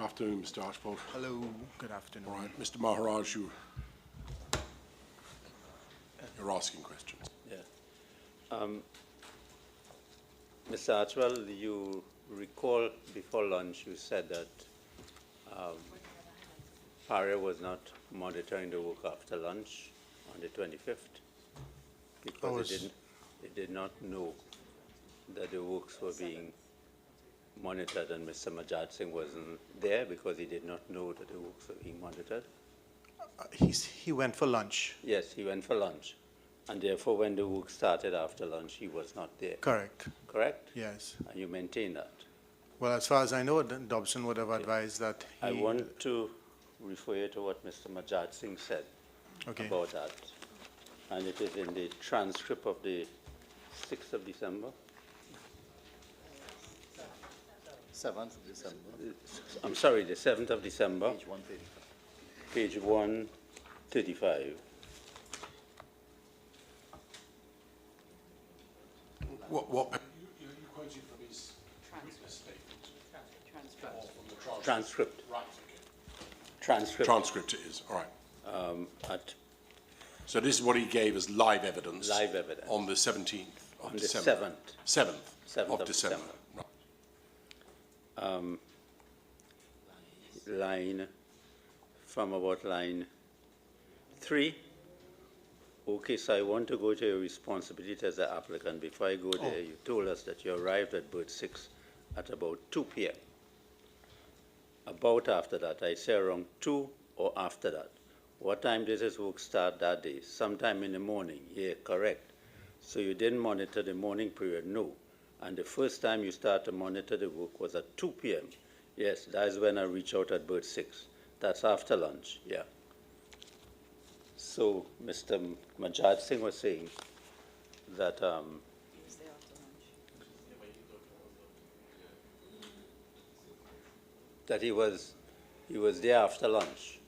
Afternoon, Mr. Archbold. Hello, good afternoon. All right, Mr. Maharaj, you're asking questions. Yeah. Mr. Archwell, you recall before lunch you said that Paria was not monitoring the work after lunch on the 25th because it did not know that the works were being monitored, and Mr. Majad Singh wasn't there because he did not know that the works were being monitored? He went for lunch. Yes, he went for lunch. And therefore, when the work started after lunch, he was not there. Correct. Correct? Yes. And you maintain that? Well, as far as I know, Dobson would have advised that he... I want to refer you to what Mr. Majad Singh said about that. And it is in the transcript of the 6th of December. 7th of December. I'm sorry, the 7th of December. Page 135. Page 135. What you're quoting from his witness statement? Or from the Transcript. Right, okay. Transcript. Transcript it is, all right. So this is what he gave as live evidence. Live evidence. On the 17th of on December. the 7th of December. Right. Line, from about line 3. Okay, so I want to go to your responsibility as an applicant. Before I go there, you told us that you arrived at berth 6 at about 2 p.m. About after that, I say around 2 or after that. What time did his work start that day? Sometime in the morning. Yeah, correct. So you didn't monitor the morning period? No. And the first time you started to monitor the work was at 2 p.m. Yes, that is when I reached out at berth 6. That's after lunch, yeah. So Mr. Majad Singh was saying that that he was there after lunch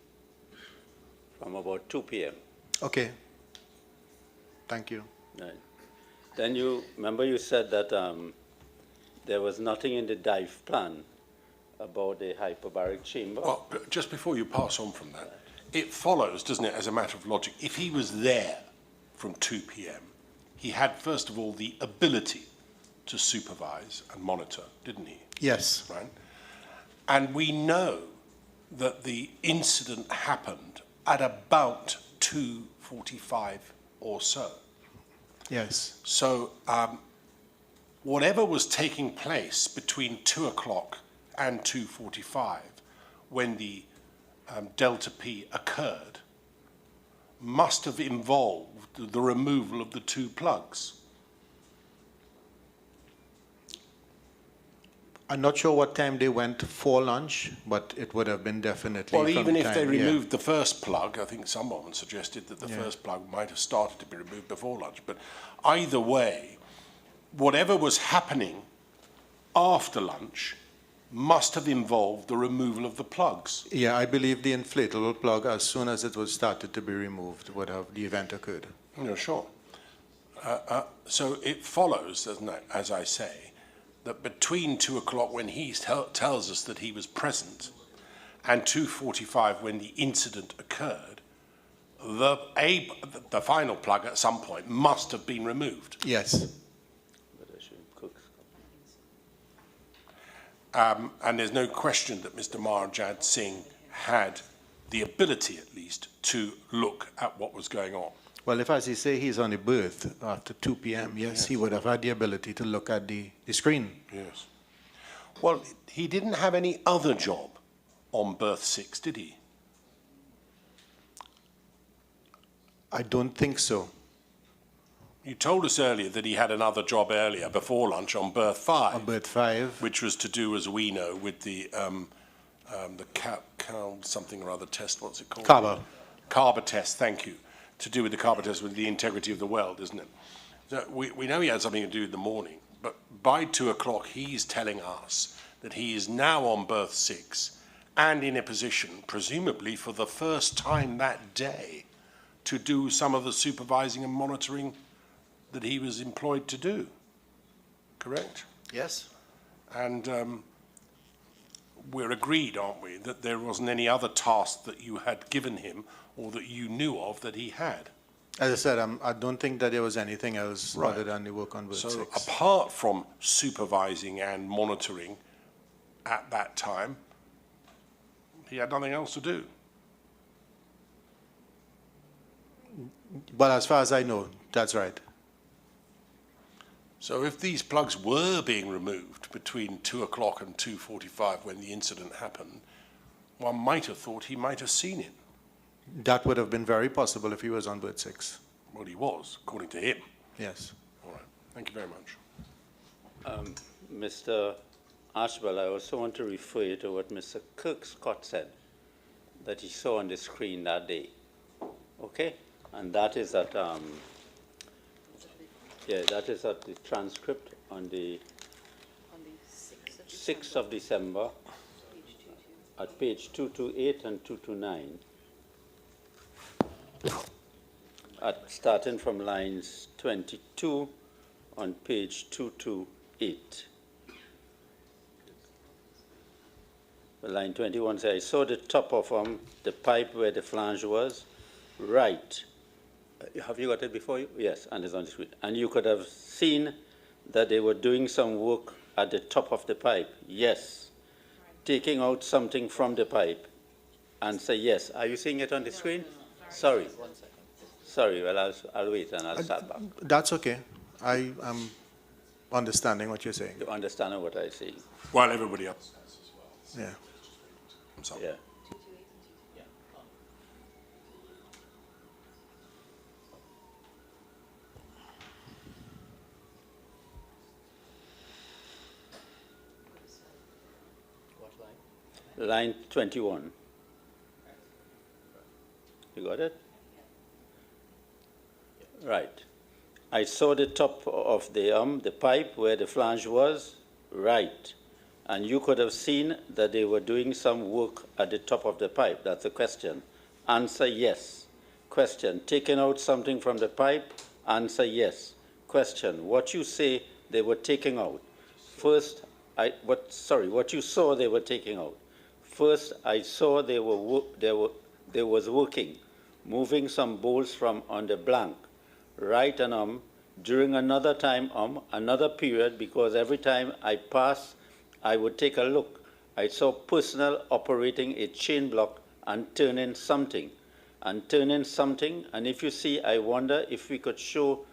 from about 2 p.m. Okay. Thank you. Right. Then you said that there was nothing in the dive plan about the hyperbaric chamber. Well, just before you pass on from that, it follows, doesn't it, as a matter of logic, if he was there from 2 p.m., he had, first of all, the ability to supervise and monitor, didn't he? Yes. Right? And we know that the incident happened at about 2:45 or so. Yes. So whatever was taking place between 2 o'clock and 2:45 when the Delta P occurred must have involved the removal of the 2 plugs. I'm not sure what time they went for lunch, but it would have been definitely. Well, from even if time, they removed the first plug, I think someone suggested that the Yeah. first plug might have started to be removed before lunch. But either way, whatever was happening after lunch must have involved the removal of the plugs. Yeah, I believe the inflatable plug, as soon as it was started to be removed, would have the event occurred. No, sure. So it follows, doesn't it, as I say, that between 2 o'clock when he tells us that he was present and 2:45 when the incident occurred, the final plug at some point must have been removed. Yes. And there's no question that Mr. Marjad Singh had the ability, at least, to look at what was going on. Well, if, as you say, he's on the berth after 2 p.m., yes, he would have had the ability to look at the screen. Yes. Well, he didn't have any other job on berth 6, did he? I don't think so. You told us earlier that he had another job earlier, before lunch, on berth 5. On berth 5. Which was to do, as we know, with the something or other test, what's it called? Carver. Carver test, thank you. To do with the Carver test, with the integrity of the weld, isn't it? So we know he had something to do in the morning, but by 2 o'clock, he's telling us that he is now on berth 6 and in a position, presumably for the first time that day, to do some of the supervising and monitoring that he was employed to do. Correct? Yes. And we're agreed, aren't we, that there wasn't any other task that you had given him or that you knew of that he had? As I said, I don't think that there was anything else Right. other than the work on Bird So 6. apart from supervising and monitoring at that time, he had nothing else to do. But as far as I know, that's right. So if these plugs were being removed between 2 o'clock and 2:45 when the incident happened, one might have thought he might have seen it. That would have been very possible if he was on Bird 6. Well, he was, according to him. Yes. All right. Thank you very much. Mr. Ashwell, I also want to refer you to what Mr. Kirk Scott said that he saw on the screen that day. Okay? And that is at, that is at the transcript on the 6th of December at page 228 and 229. Starting from lines 22 on page 228. Line 21 says, I saw the top of the pipe where the flange was, right. Have you got it before you? Yes, and it's on the screen. And you could have seen that they were doing some work at the top of the pipe. Yes. Taking out something from the pipe. Answer yes. Are you seeing it on the screen? Sorry. Sorry, well, I'll wait and I'll start back. That's okay. I am understanding what you're saying. You understand what I'm saying? While everybody else. Yeah. I'm sorry. Yeah. What line? Line 21. You got it? Right. I saw the top of the pipe where the flange was, right. And you could have seen that they were doing some work at the top of the pipe. That's the question. Answer yes. Question, taking out something from the pipe? Answer yes. Question, what you say they were taking out? First, what you saw they were taking out? First, I saw there was working, moving some bolts from on the blank. Right, and during another time, another period, because every time I pass, I would take a look. I saw personnel operating a chain block and turning something. And if you see, I wonder if we could show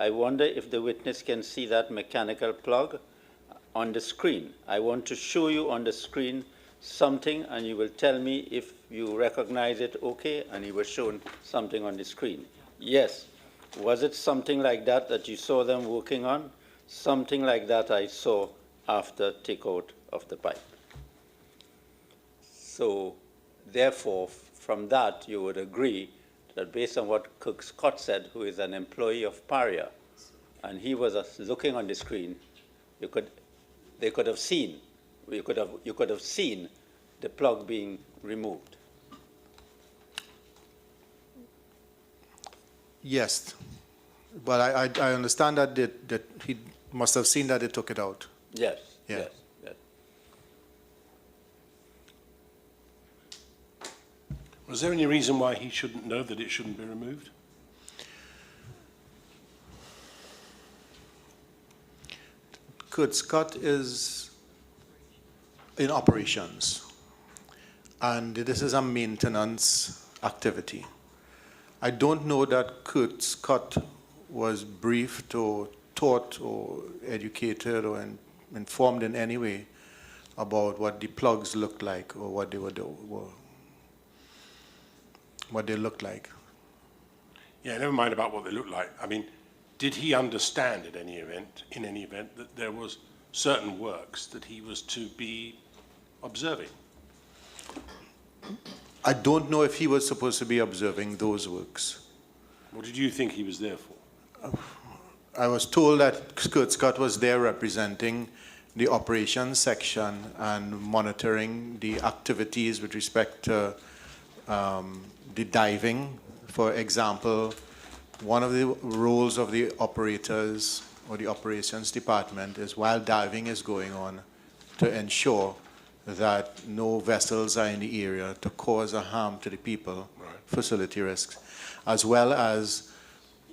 I wonder if the witness can see that mechanical plug on the screen. I want to show you on the screen something, and you will tell me if you recognize it, okay, and he was shown something on the screen. Yes. Was it something like that that you saw them working on? Something like that I saw after takeout of the pipe. So, therefore, from that, you would agree that based on what Cook Scott said, who is an employee of Paria, and he was looking on the screen, you could have seen the plug being removed. Yes. But I understand that he must have seen that they took it out. Yes, Yeah. yes, yes. Was there any reason why he shouldn't know that it shouldn't be removed? Kurt Scott is in operations, and this is a maintenance activity. I don't know that Kurt Scott was briefed or taught or educated or informed in any way about what the plugs looked like or what they looked like. Yeah, never mind about what they looked like. I mean, did he understand in any event, that there was certain works that he was to be observing? I don't know if he was supposed to be observing those works. What did you think he was there for? I was told that Kurt Scott was there representing the operations section and monitoring the activities with respect to the diving. For example, one of the roles of the operators or the operations department is while diving is going on to ensure that no vessels are in the area to cause a harm to the people, Right. facility risks, as well as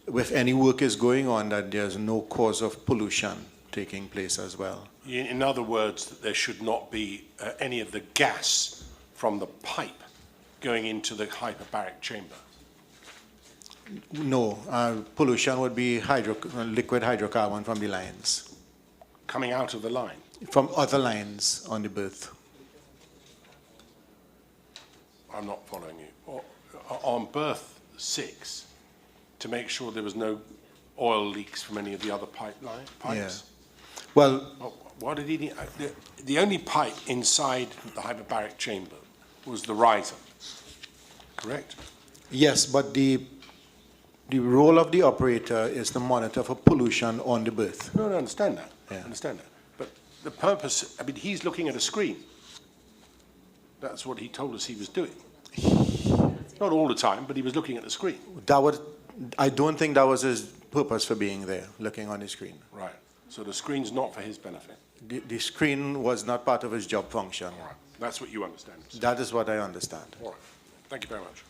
if any work is going on, that there's no cause of pollution taking place as well. In other words, that there should not be any of the gas from the pipe going into the hyperbaric chamber. No, pollution would be liquid hydrocarbon from the lines, Coming out of the line. from other lines on the berth. I'm not following you. On berth 6, to make sure there was no oil leaks from any of the other pipes? Yeah. Well, Oh, what did he need? The only pipe inside the hyperbaric chamber was the riser, correct? yes, but the role of the operator is to monitor for pollution on the berth. No, I understand that. I Yeah. understand that. But the purpose, I mean, he's looking at a screen. That's what he told us he was doing. Not all the time, but he was looking at the screen. I don't think that was his purpose for being there, looking on the screen. Right. So the screen's not for his benefit. The screen was not part of his job function. All right. That's what you understand. That is what I understand. All right. Thank you very much.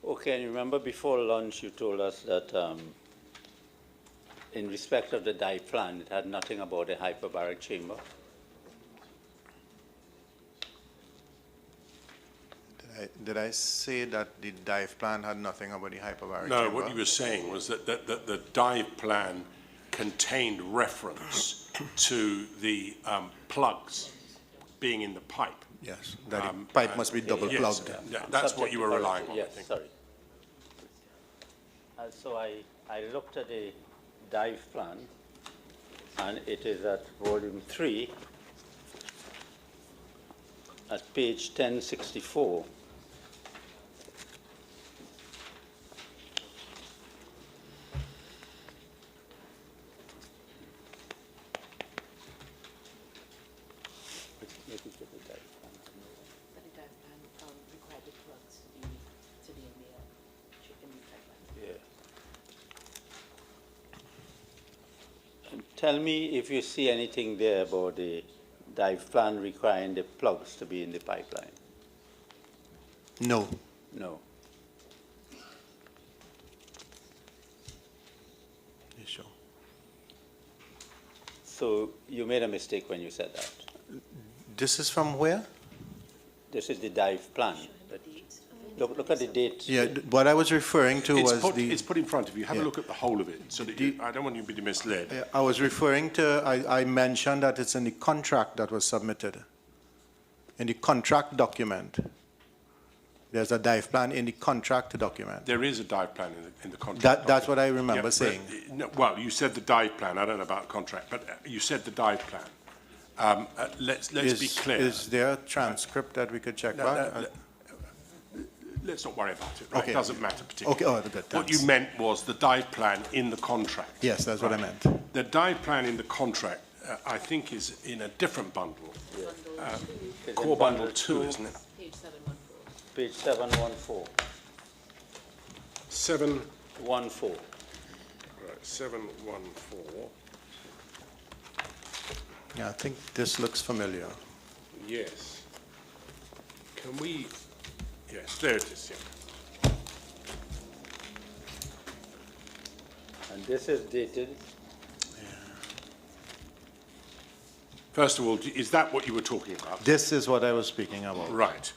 Okay, and remember before lunch you told us that in respect of the dive plan, it had nothing about a hyperbaric chamber? Did I say that the dive plan had nothing about the hyperbaric No, chamber? what you were saying was that the dive plan contained reference to the plugs being in the pipe. Yes, that the pipe must be double Yes, plugged. that's what you were relying on, I Yes, think. sorry. So I looked at the dive plan, and it is at volume 3, at page 1064. But the dive plan required the plugs to be in the pipeline. Yeah. And tell me if you see anything there about the dive plan requiring the plugs to be in the pipeline. No, No. you sure? So you made a mistake when you said that. This is from where? This is the dive plan. Look at the date. Yeah, what I was referring to was It's put in front of you. Have a Yeah. look at the whole of it, so that I don't want you to be misled. I was referring to, I mentioned that it's in the contract that was submitted. In the contract document. There's a dive plan in the contract document. There is a dive plan in the contract. That's what I remember Yeah, but, saying. no, well, you said the dive plan. I don't know about contract, but you said the dive plan. Let's be clear. Is there a transcript that we could check back? Let's not worry about it. Right? Okay. It doesn't matter particularly. Okay, good, What you thanks. meant was the dive plan in the contract. Yes, that's what I Right. meant. The dive plan in the contract, I think, is in a different bundle. It's in Core bundle 2, isn't it? Page 714. Page 714. 714. 14. Right, 714. Yeah, I think this looks familiar. Yes. Can we, yes, there it is, yeah. And this is dated, First of all, is that what you were talking about? This is what I was speaking about. Right.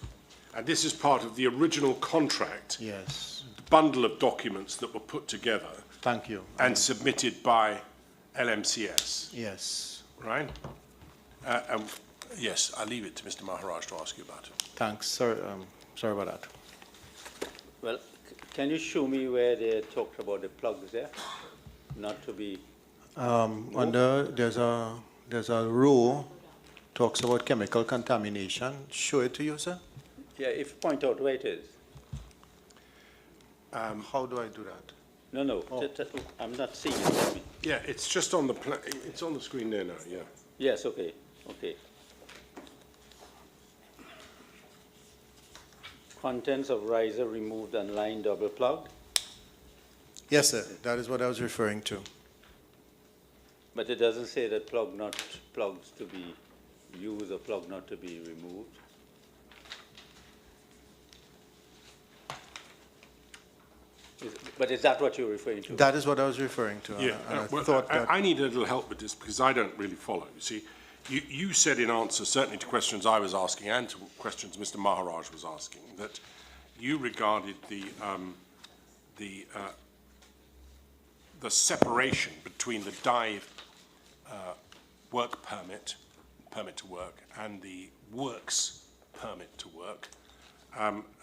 And this is part of the original contract, Yes, bundle of documents that were put together thank you. and submitted by LMCS, Yes, right? Yes, I leave it to Mr. Maharaj to ask you about it. thanks, sorry about that. well, can you show me where they talked about the plugs there? Not to be, There's a row, talks about chemical contamination. Show it to you, sir. yeah, if you point out where it is. How do I do that? No, I'm not seeing it. Tell me. Yeah, it's just on the, it's on the screen there now, yeah. Yes, okay. Contents of riser removed and line double plugged, Yes, sir, that is what I was referring to. but it doesn't say that plugs to be use a plug not to be removed? But is that what you're referring to? That is what I was referring to. Yeah, and I well, thought that I need a little help with this because I don't really follow. You see, you said in answer certainly to questions I was asking and to questions Mr. Maharaj was asking that you regarded the separation between the dive work permit to work and the works permit to work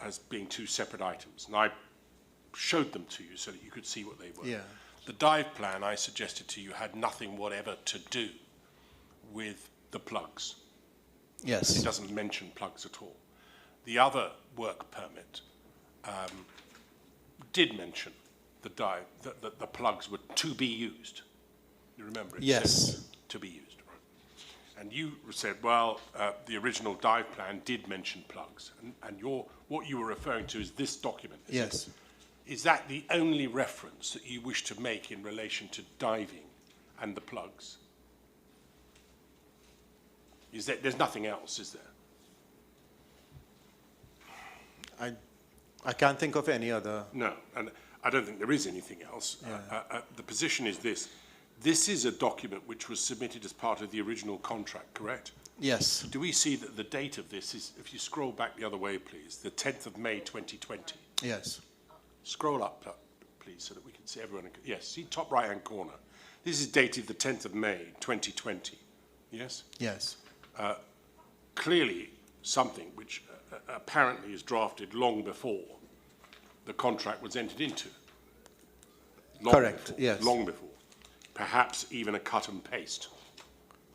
as being two separate items. And I showed them to you so that you could see what they were. Yeah. The dive plan I suggested to you had nothing whatever to do with the plugs. It yes, doesn't mention plugs at all. The other work permit did mention the dive, that the plugs were to be used. You remember it Yes. said to be used, right? And you said, well, the original dive plan did mention plugs, and what you were referring to is this document. Is yes. it? Is that the only reference that you wish to make in relation to diving and the plugs? There's nothing else, is there? I can't think of any other. No, and I don't think there is anything else. The position is this. This is a document which was submitted as part of the original contract, correct? Yes, Do we see that the date of this is, if you scroll back the other way, please, the 10th of May, 2020? yes, Scroll up, please, so that we can see everyone. Yes, see top right-hand corner. This is dated the 10th of May, 2020. Yes? yes, Clearly something which apparently is drafted long before the contract was entered into. Long Correct, before, yes. Long before. Perhaps even a cut and paste.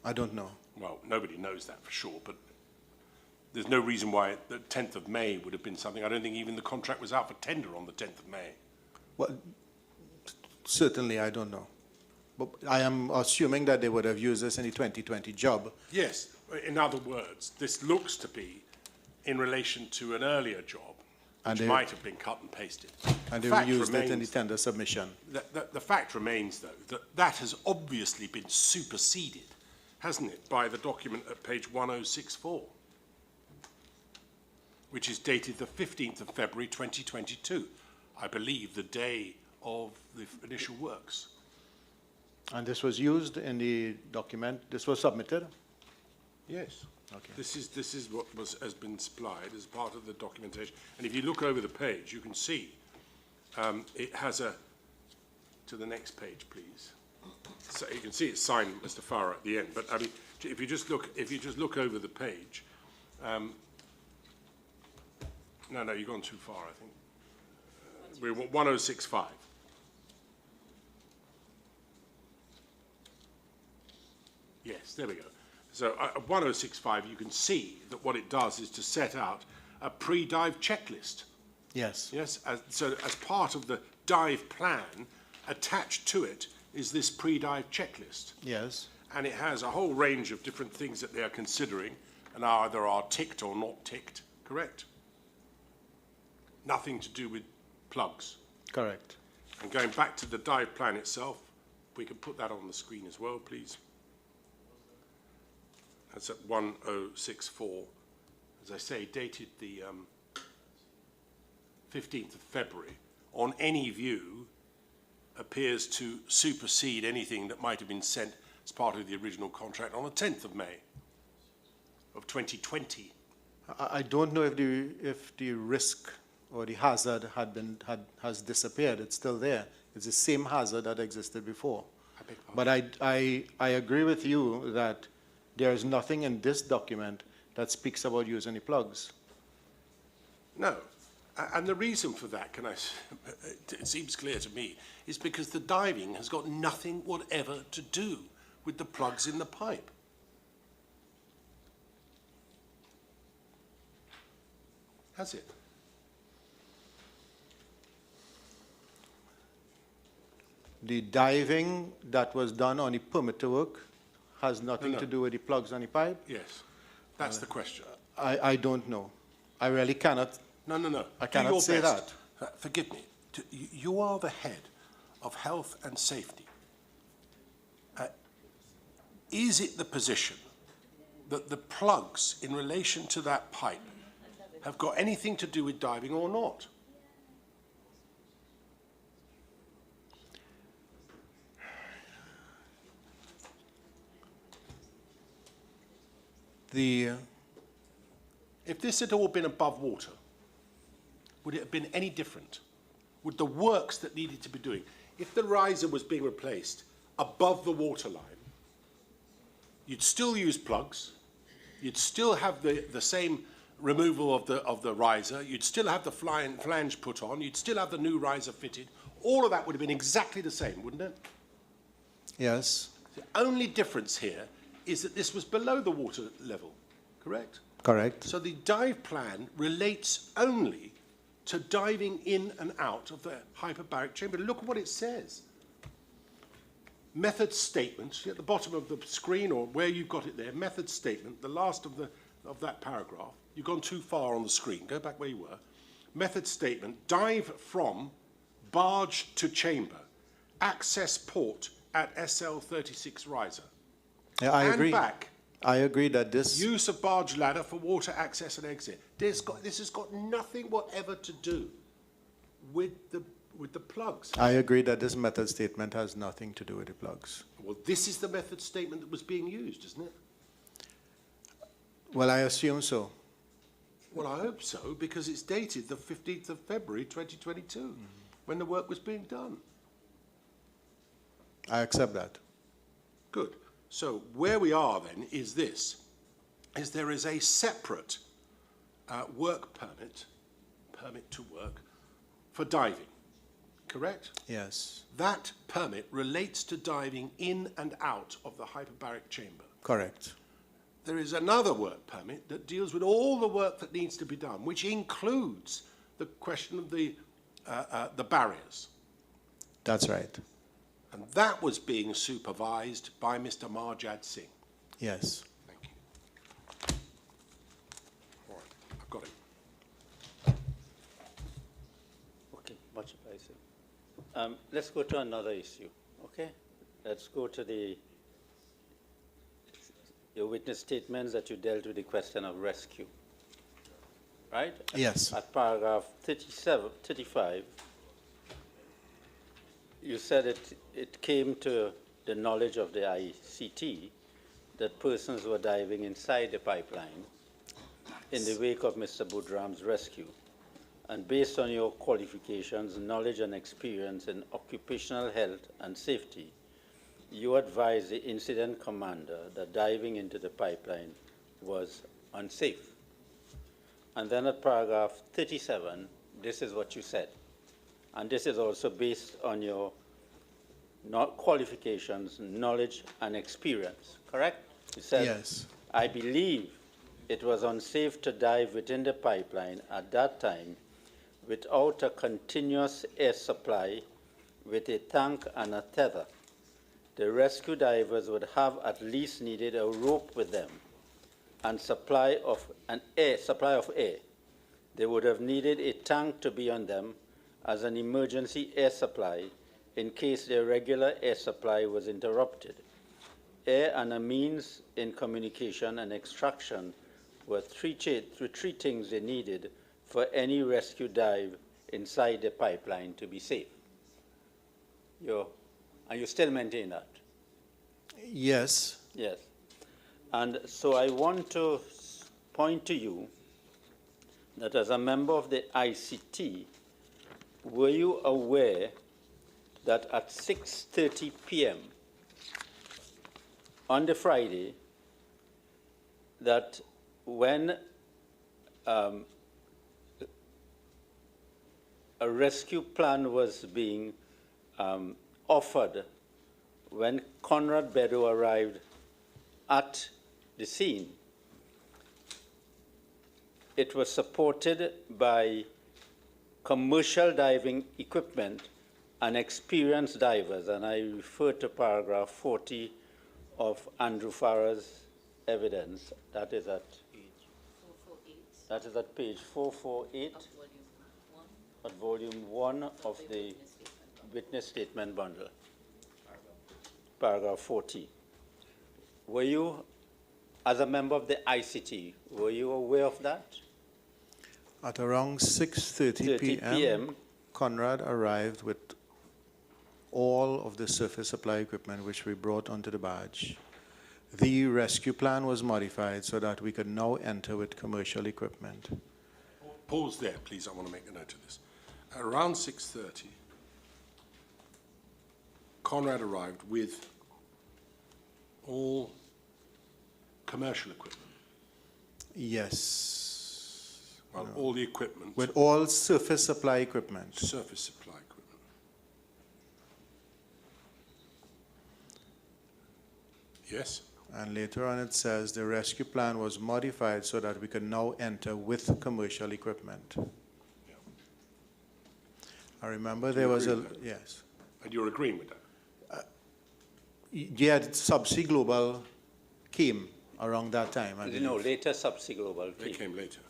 I don't know. Well, nobody knows that for sure, but there's no reason why the 10th of May would have been something. I don't think even the contract was out for tender on the 10th of May. Well, certainly I don't know. But I am assuming that they would have used this in the 2020 job. Yes, in other words, this looks to be in relation to an earlier job, And which they- might have been cut and pasted. And they Fact used it in the remains- tender submission. The fact remains, though, that has obviously been superseded, hasn't it, by the document at page 1064, which is dated the 15th of February 2022, I believe the day of the initial works. And this was used in the document, this was submitted? Yes. Okay. This is what has been supplied as part of the documentation. And if you look over the page, you can see it has to the next page, please. So you can see it's signed, Mr. Farah, at the end. But I mean, if you just look over the page, no, you've gone too far, I think. We're 1065. Yes, there we go. So 1065, you can see that what it does is to set out a pre-dive checklist. Yes. Yes, so as part of the dive plan, attached to it is this pre-dive checklist. Yes. And it has a whole range of different things that they are considering and either are ticked or not ticked, correct? Nothing to do with plugs. Correct. And going back to the dive plan itself, if we could put that on the screen as well, please. That's at 1064. As I say, dated the 15th of February. On any view, appears to supersede anything that might have been sent as part of the original contract on the 10th of May of 2020. I don't know if the risk or the hazard has disappeared. It's still there. It's the same hazard that existed before. I beg your pardon? But I agree with you that there is nothing in this document that speaks about using the plugs. No. And the reason for that, it seems clear to me, is because the diving has got nothing whatever to do with the plugs in the pipe. Has it? The diving that was done on the permit to work has nothing No. to do with the plugs on the pipe? Yes. That's the question. I don't know. I really cannot. No. I Do cannot your say best. Forgive me. You are the head of health and safety. Is it the position that the plugs in relation to that pipe have got anything to do with diving or not. If this had all been above water, would it have been any different? Would the works that needed to be doing, if the riser was being replaced above the water line, you'd still use plugs, you'd still have the same removal of the riser, you'd still have the flange put on, you'd still have the new riser fitted, all of that would have been exactly the same, wouldn't it? Yes, The only difference here is that this was below the water level, correct? correct. So the dive plan relates only to diving in and out of the hyperbaric chamber. Look at what it says. Method statement, at the bottom of the screen or where you've got it there, method statement, the last of that paragraph. You've gone too far on the screen. Go back where you were. Method statement, dive from barge to chamber, access port at SL36 riser. Yeah, I and agree. back. I agree that this, Use of barge ladder for water access and exit. This has got nothing whatever to do with the plugs. I agree that this method statement has nothing to do with the plugs. Well, this is the method statement that was being used, isn't it? Well, I assume so. Well, I hope so, because it's dated the 15th of February 2022, when the work was being done. I accept that. Good. So where we are then is this, is there is a separate work permit to work, for diving, correct? Yes, That permit relates to diving in and out of the hyperbaric chamber. correct. There is another work permit that deals with all the work that needs to be done, which includes the question of the barriers. That's right. And that was being supervised by Mr. Marjad Singh. Yes. Thank you. All right, I've got it. Okay, much appreciated. Let's go to another issue, okay? Let's go to your witness statements that you dealt with the question of rescue, right? Yes. At paragraph 35, you said it came to the knowledge of the ICT that persons were diving inside the pipeline in the wake of Mr. Budram's rescue. And based on your qualifications, knowledge and experience in occupational health and safety, you advised the incident commander that diving into the pipeline was unsafe. And then at paragraph 37, this is what you said. And this is also based on your qualifications, knowledge, and experience, correct? You said, Yes. I believe it was unsafe to dive within the pipeline at that time without a continuous air supply with a tank and a tether. The rescue divers would have at least needed a rope with them and supply of air. They would have needed a tank to be on them as an emergency air supply in case their regular air supply was interrupted. Air and a means in communication and extraction were three things they needed for any rescue dive inside the pipeline to be safe. And you still maintain that? Yes. Yes. And so I want to point to you that as a member of the ICT, were you aware that at 6:30 p.m. on the Friday, that when a rescue plan was being offered, when Conrad Bedo arrived at the scene, it was supported by commercial diving equipment and experienced divers, and I refer to paragraph 40 of Andrew Farrer's evidence. That is at 448 that is at page 448 of volume 1. at volume 1 of the witness statement. witness statement bundle, paragraph 40. Were you as a member of the ICT, were you aware of that? At around 6:30 p.m., Conrad arrived with all of the surface supply equipment which we brought onto the barge. The rescue plan was modified so that we could now enter with commercial equipment. Pause there, please. I want to make a note of this. Around 6:30, Conrad arrived with all commercial equipment. Yes. Well, all the equipment. With all surface supply equipment. Surface supply equipment. Yes? And later on it says the rescue plan was modified so that we could now enter with commercial equipment. Yeah. I remember Do there you was agree a, with that? yes. And you're agreeing with that? Yeah, Subsea Global came around that time. I No, believe. later Subsea Global They came. came later.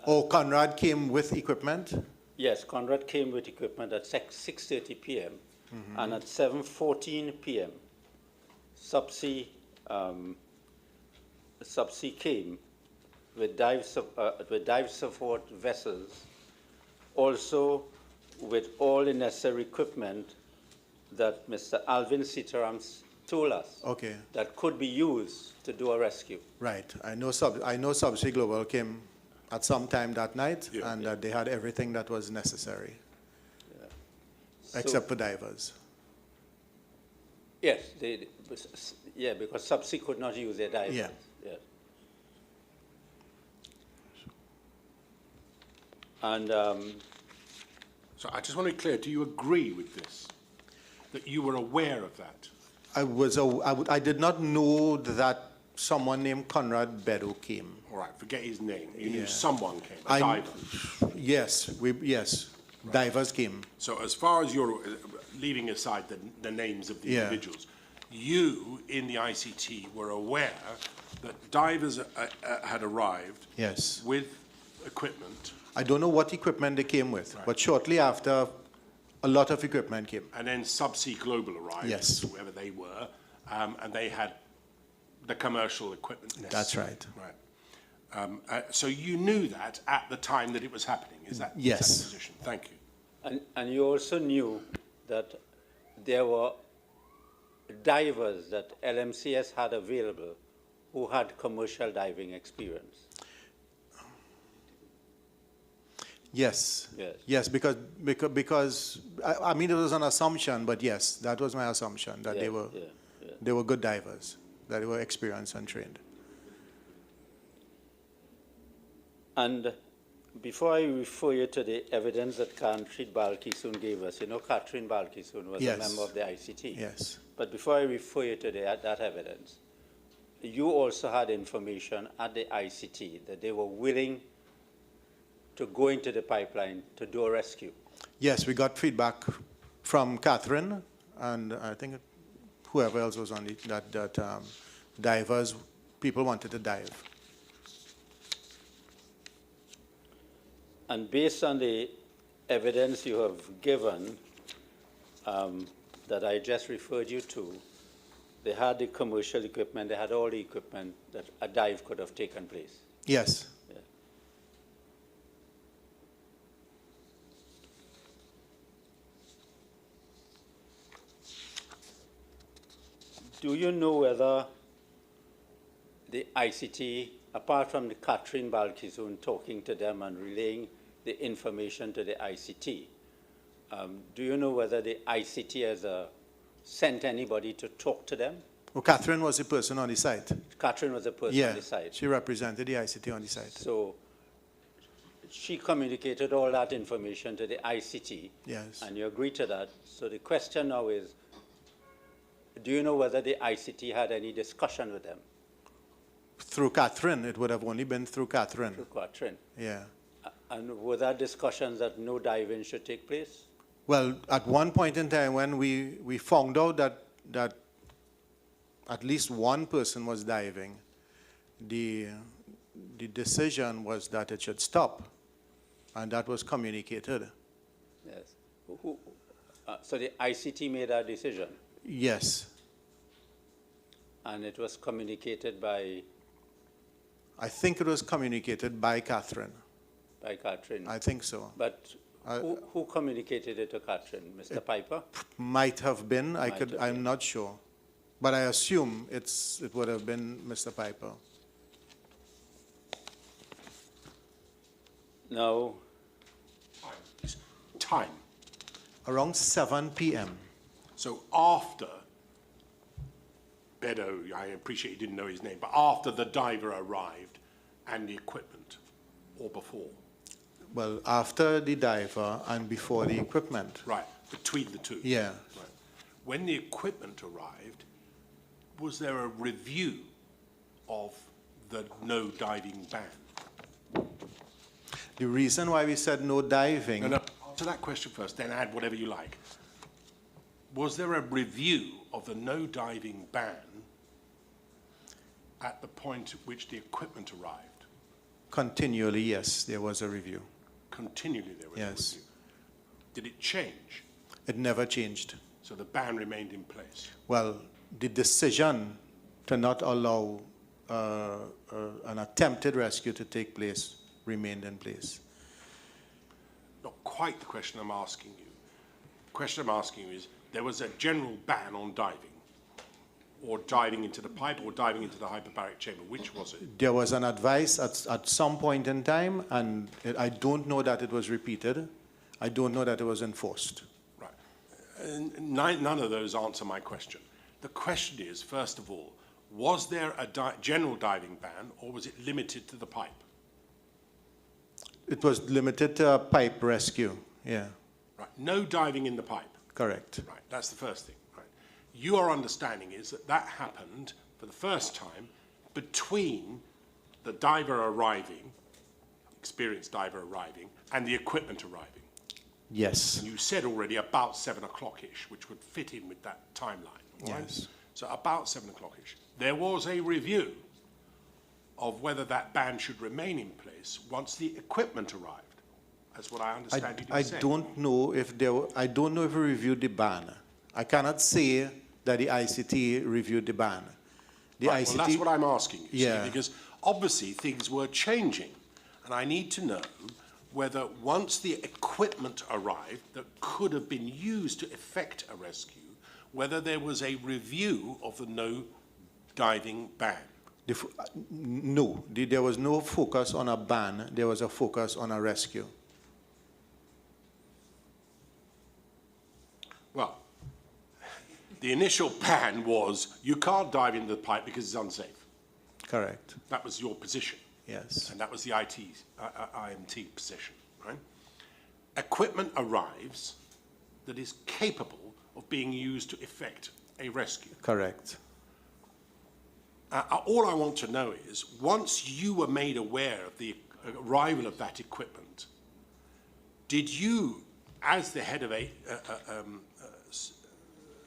Oh, Conrad came with equipment? Yes, Conrad came with equipment at 6:30 p.m. And at 7:14 p.m., Subsea came with dive support vessels, also with all the necessary equipment that Mr. Alvin Sitaram told us Okay, that could be used to do a rescue. right. I know Subsea Global came at some time that night, Yeah. and that they had everything that was necessary, So- except for divers. Yes, because Subsea could not use their divers. Yeah. Yes. And So I just want to be clear, do you agree with this? That you were aware of that? I did not know that someone named Conrad Beddoe came. All right, forget his name. You knew Yeah. someone came, a I- diver. Yes, divers came. So as far as you're leaving aside the names of the Yeah. individuals, you in the ICT were aware that divers had arrived Yes. with equipment, I don't know what equipment they came with, Right. but shortly after, a lot of equipment came. and then Subsea Global arrived, Yes. whoever they were, and they had the commercial equipment necessary. That's right. Right. So you knew that at the time that it was happening, is that Yes. is that the position? Thank you. and you also knew that there were divers that LMCS had available who had commercial diving experience. Yes. Yes. Yes, because I mean, it was an assumption, but yes, that was my assumption, that they were good divers, that they were experienced and trained. And before I refer you to the evidence that Catherine Balkisoon gave us, you know, Catherine Balkisoon was Yes. a member of the ICT. Yes. But before I refer you to that evidence, you also had information at the ICT that they were willing to go into the pipeline to do a rescue. Yes, we got feedback from Catherine, and I think whoever else was on that divers, people wanted to dive. And based on the evidence you have given that I just referred you to, they had the commercial equipment, they had all the equipment that a dive could have taken place. Yes. Yeah. Do you know whether the ICT, apart from the Catherine Balkisoon talking to them and relaying the information to the ICT, do you know whether the ICT has sent anybody to talk to them? Well, Catherine was the person on the site. Catherine was the person Yeah, on the site. she represented the ICT on the site. So she communicated all that information to the ICT. Yes. And you agree to that. So the question now is, do you know whether the ICT had any discussion with them? Through Catherine, it would have only been through Catherine. Through Catherine. Yeah. And were there discussions that no diving should take place? Well, at one point in time when we found out that at least one person was diving, the decision was that it should stop, and that was communicated. Yes. So the ICT made that decision? Yes. And it was communicated by I think it was communicated by Catherine. Catherine. I think so. But who communicated it to Catherine? Mr. Piper? Might have been. Might have I'm been. not sure. But I assume it would have been Mr. Piper. Now, Time. Around 7 p.m. So after Bedo, I appreciate you didn't know his name, but after the diver arrived and the equipment, or before? Well, after the diver and before the equipment. Right, between the two? Yeah. Right. When the equipment arrived, was there a review of the no diving ban? The reason why we said no diving. No, answer that question first, then add whatever you like. Was there a review of the no diving ban at the point at which the equipment arrived? Continually, yes, there was a review. Continually there was a Yes. review. Did it change? It never changed. So the ban remained in place? Well, the decision to not allow an attempted rescue to take place remained in place. Not quite the question I'm asking you. The question I'm asking you is, there was a general ban on diving, or diving into the pipe, or diving into the hyperbaric chamber. Which was it? There was an advice at some point in time, and I don't know that it was repeated. I don't know that it was enforced. Right. None of those answer my question. The question is, first of all, was there a general diving ban, or was it limited to the pipe? It was limited to a pipe rescue, yeah, Right. No diving in the pipe. correct. Right. That's the first thing. Right. Your understanding is that that happened for the first time between the diver arriving, experienced diver arriving, and the equipment arriving. Yes, And you said already about 7 o'clock-ish, which would fit in with that timeline. Right? Yes. So about 7 o'clock-ish. There was a review of whether that ban should remain in place once the equipment arrived. That's what I understand you to I say. don't know if I don't know if we reviewed the ban. I cannot say that the ICT reviewed the ban. The Right, ICT, well, that's what I'm asking you, Yeah. see, because obviously things were changing. And I need to know whether once the equipment arrived that could have been used to effect a rescue, whether there was a review of the no diving ban. no, there was no focus on a ban. There was a focus on a rescue. Well, the initial ban was you can't dive into the pipe because it's unsafe. Correct. That was your position. Yes. And that was the IMT position, right? Equipment arrives that is capable of being used to effect a rescue. Correct. All I want to know is, once you were made aware of the arrival of that equipment, did you, as the head of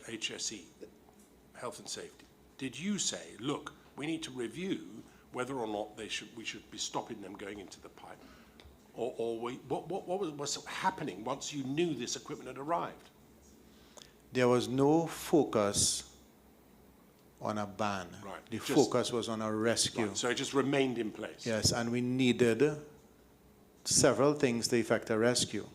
HSE, Health and Safety, did you say, look, we need to review whether or not we should be stopping them going into the pipe? What was happening once you knew this equipment had arrived? There was no focus on a ban. Right. The Just- focus was on a rescue. Right, so it just remained in place? Yes, and we needed several things to effect a rescue.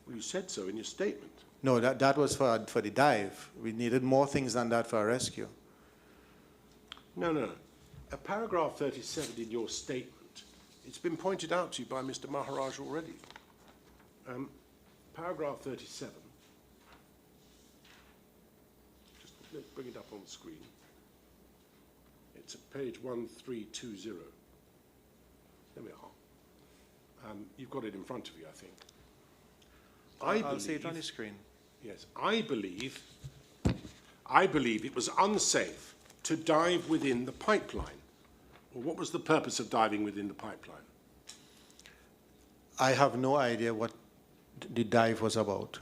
Well, you said so in your statement. No, that was for the dive. We needed more things than that for a rescue. No. Paragraph 37 in your statement, it's been pointed out to you by Mr. Maharaj already. Paragraph 37, just let's bring it up on the screen. It's at page 1320. There we are. You've got it in front of you, I think. I'll see it on the screen. Yes, I believe it was unsafe to dive within the pipeline. Well, what was the purpose of diving within the pipeline? I have no idea what the dive was about.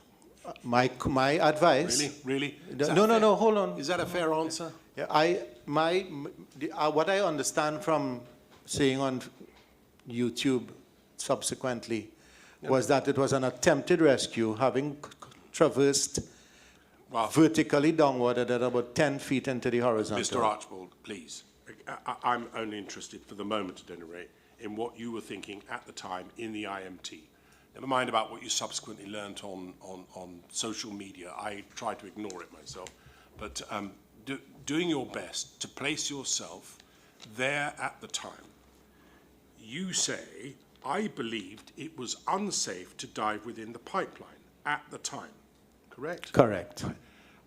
My advice. Really? No, hold on. Is that a fair answer? Yeah, what I understand from seeing on YouTube subsequently was that it was an attempted rescue having traversed Well, vertically downward at about 10 feet into the horizontal. Mr. Archibald, please. I'm only interested, for the moment at any rate, in what you were thinking at the time in the IMT. Never mind about what you subsequently learnt on social media. I tried to ignore it myself. But doing your best to place yourself there at the time, you say, I believed it was unsafe to dive within the pipeline at the time, correct? Correct. Right.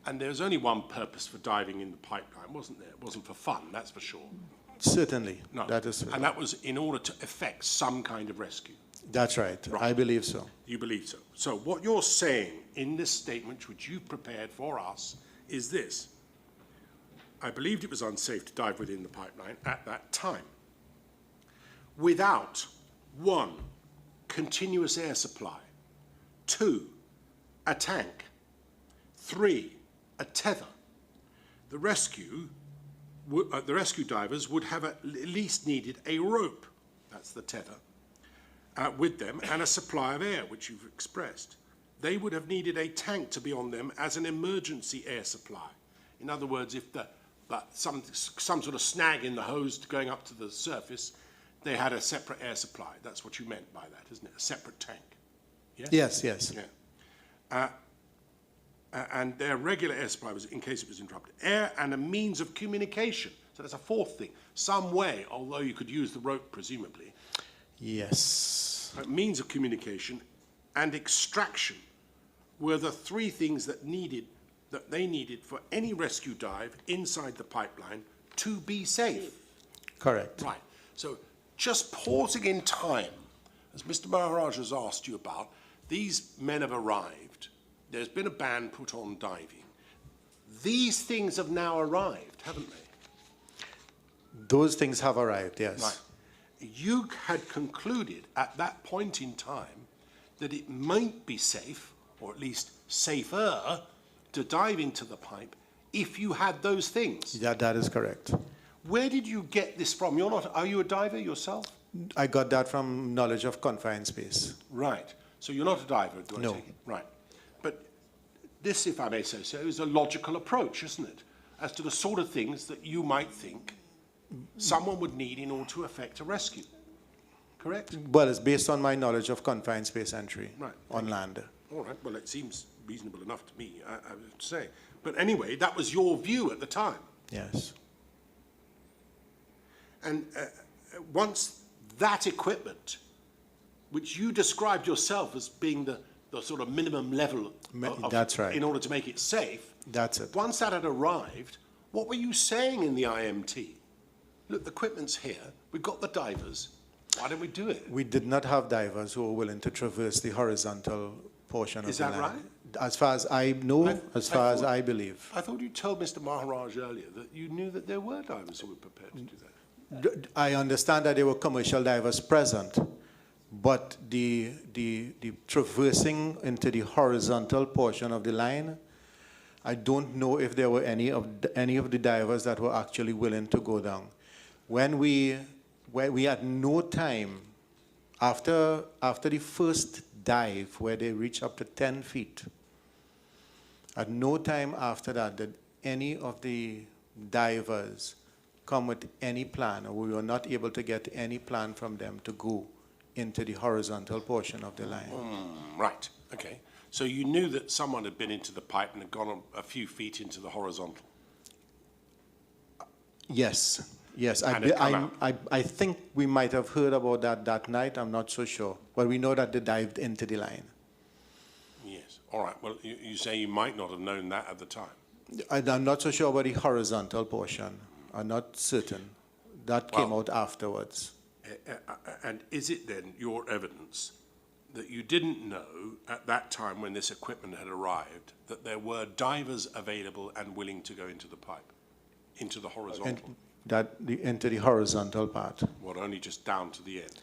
And there's only one purpose for diving in the pipeline, wasn't there? It wasn't for fun, that's for sure. Certainly. No. That is. And that was in order to effect some kind of rescue. That's right. Right. I believe so. You believe so. So what you're saying in this statement, which you've prepared for us, is this. I believed it was unsafe to dive within the pipeline at that time. Without, 1, continuous air supply, 2, a tank, 3, a tether. The rescue divers would have at least needed a rope, that's the tether, with them, and a supply of air, which you've expressed. They would have needed a tank to be on them as an emergency air supply. In other words, if some sort of snag in the hose going up to the surface, they had a separate air supply. That's what you meant by that, isn't it? A separate tank. Yes? Yes, yes. Yeah. And their regular air supply was, in case it was interrupted, air and a means of communication. So that's a fourth thing. Some way, although you could use the rope, presumably. Yes. Means of communication and extraction were the 3 things that they needed for any rescue dive inside the pipeline to be safe. Correct. Right. So just pausing in time, as Mr. Maharaj has asked you about, these men have arrived. There's been a ban put on diving. These things have now arrived, haven't they? Those things have arrived, yes. Right. You had concluded at that point in time that it might be safe, or at least safer, to dive into the pipe if you had those things. Yeah, that is correct. Where did you get this from? Are you a diver yourself? I got that from knowledge of confined space. Right. So you're not a diver, do I No. take it? Right. But this, if I may say so, is a logical approach, isn't it? As to the sort of things that you might think someone would need in order to effect a rescue. Correct? Well, it's based on my knowledge of confined space entry Right. on land. All right. Well, it seems reasonable enough to me, I would say. But anyway, that was your view at the time. Yes. And once that equipment, which you described yourself as being the sort of minimum level That's right. in order to make it safe, That's it. once that had arrived, what were you saying in the IMT? Look, the equipment's here, we've got the divers, why don't we do it? We did not have divers who were willing to traverse the horizontal portion Is of that the land. right? As far as I know, as far as thought- I believe. I thought you told Mr. Maharaj earlier that you knew that there were divers who were prepared to do that. I understand that there were commercial divers present, but the traversing into the horizontal portion of the line, I don't know if there were any of the divers that were actually willing to go down. When we had no time after the first dive where they reach up to 10 feet, at no time after that did any of the divers come with any plan, or we were not able to get any plan from them to go into the horizontal portion of the line. Right, okay. So you knew that someone had been into the pipe and had gone a few feet into the horizontal. Yes, yes. And it come I think we might have heard about that night. I'm not so sure. But we know that they dived into the line. Yes, all right. Well, you say you might not have known that at the time. I'm not so sure about the horizontal portion. I'm not certain. That came out afterwards. And is it then your evidence that you didn't know at that time when this equipment had arrived that there were divers available and willing to go into the pipe, into the horizontal? Into the horizontal part. What, only just down to the end?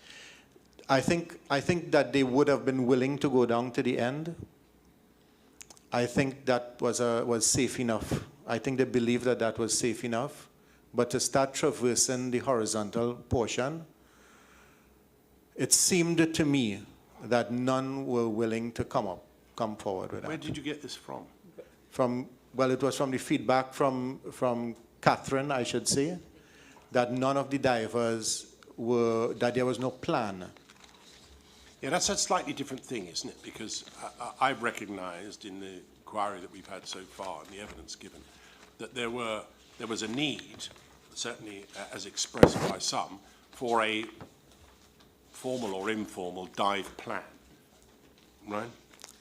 I think that they would have been willing to go down to the end. I think that was safe enough. I think they believed that was safe enough. But to start traversing the horizontal portion, it seemed to me that none were willing to come forward with that. Where did you get this from? it was from the feedback from Catherine, I should say, that none of the divers that there was no plan. Yeah, that's a slightly different thing, isn't it? Because I've recognised in the inquiry that we've had so far and the evidence given that there was a need, certainly as expressed by some, for a formal or informal dive plan, right?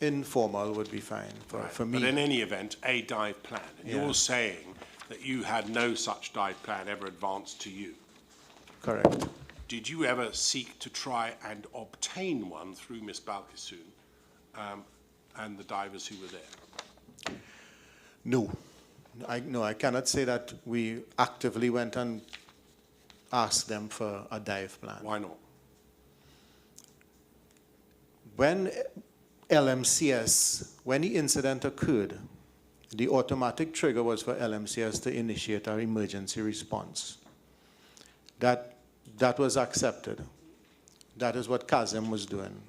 Informal would be fine for me. But in any event, a dive plan. And Yeah. you're saying that you had no such dive plan ever advanced to you. Correct. Did you ever seek to try and obtain one through Miss Balkisoon and the divers who were there? No. I cannot say that we actively went and asked them for a dive plan. Why not? When LMCS, when the incident occurred, the automatic trigger was for LMCS to initiate our emergency response. That was accepted. That is what Kazim was doing,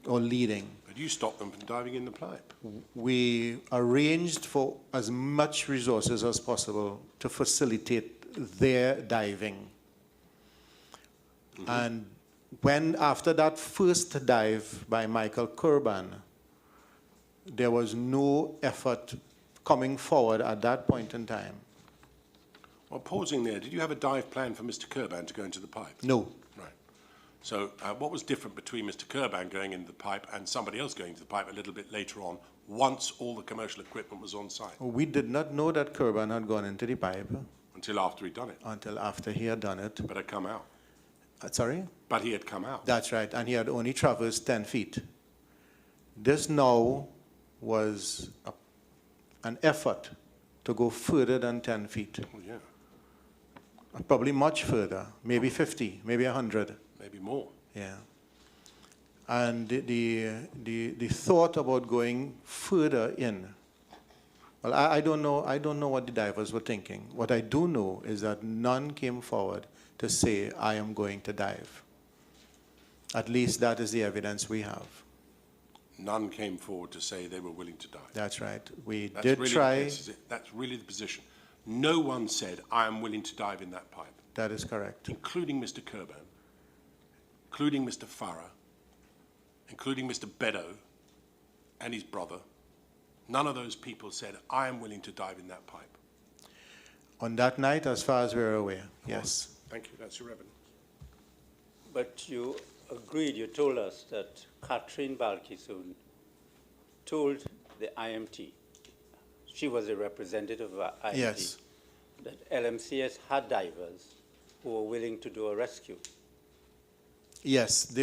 or leading. But you stopped them from diving in the pipe. We arranged for as much resources as possible to facilitate their diving. Mm-hmm. And when, after that first dive by Michael Kurban, there was no effort coming forward at that point in time. Well, pausing there, did you have a dive plan for Mr. Kurban to go into the pipe? No. Right. So what was different between Mr. Kurban going into the pipe and somebody else going into the pipe a little bit later on, once all the commercial equipment was on site? We did not know that Kurban had gone into the pipe. Until after he'd done it? Until after he had done it. But had come out? Sorry? But he had come out? That's right, and he had only traversed 10 feet. This now was an effort to go further than 10 feet. Well, yeah. Probably much further, maybe 50, maybe 100. Maybe more. Yeah. And the thought about going further in, well, I don't know what the divers were thinking. What I do know is that none came forward to say, I am going to dive. At least that is the evidence we have. None came forward to say they were willing to dive. That's right. We That's did really try. That's really the position. No one said, I am willing to dive in that pipe. That is correct. Including Mr. Kurban, including Mr. Farah, including Mr. Beddoe and his brother. None of those people said, I am willing to dive in that pipe. On that night, as far as we're aware, yes. Thank you. That's irrelevant. But you agreed, you told us that Catherine Balkisoon told the IMT, she was a representative of IMT, Yes. that LMCS had divers who were willing to do a rescue. Yes,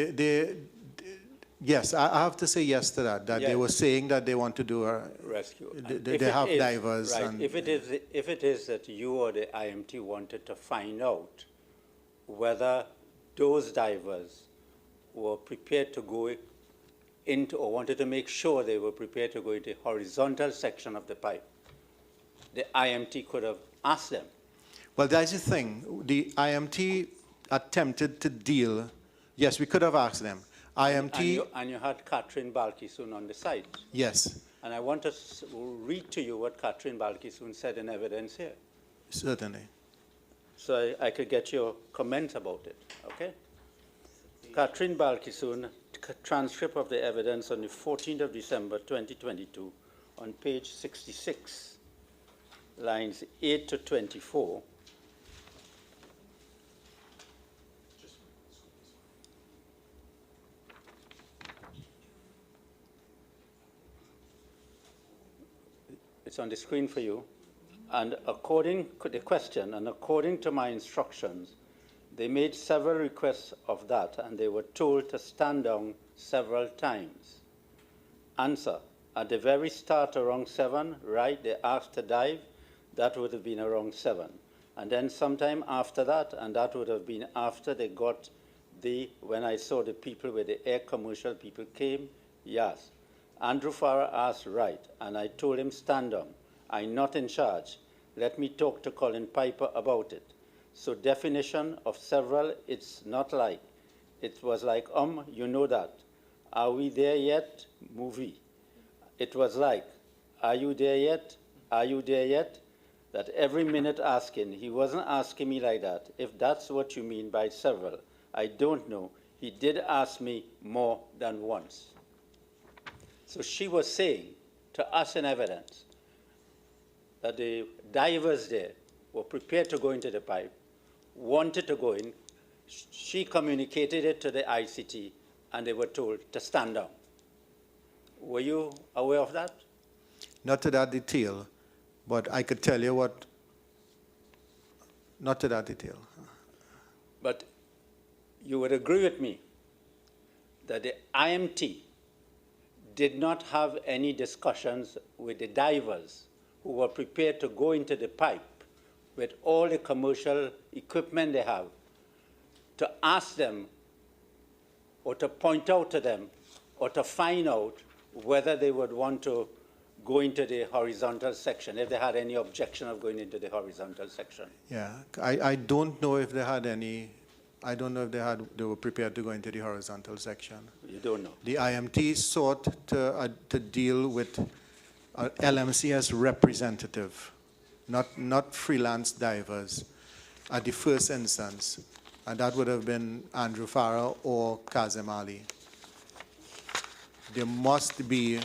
yes, I have to say yes to that, that they Yes. were saying that they want to do a Rescue. And They if it have is- divers Right, and- if it is that you or the IMT wanted to find out whether those divers were prepared to go into, or wanted to make sure they were prepared to go into the horizontal section of the pipe, the IMT could have asked them. Well, that's the thing. The IMT attempted to deal, yes, we could have asked them. IMT, And you had Catherine Balkisoon on the site. yes, And I want to read to you what Catherine Balkisoon said in evidence here, certainly. so I could get your comment about it, okay? Catherine Balkisoon, transcript of the evidence on the 14th of December 2022, on page 66, lines 8 to 24. It's on the screen for you. And according to the question, and according to my instructions, they made several requests of that, and they were told to stand down several times. Answer, at the very start around 7, right, they asked to dive, that would have been around 7. And then sometime after that, and that would have been after they got when I saw the people where the air commercial people came, yes. Andrew Farah asked, right, and I told him, stand down. I'm not in charge. Let me talk to Colin Piper about it. So definition of several, it's not like. It was like, you know that. Are we there yet? Movie. It was like, are you there yet? are you there yet? That every minute asking, he wasn't asking me like that. If that's what you mean by several, I don't know. He did ask me more than once. So she was saying to us in evidence that the divers there were prepared to go into the pipe, wanted to go in. She communicated it to the ICT, and they were told to stand down. Were you aware of that? Not to that detail, but I could tell you what, not to that detail. But you would agree with me that the IMT did not have any discussions with the divers who were prepared to go into the pipe with all the commercial equipment they have, to ask them or to point out to them or to find out whether they would want to go into the horizontal section, if they had any objection of going into the horizontal section. Yeah, I don't know if they had any, I don't know if they were prepared to go into the horizontal section. You don't know. The IMT sought to deal with an LMCS representative, not freelance divers, at the first instance. And that would have been Andrew Farah or Kazem Ali. There must be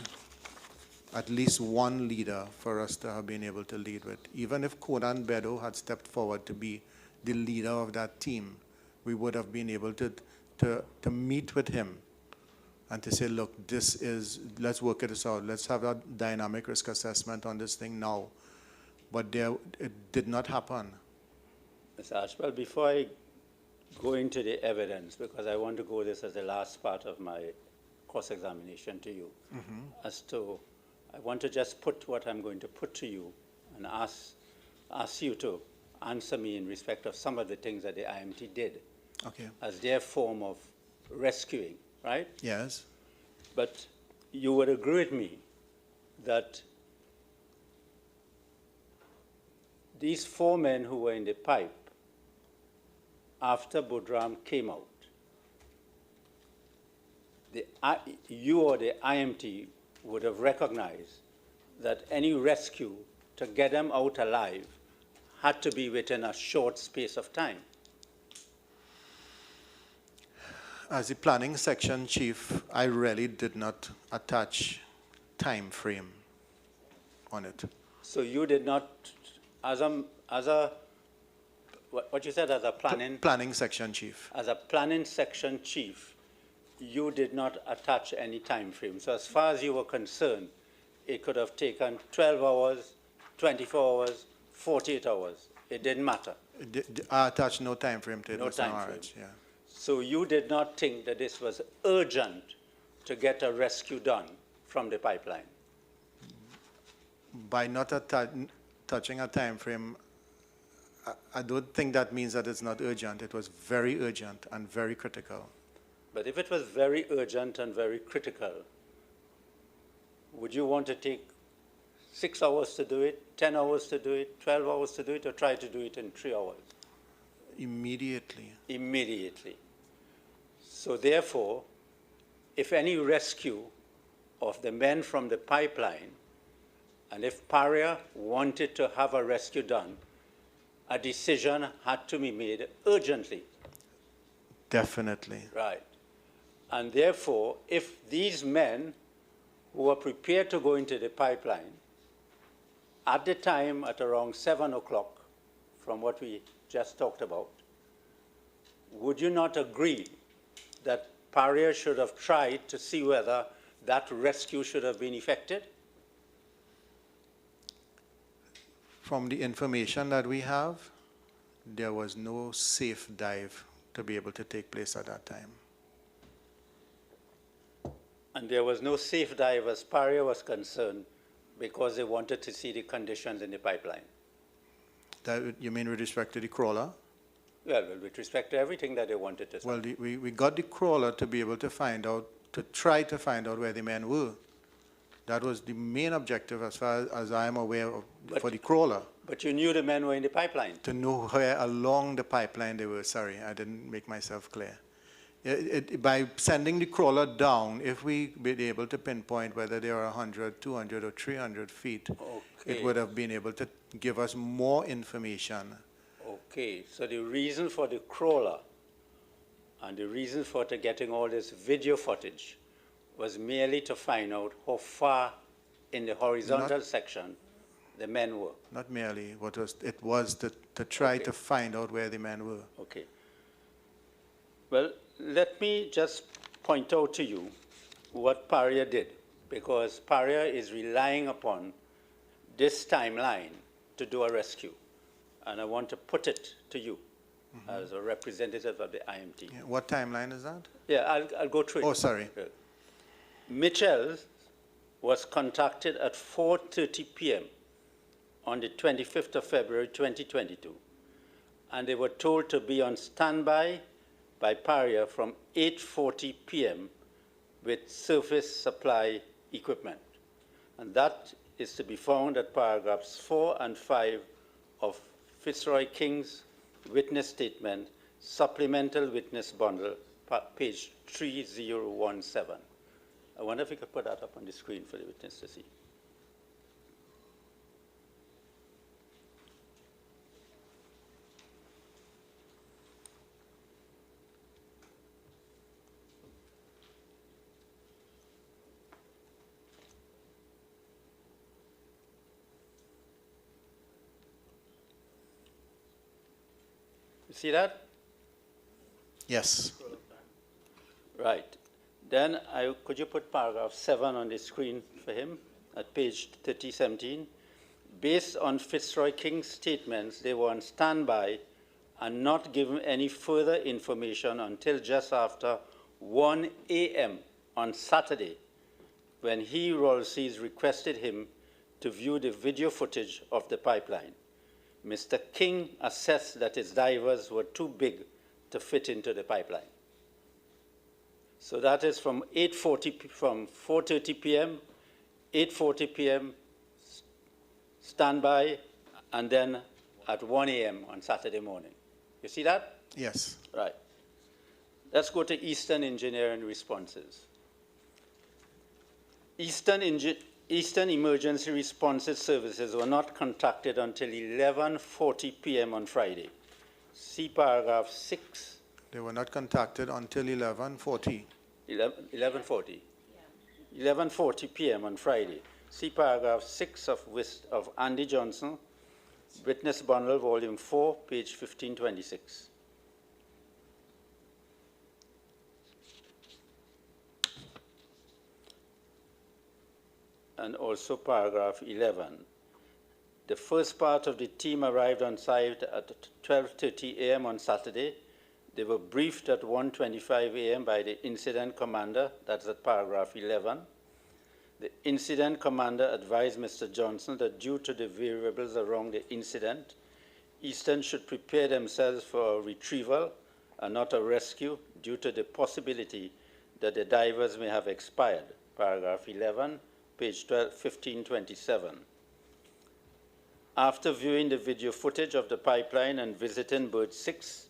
at least one leader for us to have been able to lead with. Even if Conan Bedo had stepped forward to be the leader of that team, we would have been able to meet with him and to say, look, let's work this out. Let's have a dynamic risk assessment on this thing now. But it did not happen. Mr. Ashwell, before I go into the evidence, because I want to go this as the last part of my cross-examination to you, as to, I want to just put what I'm going to put to you and ask you to answer me in respect of some of the things that the IMT did as their form of rescuing, right? Yes. But you would agree with me that these 4 men who were in the pipe after Budram came out, you or the IMT would have recognized that any rescue to get them out alive had to be within a short space of time. As the planning section chief, I really did not attach time frame on it. So you did not, as a what you said as a planning section chief. As a planning section chief, you did not attach any time frame. So as far as you were concerned, it could have taken 12 hours, 24 hours, 48 hours. It didn't matter. I attached no time frame to it. No time frame. Yeah. So you did not think that this was urgent to get a rescue done from the pipeline? By not touching a time frame, I don't think that means that it's not urgent. It was very urgent and very critical. But if it was very urgent and very critical, would you want to take 6 hours to do it, 10 hours to do it, 12 hours to do it, or try to do it in 3 hours? Immediately. Immediately. So therefore, if any rescue of the men from the pipeline, and if Paria wanted to have a rescue done, a decision had to be made urgently. Definitely. Right. And therefore, if these men who were prepared to go into the pipeline, at the time at around 7 o'clock, from what we just talked about, would you not agree that Paria should have tried to see whether that rescue should have been effected? From the information that we have, there was no safe dive to be able to take place at that time. And there was no safe dive as Paria was concerned because they wanted to see the conditions in the pipeline. That, you mean with respect to the crawler? Well, with respect to everything that they wanted to see. Well, we got the crawler to be able to find out, to try to find out where the men were. That was the main objective as far as I am aware of for the crawler. But you knew the men were in the pipeline. To know where along the pipeline they were. Sorry, I didn't make myself clear. By sending the crawler down, if we be able to pinpoint whether they are 100, 200, or 300 feet, Okay. it would have been able to give us more information. Okay, so the reason for the crawler and the reason for getting all this video footage was merely to find out how far in the horizontal section the men were. Not merely, it was to try Okay. to find out where the men were. Okay. Well, let me just point out to you what Paria did, because Paria is relying upon this timeline to do a rescue. And I want to put it to you as a representative of the IMT. Yeah, what timeline is that? Yeah, I'll go through it. Oh, sorry. Mitchell was contacted at 4:30 p.m. on the 25th of February 2022, and they were told to be on standby by Paria from 8:40 p.m. with surface supply equipment. And that is to be found at paragraphs 4 and 5 of Fitzroy King's witness statement, supplemental witness bundle, page 3017. I wonder if we could put that up on the screen for the witness to see. You see that? Yes. Right. Then could you put paragraph 7 on the screen for him at page 3017? Based on Fitzroy King's statements, they were on standby and not given any further information until just after 1 a.m. on Saturday, when he, Rolseys, requested him to view the video footage of the pipeline. Mr. King assessed that his divers were too big to fit into the pipeline. So that is from 4:30 p.m., 8:40 p.m., standby, and then at 1 a.m. on Saturday morning. You see that? Yes. Right. Let's go to Eastern Engineering responses. Eastern Emergency Responses Services were not contacted until 11:40 p.m. on Friday. See paragraph 6. They were not contacted until 11:40. 11:40. 11:40 p.m. on Friday. See paragraph 6 of Andy Johnson, Witness Bundle, Volume 4, page 1526. And also paragraph 11. The first part of the team arrived on site at 12:30 a.m. on Saturday. They were briefed at 1:25 a.m. by the incident commander, that's at paragraph 11. The incident commander advised Mr. Johnson that due to the variables around the incident, Eastern should prepare themselves for a retrieval and not a rescue due to the possibility that the divers may have expired, paragraph 11, page 1527. After viewing the video footage of the pipeline and visiting Bird 6,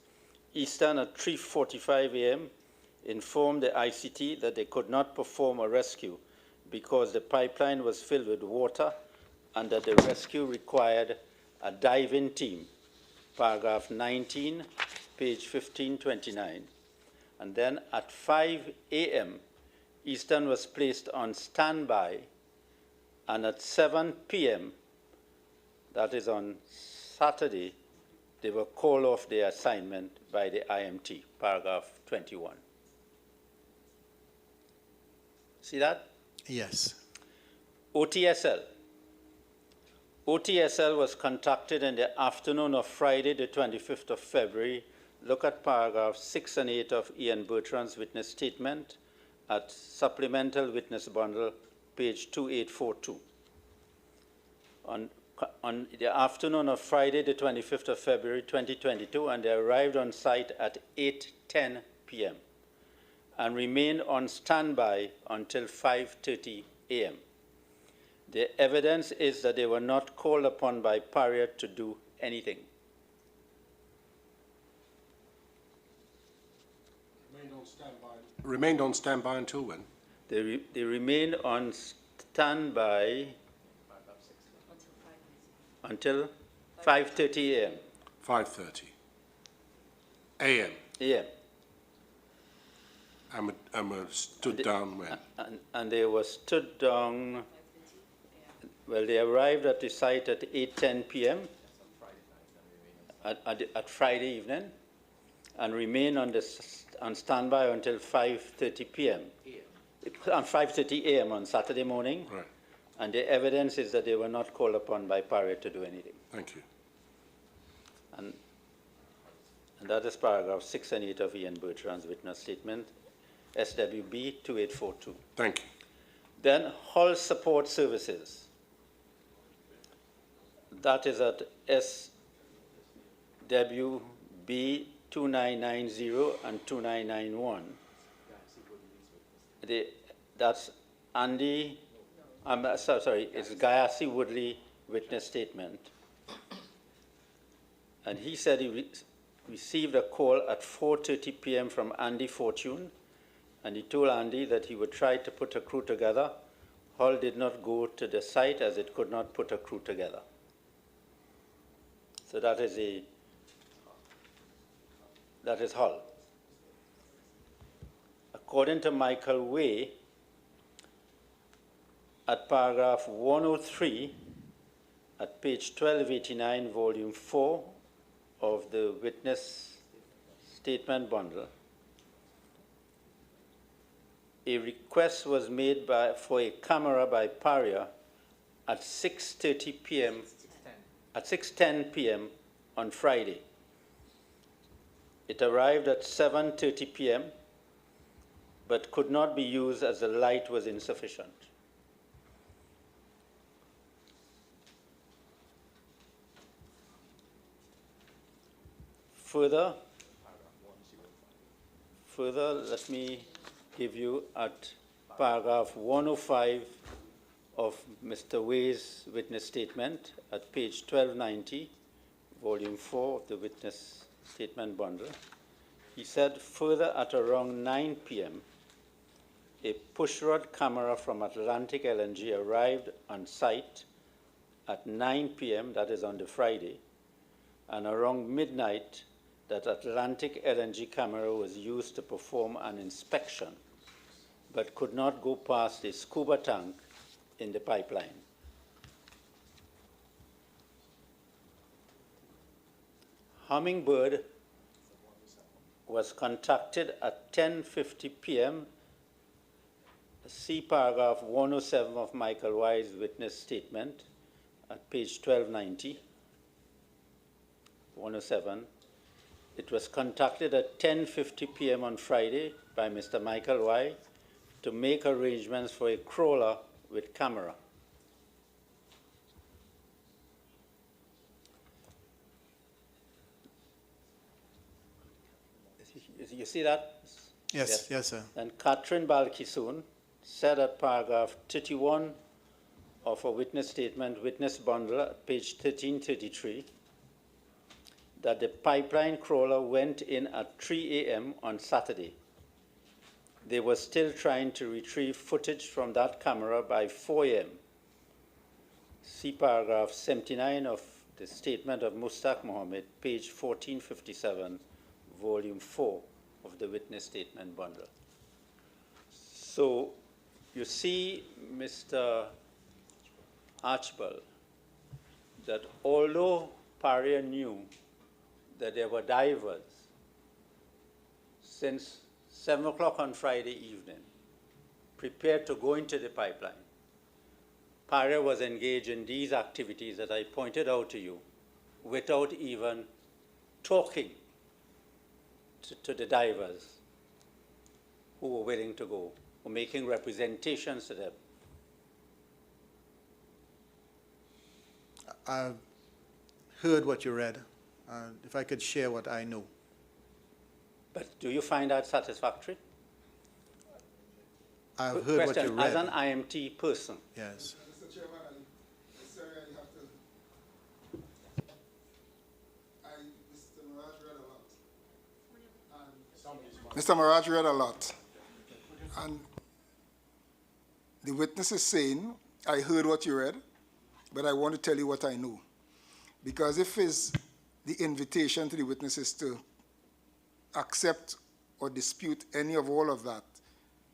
Eastern at 3:45 a.m. informed the ICT that they could not perform a rescue because the pipeline was filled with water and that the rescue required a diving team, paragraph 19, page 1529. And then at 5 a.m., Eastern was placed on standby, and at 7 p.m., that is on Saturday, they were called off their assignment by the IMT, paragraph 21. See that? Yes. OTSL. OTSL was contacted in the afternoon of Friday, the 25th of February. Look at paragraphs 6 and 8 of Ian Bertrand's witness statement at Supplemental Witness Bundle, page 2842. On the afternoon of Friday, the 25th of February, 2022, and they arrived on site at 8:10 p.m. and remained on standby until 5:30 a.m. The evidence is that they were not called upon by Paria to do anything. Remained on Remained on standby until when? They remained on standby until 5:30 a.m. 5:30 a.m. Yeah, And were stood down when? and they were stood down. Well, they arrived at the site at 8:10 p.m. At Friday evening, and remained on standby until 5:30 p.m. On 5:30 a.m. on Saturday morning. Right. And the evidence is that they were not called upon by Paria to do anything. Thank you. And that is paragraph 6 and 8 of Ian Bertrand's witness statement, SWB 2842. Thank you. Then Hull Support Services. That is at SWB 2990 and 2991. That's Andy, sorry, it's Gayasi Woodley witness statement. And he said he received a call at 4:30 p.m. from Andy Fortune, and he told Andy that he would try to put a crew together. Hull did not go to the site as it could not put a crew together. So that is Hull. According to Michael Way, at paragraph 103, at page 1289, volume 4 of the witness statement bundle, a request was made for a camera by Paria at 6:30 p.m. at 6:10 p.m. on Friday. It arrived at 7:30 p.m. but could not be used as the light was insufficient. Further, let me give you at paragraph 105 of Mr. Way's witness statement at page 1290, volume 4 of the witness statement bundle. He said, further at around 9 p.m., a pushrod camera from Atlantic LNG arrived on site at 9 p.m., that is on the Friday, and around midnight, that Atlantic LNG camera was used to perform an inspection, but could not go past a scuba tank in the pipeline. Hummingbird was contacted at 10:50 p.m. See paragraph 107 of Michael Y's witness statement at page 1290, 107. It was contacted at 10:50 p.m. on Friday by Mr. Michael Y. to make arrangements for a crawler with camera. You see that? Yes, yes, sir. And Catherine Balkisoon said at paragraph 31 of a witness statement, witness bundle, at page 1333, that the pipeline crawler went in at 3 a.m. on Saturday. They were still trying to retrieve footage from that camera by 4 a.m. See paragraph 79 of the statement of Mustaq Mohammed, page 1457, volume 4 of the witness statement bundle. So you see, Mr. Archibald, that although Paria knew that there were divers since 7 o'clock on Friday evening, prepared to go into the pipeline, Paria was engaged in these activities that I pointed out to you without even talking to the divers who were willing to go, or making representations to them. I've heard what you read. If I could share what I know. But do you find that satisfactory? I've heard what you read. As an IMT person. Yes. Mr. Chairman, sorry, I have to. Mr. Mirage read a lot. And Mr. Maraj read a lot. And the witness is saying, I heard what you read, but I want to tell you what I know. Because if it's the invitation to the witnesses to accept or dispute any of all of that,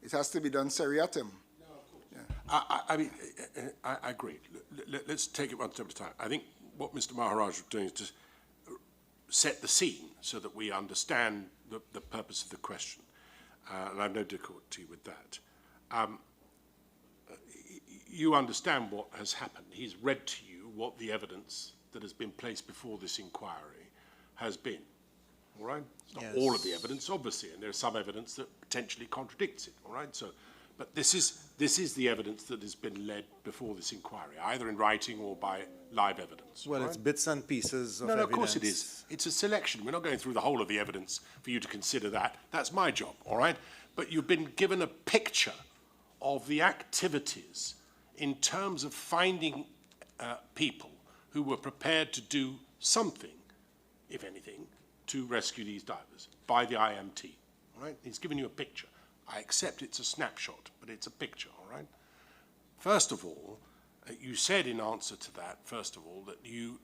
it has to be done seriatim. I mean, I agree. Let's take it one step at a time. I think what Mr. Maharaj was doing is to set the scene so that we understand the purpose of the question. And I have no difficulty with that. You understand what has happened. He's read to you what the evidence that has been placed before this inquiry has been. All right? It's not all of the evidence, obviously, and there's some evidence that potentially contradicts it. All right? So, but this is the evidence that has been led before this inquiry, either in writing or by live evidence. Well, right? it's bits and pieces of No, evidence. of course it is. It's a selection. We're not going through the whole of the evidence for you to consider that. That's my job, all right? But you've been given a picture of the activities in terms of finding people who were prepared to do something, if anything, to rescue these divers by the IMT, all right? He's given you a picture. I accept it's a snapshot, but it's a picture, all right? First of all, you said in answer to that, first of all, that you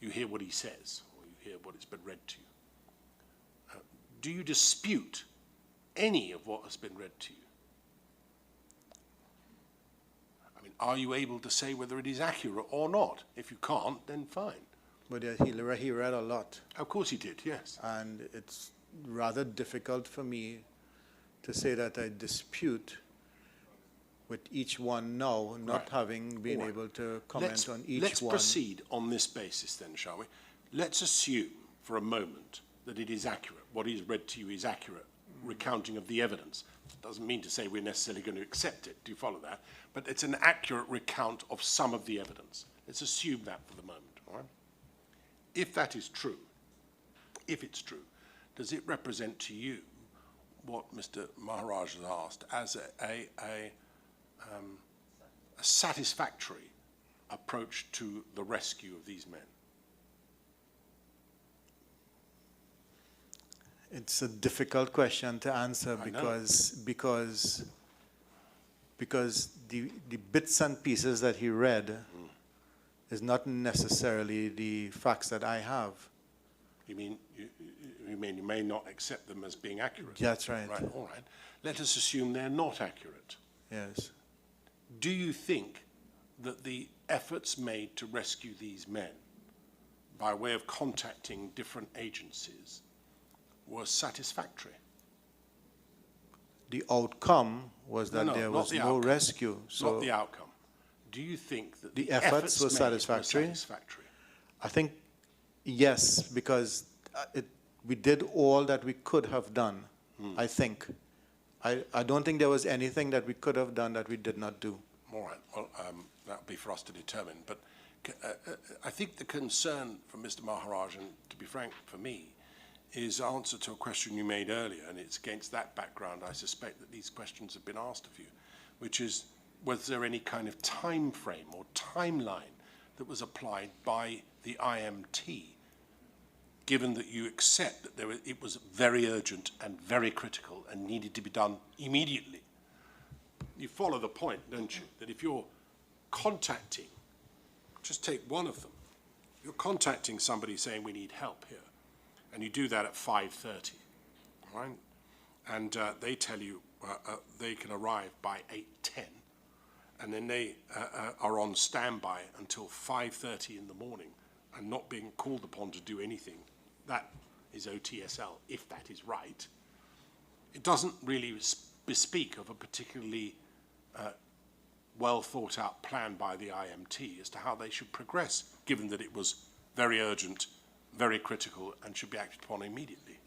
hear what he says, or you hear what has been read to you. Do you dispute any of what has been read to you? I mean, are you able to say whether it is accurate or not? If you can't, then fine. But he read a lot. Of course he did, yes. And it's rather difficult for me to say that I dispute with each one now, not having been able to comment on each one. Let's proceed on this basis then, shall we? Let's assume for a moment that it is accurate. What is read to you is accurate recounting of the evidence. Doesn't mean to say we're necessarily going to accept it. Do you follow that? But it's an accurate recount of some of the evidence. Let's assume that for the moment, all right? If that is true, if it's true, does it represent to you what Mr. Maharaj has asked as a satisfactory approach to the rescue of these men? It's a difficult question to answer because the bits and pieces that he read is not necessarily the facts that I have. You mean you may not accept them as being accurate? That's right. Right, all right. Let us assume they're not accurate. Yes. Do you think that the efforts made to rescue these men by way of contacting different agencies were satisfactory? The outcome was that there was no rescue. So not the outcome. Do you think that the efforts were satisfactory? I think yes, because we did all that we could have done, I think. I don't think there was anything that we could have done that we did not do. All right. Well, that will be for us to determine. But I think the concern from Mr. Maharaj, and to be frank, for me, is answer to a question you made earlier, and it's against that background I suspect that these questions have been asked of you, which is, was there any kind of time frame or timeline that was applied by the IMT, given that you accept that it was very urgent and very critical and needed to be done immediately? You follow the point, don't you, that if you're contacting, just take one of them, you're contacting somebody saying we need help here, and you do that at 5:30, all right? And they tell you they can arrive by 8:10, and then they are on standby until 5:30 in the morning and not being called upon to do anything. That is OTSL, if that is right. It doesn't really bespeak of a particularly well thought out plan by the IMT as to how they should progress, given that it was very urgent, very critical, and should be acted upon immediately.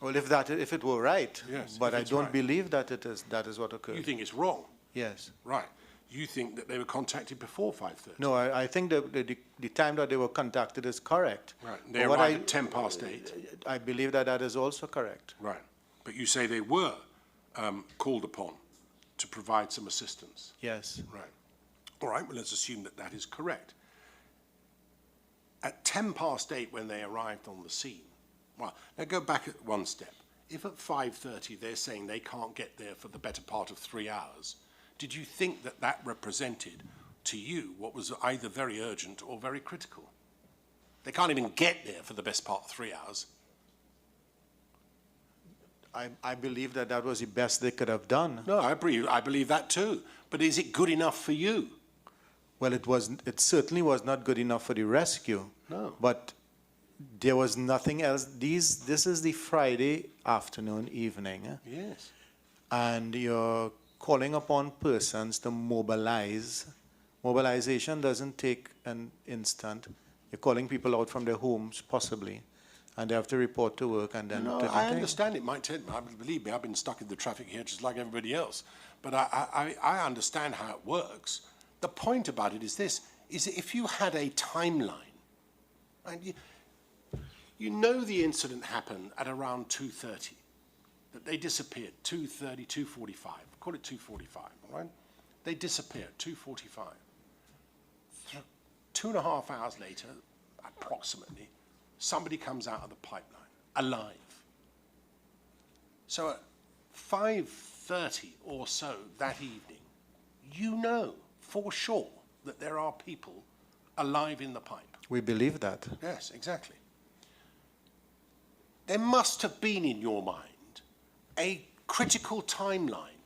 Well, if it were right, Yes, but if I it's don't right. believe that that is what occurred. You think it's wrong? Yes. Right. You think that they were contacted before 5:30? No, I think the time that they were contacted is correct. Right. They But what arrived at 8:10. I believe that is also correct. Right. But you say they were called upon to provide some assistance. Yes. Right. All right, well, let's assume that that is correct. At 8:10, when they arrived on the scene, well, now go back one step. if at 5:30 they're saying they can't get there for the better part of 3 hours, did you think that that represented to you what was either very urgent or very critical? They can't even get there for the best part of 3 hours. I believe that that was the best they could have done. No, I believe that too. But is it good enough for you? Well, it certainly was not good enough for the rescue. No. But there was nothing else. This is the Friday afternoon, evening. Yes. And you're calling upon persons to mobilize. Mobilization doesn't take an instant. You're calling people out from their homes, possibly, and they have to report to work and then... No, I understand it might take, believe me, I've been stuck in the traffic here just like everybody else. But I understand how it works. The point about it is this, is that if you had a timeline, and you know the incident happened at around 2:30, that they disappeared, 2:30, 2:45, call it 2:45, all right? They disappeared, 2:45. 2.5 hours later, approximately, somebody comes out of the pipeline, alive. So at 5:30 or so that evening, you know for sure that there are people alive in the pipe. We believe that. Yes, exactly. There must have been in your mind a critical timeline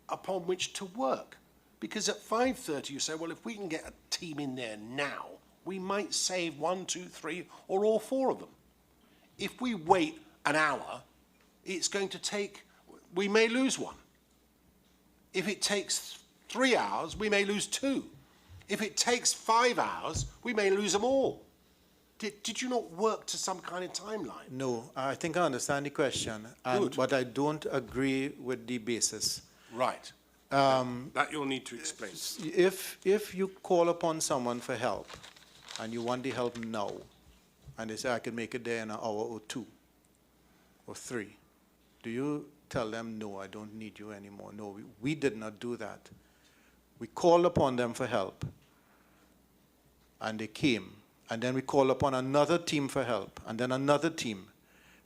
upon which to work. Because at 5:30 you say, well, if we can get a team in there now, we might save 1, 2, 3, or all 4 of them. If we wait an hour, it's going to take, we may lose 1. If it takes 3 hours, we may lose 2. If it takes 5 hours, we may lose them all. Did you not work to some kind of timeline? No, I think I understand the question, but I don't agree with the basis. Right. That you'll need to explain. If you call upon someone for help, and you want the help now, and they say, I can make it there in an hour or 2 or 3, do you tell them, no, I don't need you anymore? No, we did not do that. We called upon them for help, and they came. And then we called upon another team for help, and then another team,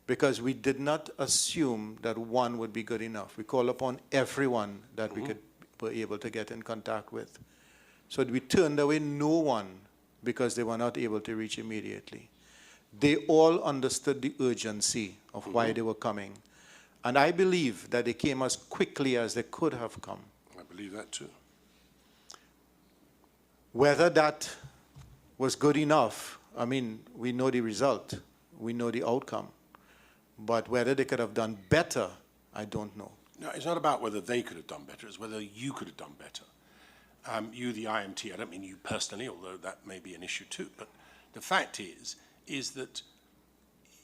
because we did not assume that one would be good enough. We called upon everyone that we were able to get in contact with. So we turned away no one because they were not able to reach immediately. They all understood the urgency of why they were coming. And I believe that they came as quickly as they could have come. I believe that too. Whether that was good enough, I mean, we know the result, we know the outcome. But whether they could have done better, I don't know. No, it's not about whether they could have done better, it's whether you could have done better. You, the IMT, I don't mean you personally, although that may be an issue too, but the fact is that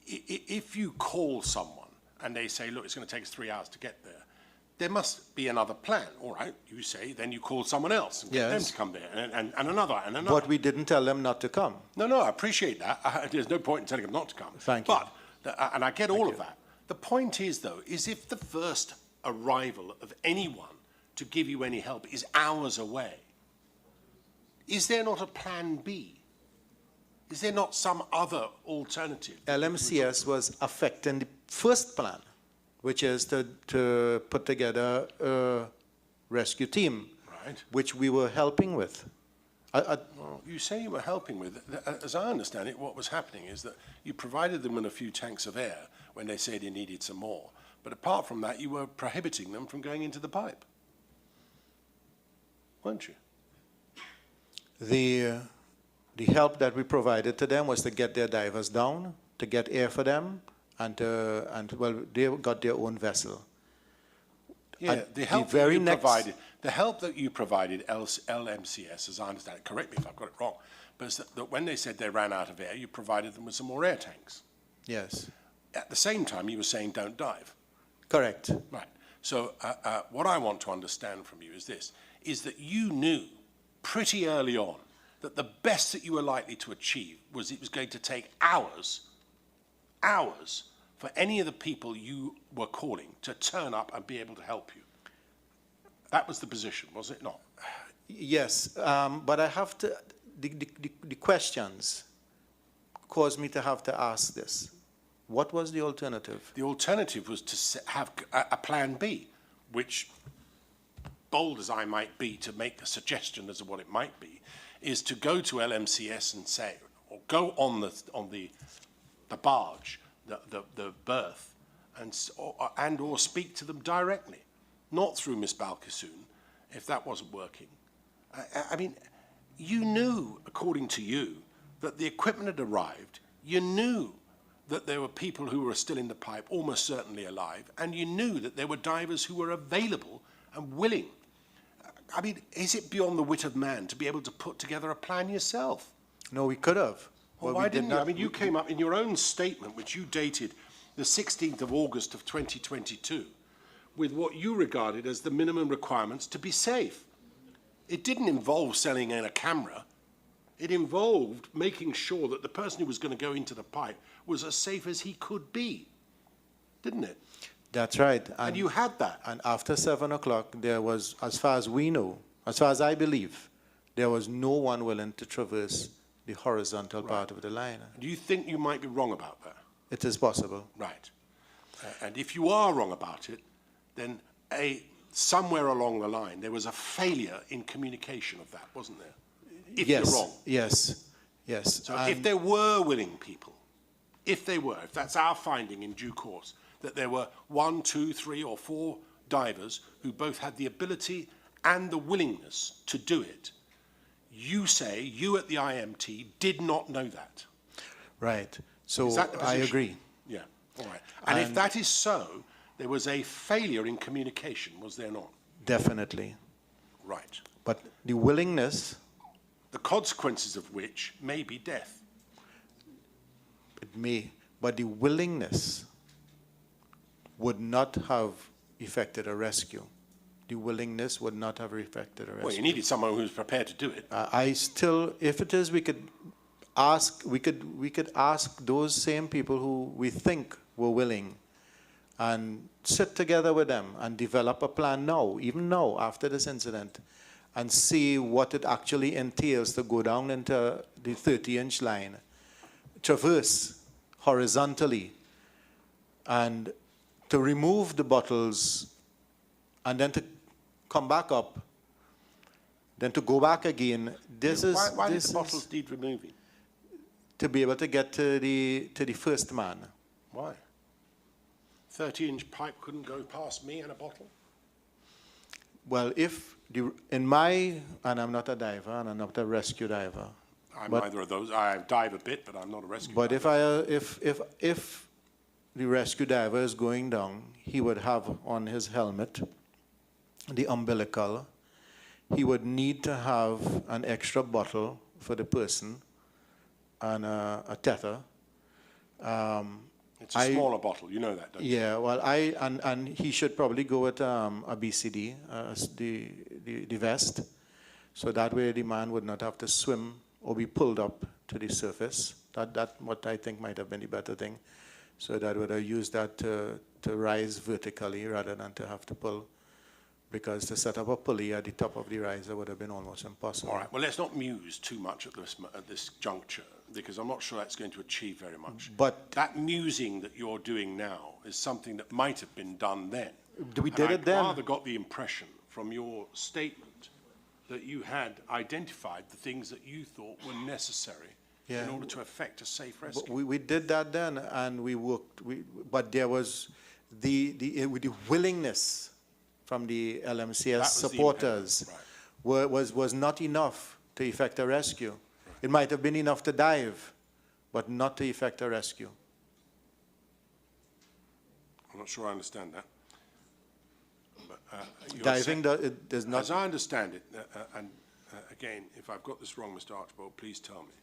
if you call someone and they say, look, it's going to take us 3 hours to get there, there must be another plan. All right, you say, then you call someone else and get them to come there, and another, and another. But we didn't tell them not to come. No, I appreciate that. There's no point in telling them not to come. Thank you. But, and I get all of that. The point is, though, is if the first arrival of anyone to give you any help is hours away, is there not a plan B? Is there not some other alternative? LMCS was affecting the first plan, which is to put together a rescue team, right, which we were helping with. Well, you say you were helping with, as I understand it, what was happening is that you provided them with a few tanks of air when they said you needed some more. But apart from that, you were prohibiting them from going into the pipe, weren't you? The help that we provided to them was to get their divers down, to get air for them, and well, they got their own vessel. Yeah, the help that you provided, LMCS, as I understand it, correct me if I've got it wrong, but it's that when they said they ran out of air, you provided them with some more air tanks. Yes. At the same time, you were saying don't dive. Correct. Right. So what I want to understand from you is this, is that you knew pretty early on that the best that you were likely to achieve was it was going to take hours for any of the people you were calling to turn up and be able to help you. That was the position, was it not? Yes, but I have to, the questions cause me to have to ask this. What was the alternative? The alternative was to have a plan B, which, bold as I might be to make a suggestion as to what it might be, is to go to LMCS and say, or go on the barge, the berth, and or speak to them directly, not through Miss Balkissoon, if that wasn't working. I mean, you knew, according to you, that the equipment had arrived. You knew that there were people who were still in the pipe, almost certainly alive, and you knew that there were divers who were available and willing. I mean, is it beyond the wit of man to be able to put together a plan yourself? No, we could have. Well, but why we did didn't you? not. I mean, you came up in your own statement, which you dated the 16th of August of 2022, with what you regarded as the minimum requirements to be safe. It didn't involve selling in a camera. It involved making sure that the person who was going to go into the pipe was as safe as he could be, didn't it? That's right. And you had that. And after 7 o'clock, there was, as far as we know, as far as I believe, there was no one willing to traverse the horizontal part of the line. Do you think you might be wrong about that? It is possible. Right. And if you are wrong about it, then somewhere along the line there was a failure in communication of that, wasn't there? If Yes. you're wrong. Yes. Yes. So if there were willing people, if that's our finding in due course, that there were 1, 2, 3, or 4 divers who both had the ability and the willingness to do it, you say, you at the IMT did not know that. Right. So Is that the I position? agree. Yeah, all right. And if that is so, there was a failure in communication, was there not? Definitely. Right. But the willingness, The consequences of which may be death. it may, but the willingness would not have effected a rescue. The willingness would not have effected a rescue. Well, you needed someone who was prepared to do it. I still, if it is, we could ask those same people who we think were willing and sit together with them and develop a plan now, even now, after this incident, and see what it actually entails to go down into the 30-inch line, traverse horizontally, and to remove the bottles, and then to come back up, then to go back again. Why did the bottles need removing? To be able to get to the first man. Why? 30-inch pipe couldn't go past me and a bottle? Well, and I'm not a diver and I'm not a rescue diver. I'm neither of those. I dive a bit, but I'm not a rescue But diver. if the rescue diver is going down, he would have on his helmet the umbilical. He would need to have an extra bottle for the person and a tether. It's a smaller bottle, you know that, don't you? Yeah, well, and he should probably go with a BCD, the vest, so that way the man would not have to swim or be pulled up to the surface. That what I think might have been the better thing. So that would have used that to rise vertically rather than to have to pull, because to set up a pulley at the top of the riser would have been almost impossible. All right, well, let's not muse too much at this juncture, because I'm not sure that's going to achieve very much. But that musing that you're doing now is something that might have been done then. We did it then. I rather got the impression from your statement that you had identified the things that you thought were necessary in order to effect a safe rescue. We did that then, and we worked. But there was the willingness from the LMCS supporters was not enough to effect a rescue. Right. It might have been enough to dive, but not to effect a rescue. I'm not sure I understand that. But, diving does not... As I understand it, again, if I've got this wrong, Mr. Archibald, please tell me.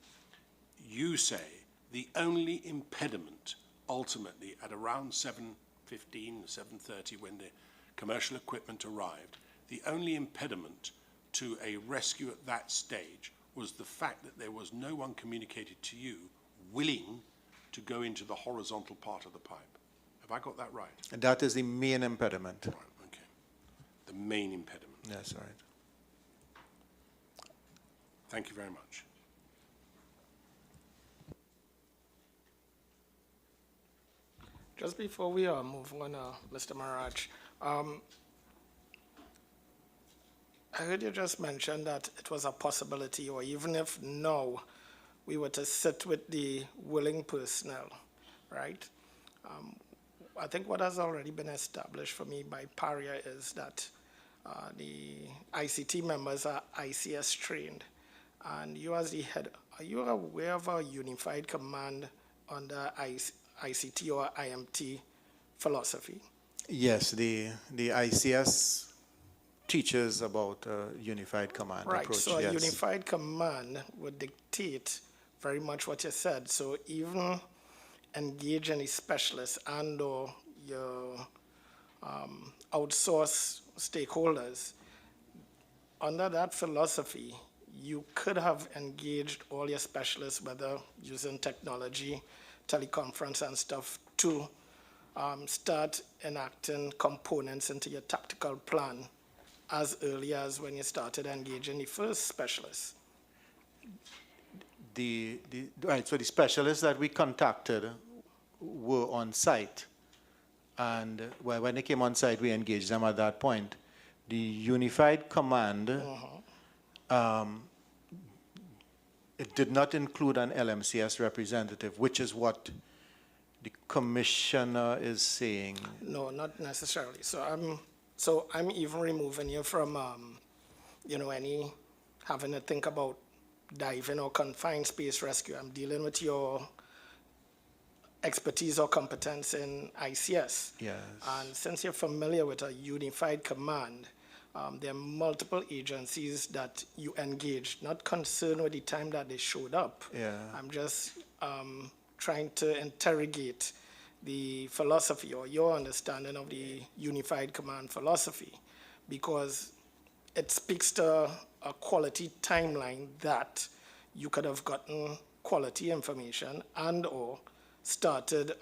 You say the only impediment, ultimately, at around 7:15, 7:30, when the commercial equipment arrived, the only impediment to a rescue at that stage was the fact that there was no one communicated to you willing to go into the horizontal part of the pipe. Have I got that right? And that is the main impediment. Right, okay. The main impediment. That's right. Thank you very much. Just before we move on, Mr. Maraj, I heard you just mention that it was a possibility, or even if no, we were to sit with the willing personnel, right? I think what has already been established for me by Paria is that the ICT members are ICS trained. And you as the head, are you aware of a unified command under ICT or IMT philosophy? Yes, the ICS teaches about unified command Right, approach. so a yes. unified command would dictate very much what you said. So even engage any specialists and or your outsource stakeholders, under that philosophy, you could have engaged all your specialists, whether using technology, teleconference and stuff, to start enacting components into your tactical plan as early as when you started engaging the first specialists. Right, so the specialists that we contacted were on site. And when they came on site, we engaged them at that point. The unified command, it did not include an LMCS representative, which is what the commissioner is saying. No, not necessarily. So I'm even removing you from, any having to think about diving or confined space rescue. I'm dealing with your expertise or competence in ICS. Yes. And since you're familiar with a unified command, there are multiple agencies that you engaged, not concerned with the time that they showed up. Yeah. I'm just trying to interrogate the philosophy or your understanding of the unified command philosophy, because it speaks to a quality timeline that you could have gotten quality information and or started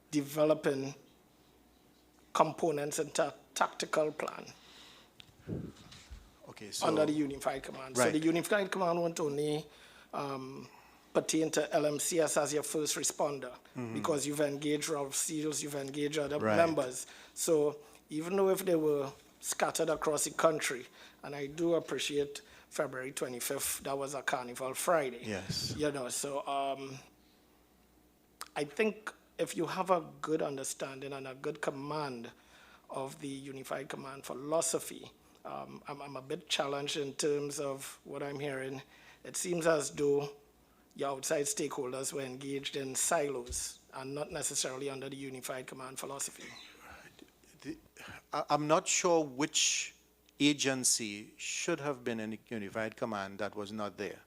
developing components into a tactical plan. Okay, so Under the unified command. Right. So the unified command won't only pertain to LMCS as your first responder, because you've engaged Ralph Seals, you've engaged other Right. members. So even though if they were scattered across the country, and I do appreciate February 25th, that was a Carnival Friday. Yes. So I think if you have a good understanding and a good command of the unified command philosophy, I'm a bit challenged in terms of what I'm hearing. It seems as though your outside stakeholders were engaged in silos and not necessarily under the unified command philosophy. I'm not sure which agency should have been in the unified command that was not there.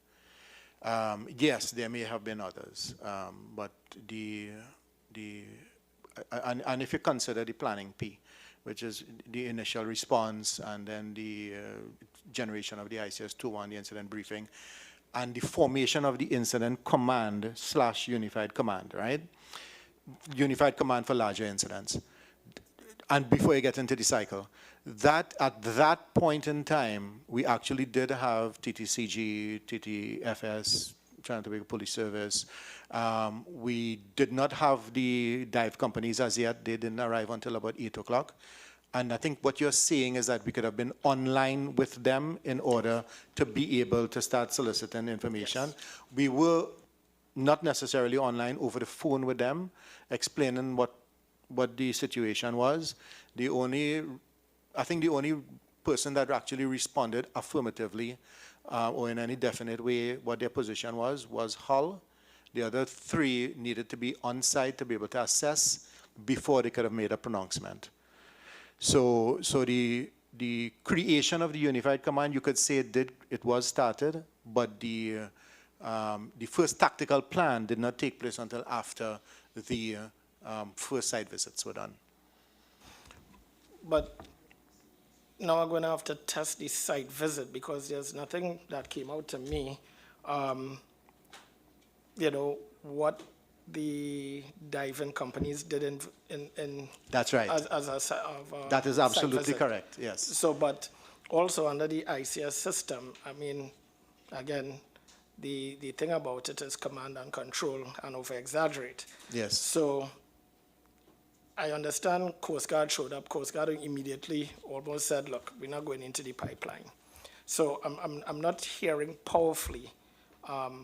Yes, there may have been others, but and if you consider the planning P, which is the initial response and then the generation of the ICS 2-1, the incident briefing, and the formation of the incident command / unified command, right? Unified command for larger incidents. And before you get into the cycle, that at that point in time, we actually did have TTCG, TTFS, Trans-Tobago Police Service. We did not have the dive companies as yet. They didn't arrive until about 8 o'clock. And I think what you're seeing is that we could have been online with them in order to be able to start soliciting information. Yes. We were not necessarily online over the phone with them, explaining what the situation was. I think the only person that actually responded affirmatively or in any definite way what their position was Hull. The other three needed to be on site to be able to assess before they could have made a pronouncement. So the creation of the unified command, you could say it was started, but the first tactical plan did not take place until after the first site visits were done. But now I'm going to have to test the site visit because there's nothing that came out to me. What the diving companies did in That's right. That is absolutely correct, yes. So, but also under the ICS system, I mean, again, the thing about it is command and control and over-exaggerate. Yes. So I understand Coast Guard showed up. Coast Guard immediately almost said, look, we're not going into the pipeline. So I'm not hearing powerfully that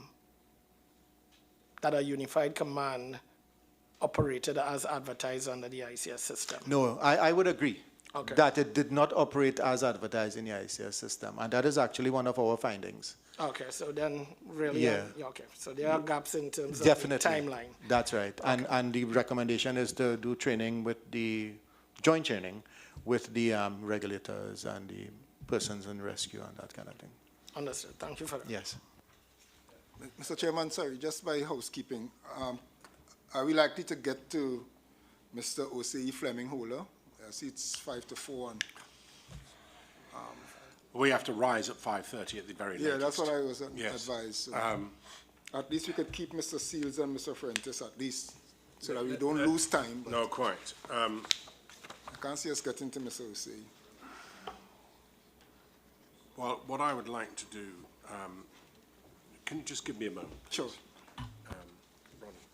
a unified command operated as advertised under the ICS system. No, I would agree Okay. that it did not operate as advertised in the ICS system, and that is actually one of our findings. Okay, so then really, Yeah. okay. So there are gaps in terms Definitely. of the timeline. That's right. And the recommendation is to do training with the, joint training with the regulators and the persons in rescue and that kind of thing. Understood. Thank you for that. Yes. Mr. Chairman, sorry, just by housekeeping, are we likely to get to Mr. Osei Fleming Holer? I see it's 5 to 4. And, We have to rise at 5:30 at the very latest. yeah, that's what I was Yes. advised. So at least we could keep Mr. Seals and Mr. Fuentes at least, so that we don't lose time. But No, quite. I can't see us getting to Mr. Osei. Well, what I would like to do, can you just give me a moment? Sure. Ronnie.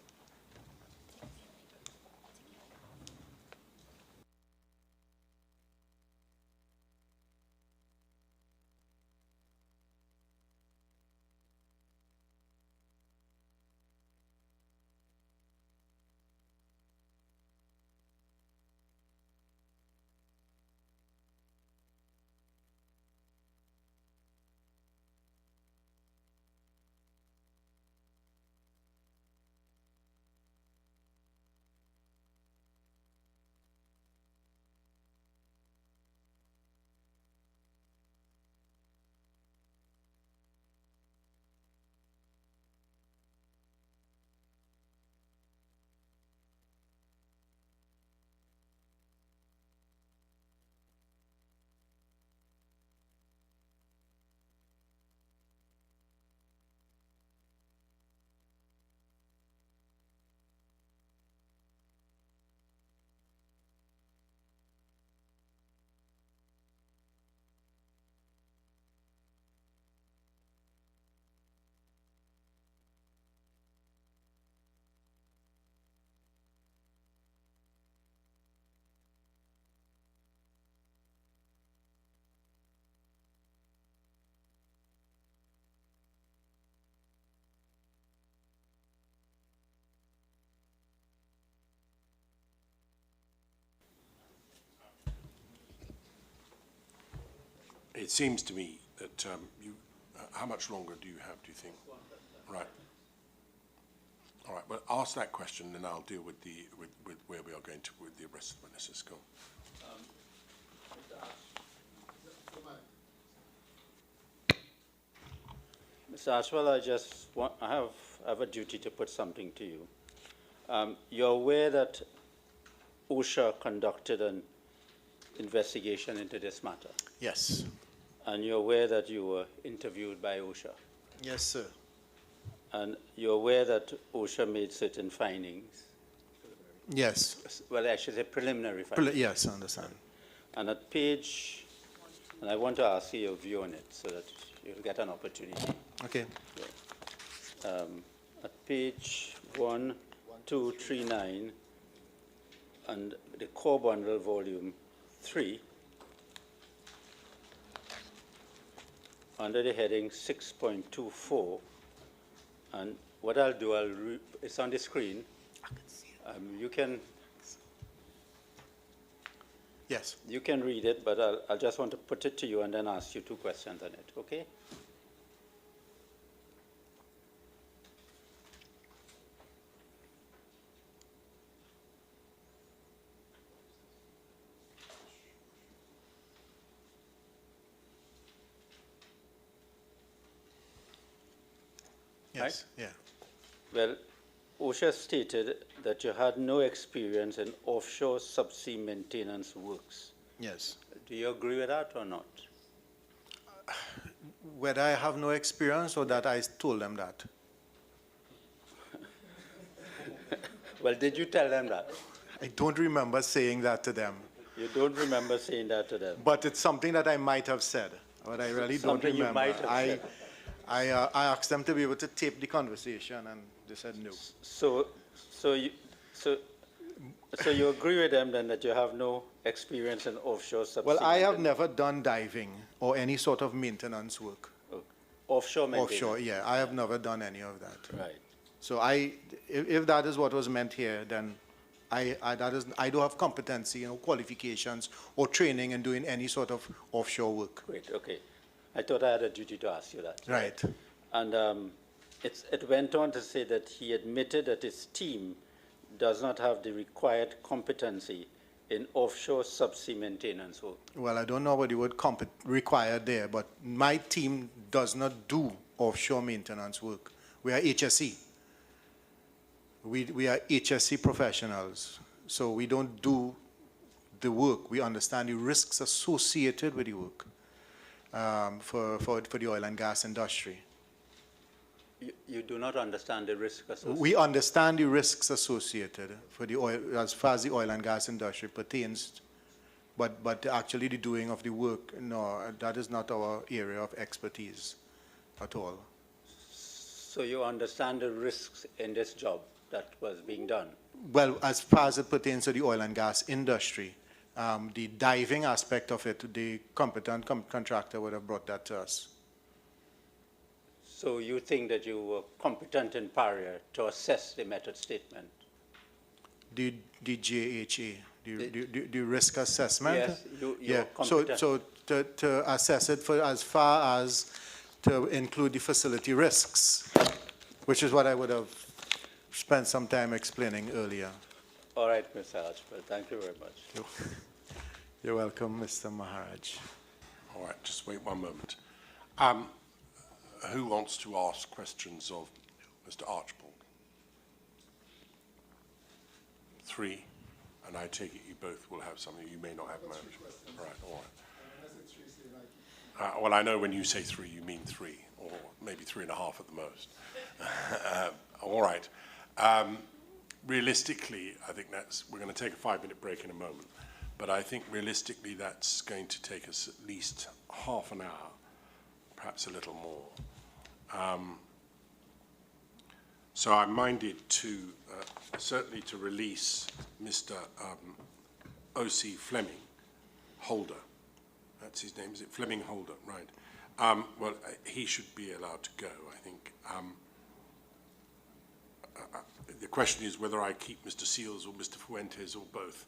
It seems to me that how much longer do you have, do you think? Right. All right, well, ask that question, and I'll deal with with where we are going to with the rest of the witnesses. Go on. Mr. Ashwell, I have a duty to put something to you. You're aware that OSHA conducted an investigation into this matter, Yes. and you're aware that you were interviewed by OSHA, Yes, sir. and you're aware that OSHA made certain findings, Yes. well, I should say preliminary findings. Yes, I understand. And at page, and I want to ask you your view on it so that you'll get an opportunity. Okay. At page 1239 and the core bundle volume 3, under the heading 6.24, and what I'll do, it's on the screen. You can Yes. read it, but I'll just want to put it to you and then ask you 2 questions on it, okay? Yes. Yeah. Well, OSHA stated that you had no experience in offshore subsea maintenance works. Yes. Do you agree with that or not? Whether I have no experience or that I told them that. Well, did you tell them that? I don't remember saying that to them, You don't remember saying that to them? but it's something that I might have said, but I really don't Something you remember. might have said. I asked them to be able to tape the conversation, and they said no. So So you agree with them then that you have no experience in offshore subsea? Well, I have maintenance? never done diving or any sort of maintenance work. Offshore maintenance? Offshore, yeah, I have never done any of that. Right. So if that is what was meant here, then I don't have competency, qualifications or training in doing any sort of offshore work. Great, okay. I thought I had a duty to ask you that. Right. And it went on to say that he admitted that his team does not have the required competency in offshore subsea maintenance work. Well, I don't know what the word required there, but my team does not do offshore maintenance work. We are HSE. We are HSE professionals, so we don't do the work. We understand the risks associated with the work for the oil and gas industry. You do not understand the risk associated? We understand the risks associated for the oil, as far as the oil and gas industry pertains, but actually the doing of the work, no, that is not our area of expertise at all. So you understand the risks in this job that was being done? Well, as far as it pertains to the oil and gas industry, the diving aspect of it, the competent contractor would have brought that to us. So you think that you were competent in Paria to assess the method statement? The JHA, the risk assessment? Yes, you're Yeah, competent. so to assess it for as far as to include the facility risks, which is what I would have spent some time explaining earlier. All right, Mr. Archibald, thank you very much. You're welcome, Mr. Maharaj. All right, just wait one moment. Who wants to ask questions of Mr. Archibald? 3, and I take it you both will have something. You may not have managed. Right, all right. Well, I know when you say 3, you mean 3, or maybe 3.5 at the most. All right. Realistically, I think we're going to take a 5-minute break in a moment, but I think realistically that's going to take us at least half an hour, perhaps a little more. So I'm minded to, certainly to release Mr. O.C. Fleming Holder. That's his name, is it? Fleming Holder, right. Well, he should be allowed to go, I think. The question is whether I keep Mr. Seals or Mr. Fuentes or both.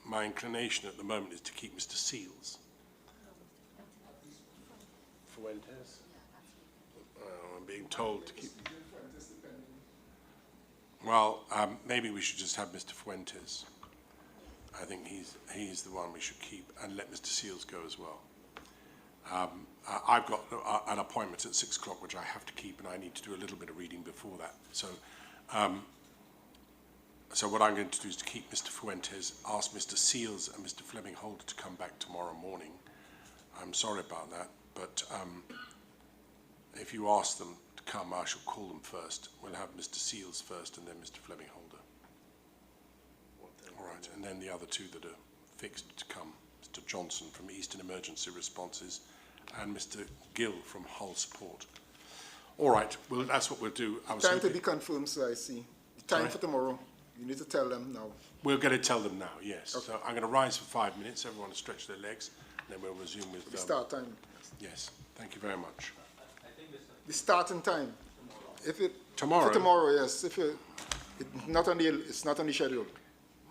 My inclination at the moment is to keep Mr. Seals. Fuentes? I'm being told to keep. Well, maybe we should just have Mr. Fuentes. I think he's the one we should keep, and let Mr. Seals go as well. I've got an appointment at 6 o'clock, which I have to keep, and I need to do a little bit of reading before that. So, so what I'm going to do is to keep Mr. Fuentes, ask Mr. Seals and Mr. Fleming Holder to come back tomorrow morning. I'm sorry about that, but if you ask them to come, I shall call them first. We'll have Mr. Seals first, and then Mr. Fleming Holder. All right, and then the other 2 that are fixed to come, Mr. Johnson from Eastern Emergency Responses and Mr. Gill from Hull Support. All right, well, that's what we'll do. Time to be confirmed, so I see. Time for tomorrow. You need to tell them now. We're going to tell them now, yes. Okay. So I'm going to rise for 5 minutes. Everyone will stretch their legs, and then we'll resume with... The start time. Yes, thank you very much. The starting time. If it Tomorrow? For tomorrow, yes. If it's not on the schedule.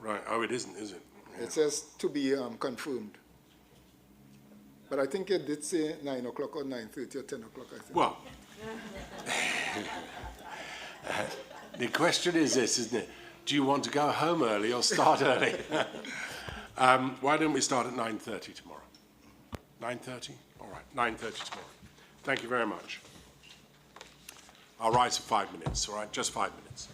Right, oh, it isn't, is it? Yeah. It says to be confirmed. But I think it did say 9 o'clock or 9:30 or 10 o'clock, I think. Well, the question is this, isn't it? Do you want to go home early or start early? Why don't we start at 9:30 tomorrow? 9:30? All right, 9:30 tomorrow. Thank you very much. I'll rise for 5 minutes, all right? Just 5 minutes.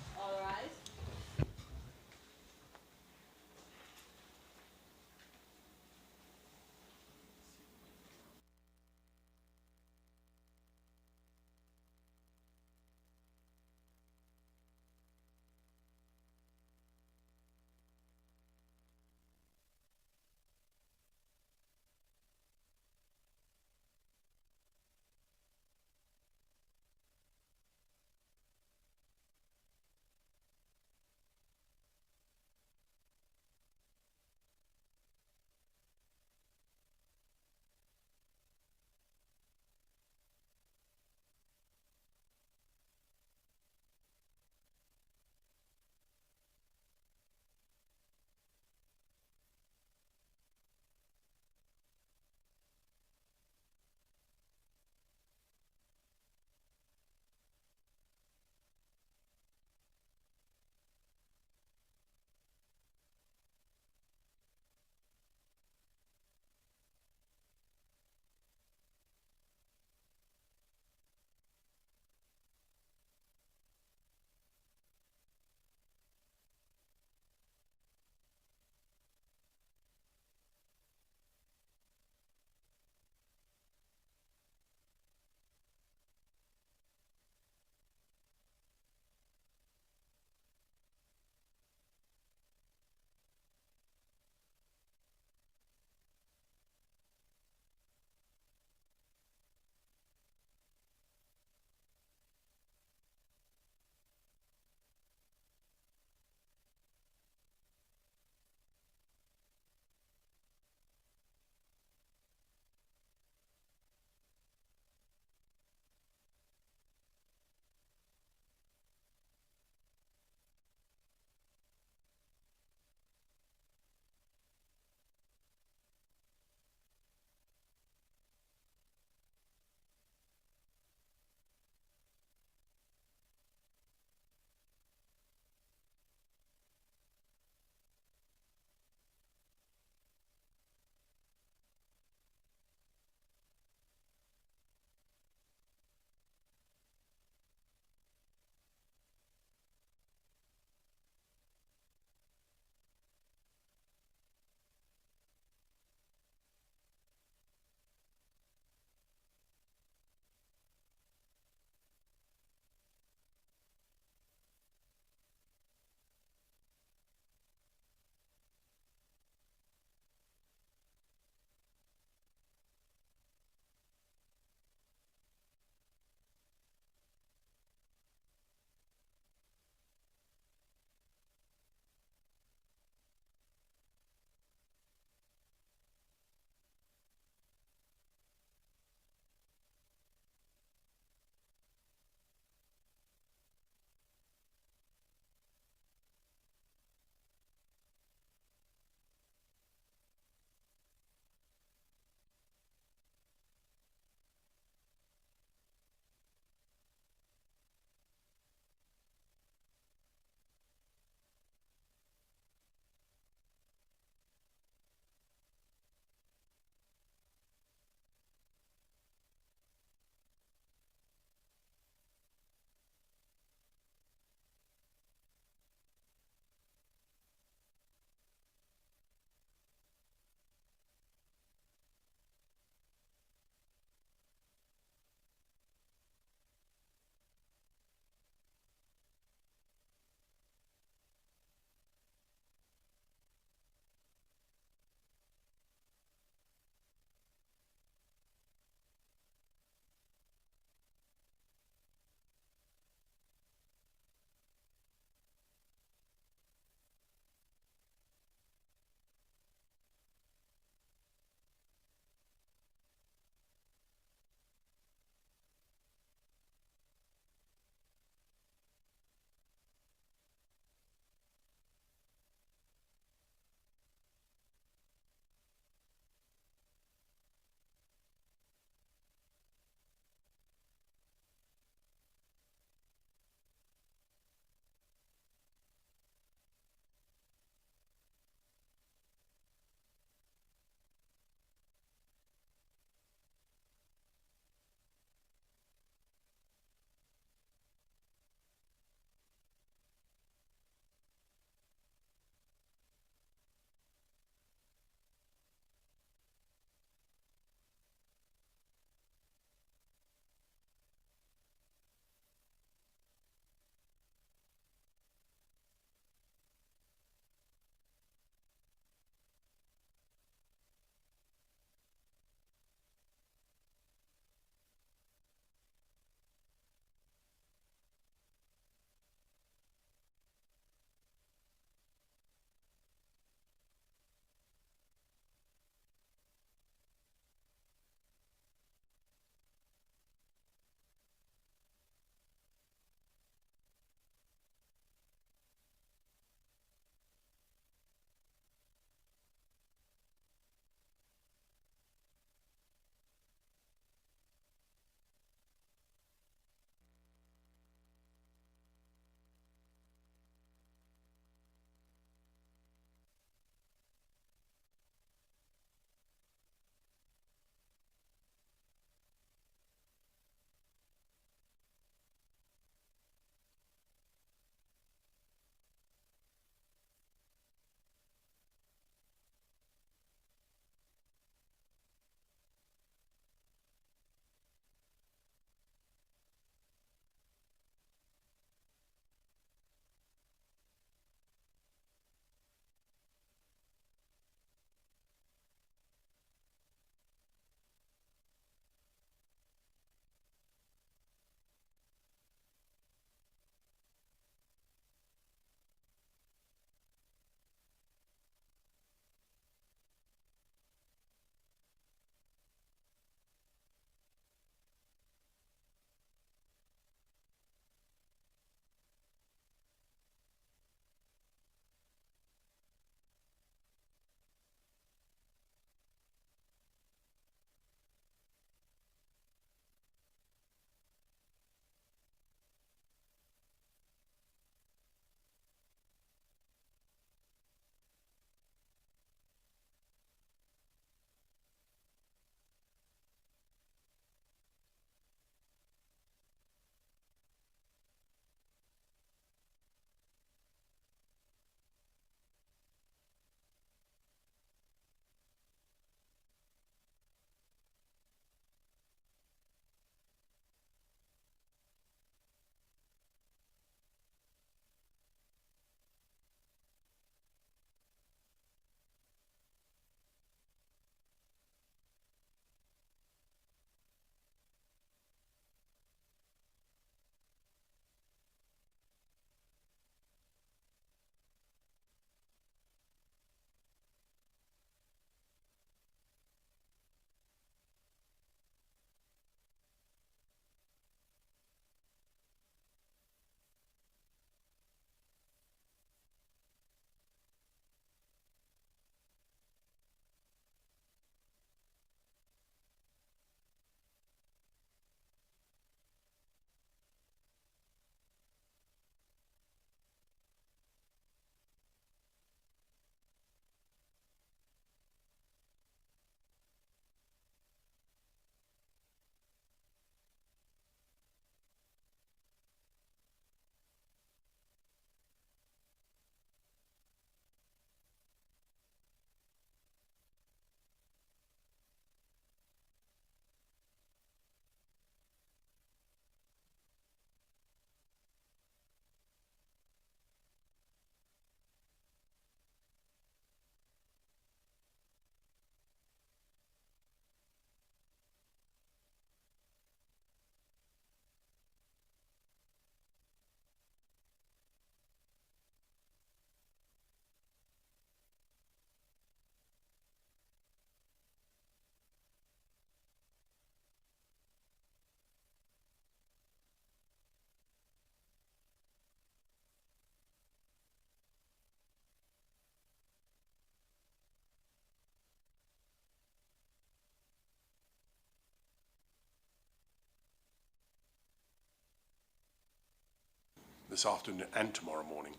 this afternoon and tomorrow morning.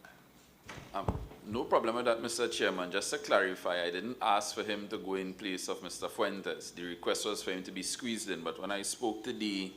No problem with that, Mr. Chairman. Just to clarify, I didn't ask for him to go in place of Mr. Fuentes. The request was for him to be squeezed in, but when I spoke to the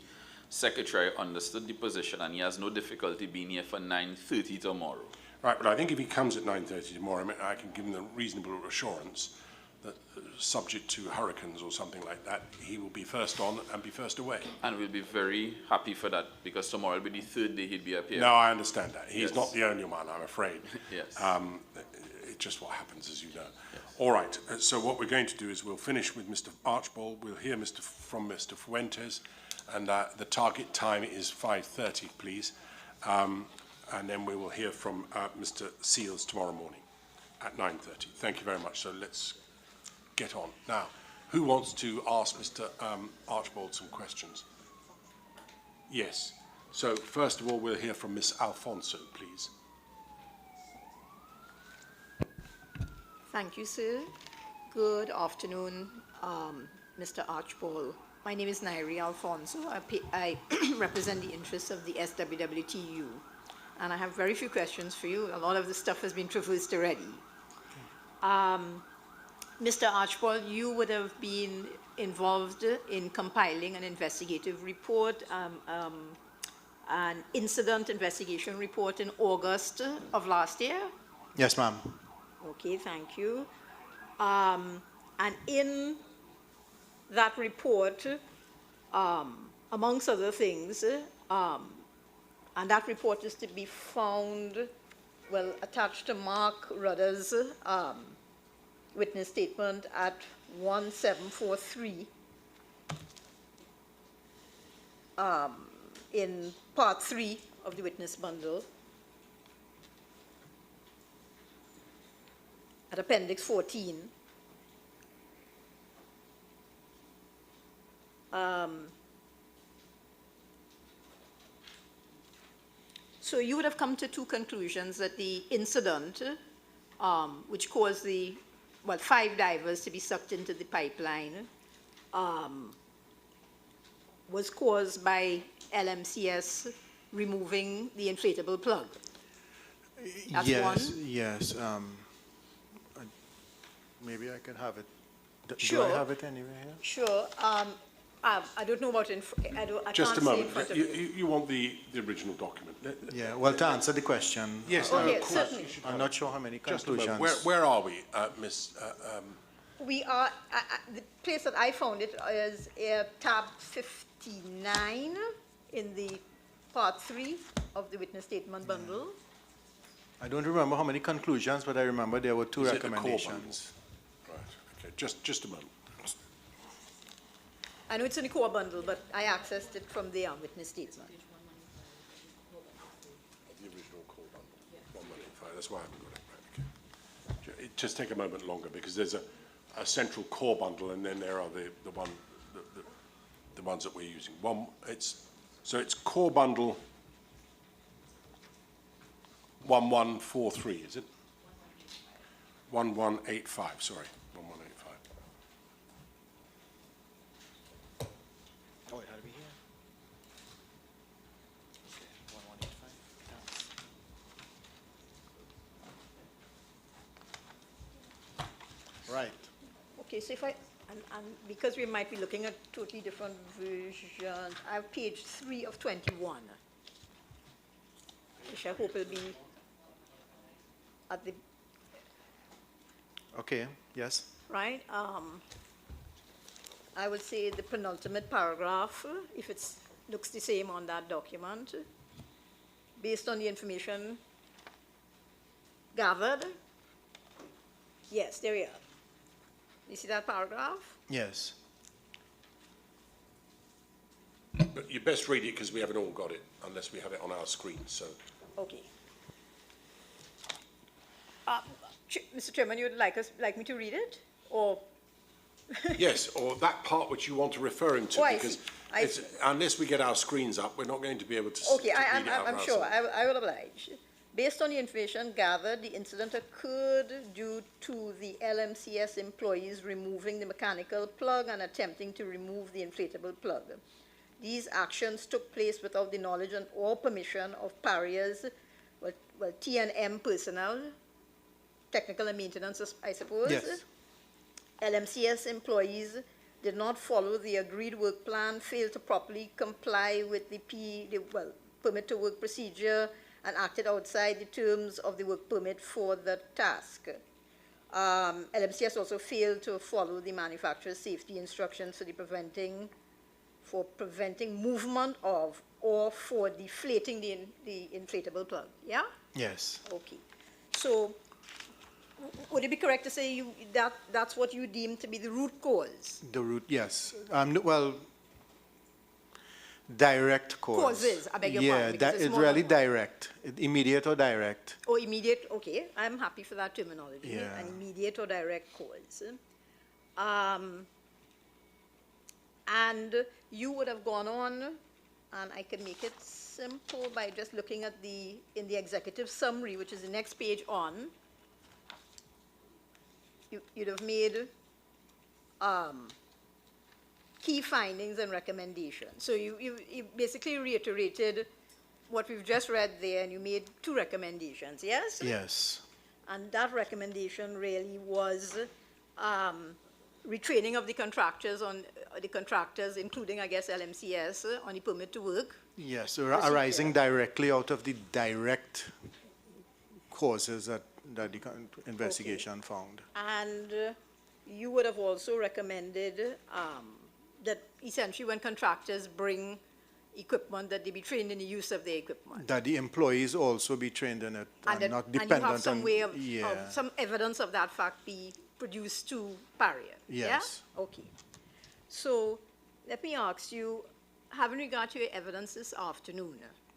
secretary, I understood the position, and he has no difficulty being here for 9:30 tomorrow. Right, but I think if he comes at 9:30 tomorrow, I can give him the reasonable assurance that, subject to hurricanes or something like that, he will be first on and be first away. And we'll be very happy for that, because tomorrow will be the third day he'd be up here. No, I understand that. He's Yes. not the only one, I'm afraid. Yes. It's just what happens, as you know. Yes. All right, so what we're going to do is we'll finish with Mr. Archbold. We'll hear from Mr. Fuentes, and the target time is 5:30, please. And then we will hear from Mr. Seals tomorrow morning at 9:30. Thank you very much. So let's get on. Now, who wants to ask Mr. Archbold some questions? Yes. So first of all, we'll hear from Miss Alfonso, please. Thank you, sir. Good afternoon, Mr. Archbold. My name is Nairi Alfonso. I represent the interests of the SWWTU, and I have very few questions for you. A lot of the stuff has been traversed already. Mr. Archbold, you would have been involved in compiling an investigative report, an incident investigation report in August of last year. Yes, ma'am. Okay, thank you. And in that report, amongst other things, and that report is to be found, well, attached to Mark Rudder's witness statement at 1743 in part 3 of the witness bundle. At Appendix 14, so you would have come to two conclusions: that the incident, which caused the, 5 divers to be sucked into the pipeline, was caused by LMCS removing the inflatable plug. That's yes, one. yes. Maybe I could have it. Do Sure. I have it anywhere here? Sure. I don't know about I Just can't a see in moment. front of You want the original document? Yeah, well, to answer the question, Yes, Okay, of course. certainly. You should I'm have not it. sure how many Just a moment. conclusions. Where are we, Miss? We are, the place that I found it is tab 59 in the part 3 of the witness statement bundle. I don't remember how many conclusions, but I remember there were 2 Is it the core recommendations. Right. Okay. Just a moment. I know it's in the core bundle, but I accessed it from the witness statement. The original core bundle. 185. That's why I haven't got it. Right. Okay. It just take a moment longer because there's a central core bundle, and then there are the ones that we're using. It's core bundle 1143, is it? 1185, sorry, 1185. Oh, it had to be here. Okay, 1185. Right. Okay, so if and because we might be looking at totally different versions, I have page 3 of 21, which I hope will be at the, Okay, yes. right? I would say the penultimate paragraph, if it looks the same on that document, based on the information gathered. Yes, there we are. You see that paragraph? Yes. But you best read it because we haven't all got it unless we have it on our screen, so. Okay. Mr. Chairman, you would like me to read it, or? Yes, or that part which you want to refer him to, Oh, I because see. I it's, see. unless we get our screens up, we're not going to be able to Okay, to read it out I'm loud. sure, I will oblige. Based on the information gathered, the incident occurred due to the LMCS employees removing the mechanical plug and attempting to remove the inflatable plug. These actions took place without the knowledge or permission of Paria's well, T&M personnel, technical and maintenance, I suppose. Yes. LMCS employees did not follow the agreed work plan, failed to properly comply with the permit to work procedure, and acted outside the terms of the work permit for the task. LMCS also failed to follow the manufacturer's safety instructions for preventing movement of or for deflating the inflatable plug. Yeah? Yes. Okay. So would it be correct to say that's what you deem to be the root cause? The root, yes. Well, direct cause. Causes, I beg your yeah, pardon, because that it's it's more really than- direct, immediate or direct. Or immediate, okay, I'm happy for that terminology. Yeah. An immediate or direct cause. And you would have gone on, and I can make it simple by just looking at in the executive summary, which is the next page on, you'd have made key findings and recommendations. So you basically reiterated what we've just read there, and you made 2 recommendations, yes? Yes. And that recommendation really was retraining of the contractors including, I guess, LMCS, on the permit to work. Yes, arising directly out of the direct causes that the investigation found. And you would have also recommended that essentially when contractors bring equipment, that they be trained in the use of their equipment. That the employees also be trained in it and not dependent and you have some on, way of, yeah. some evidence of that fact be produced to Paria. Yes. Yeah? Okay. So let me ask you, having regard to your evidence this afternoon,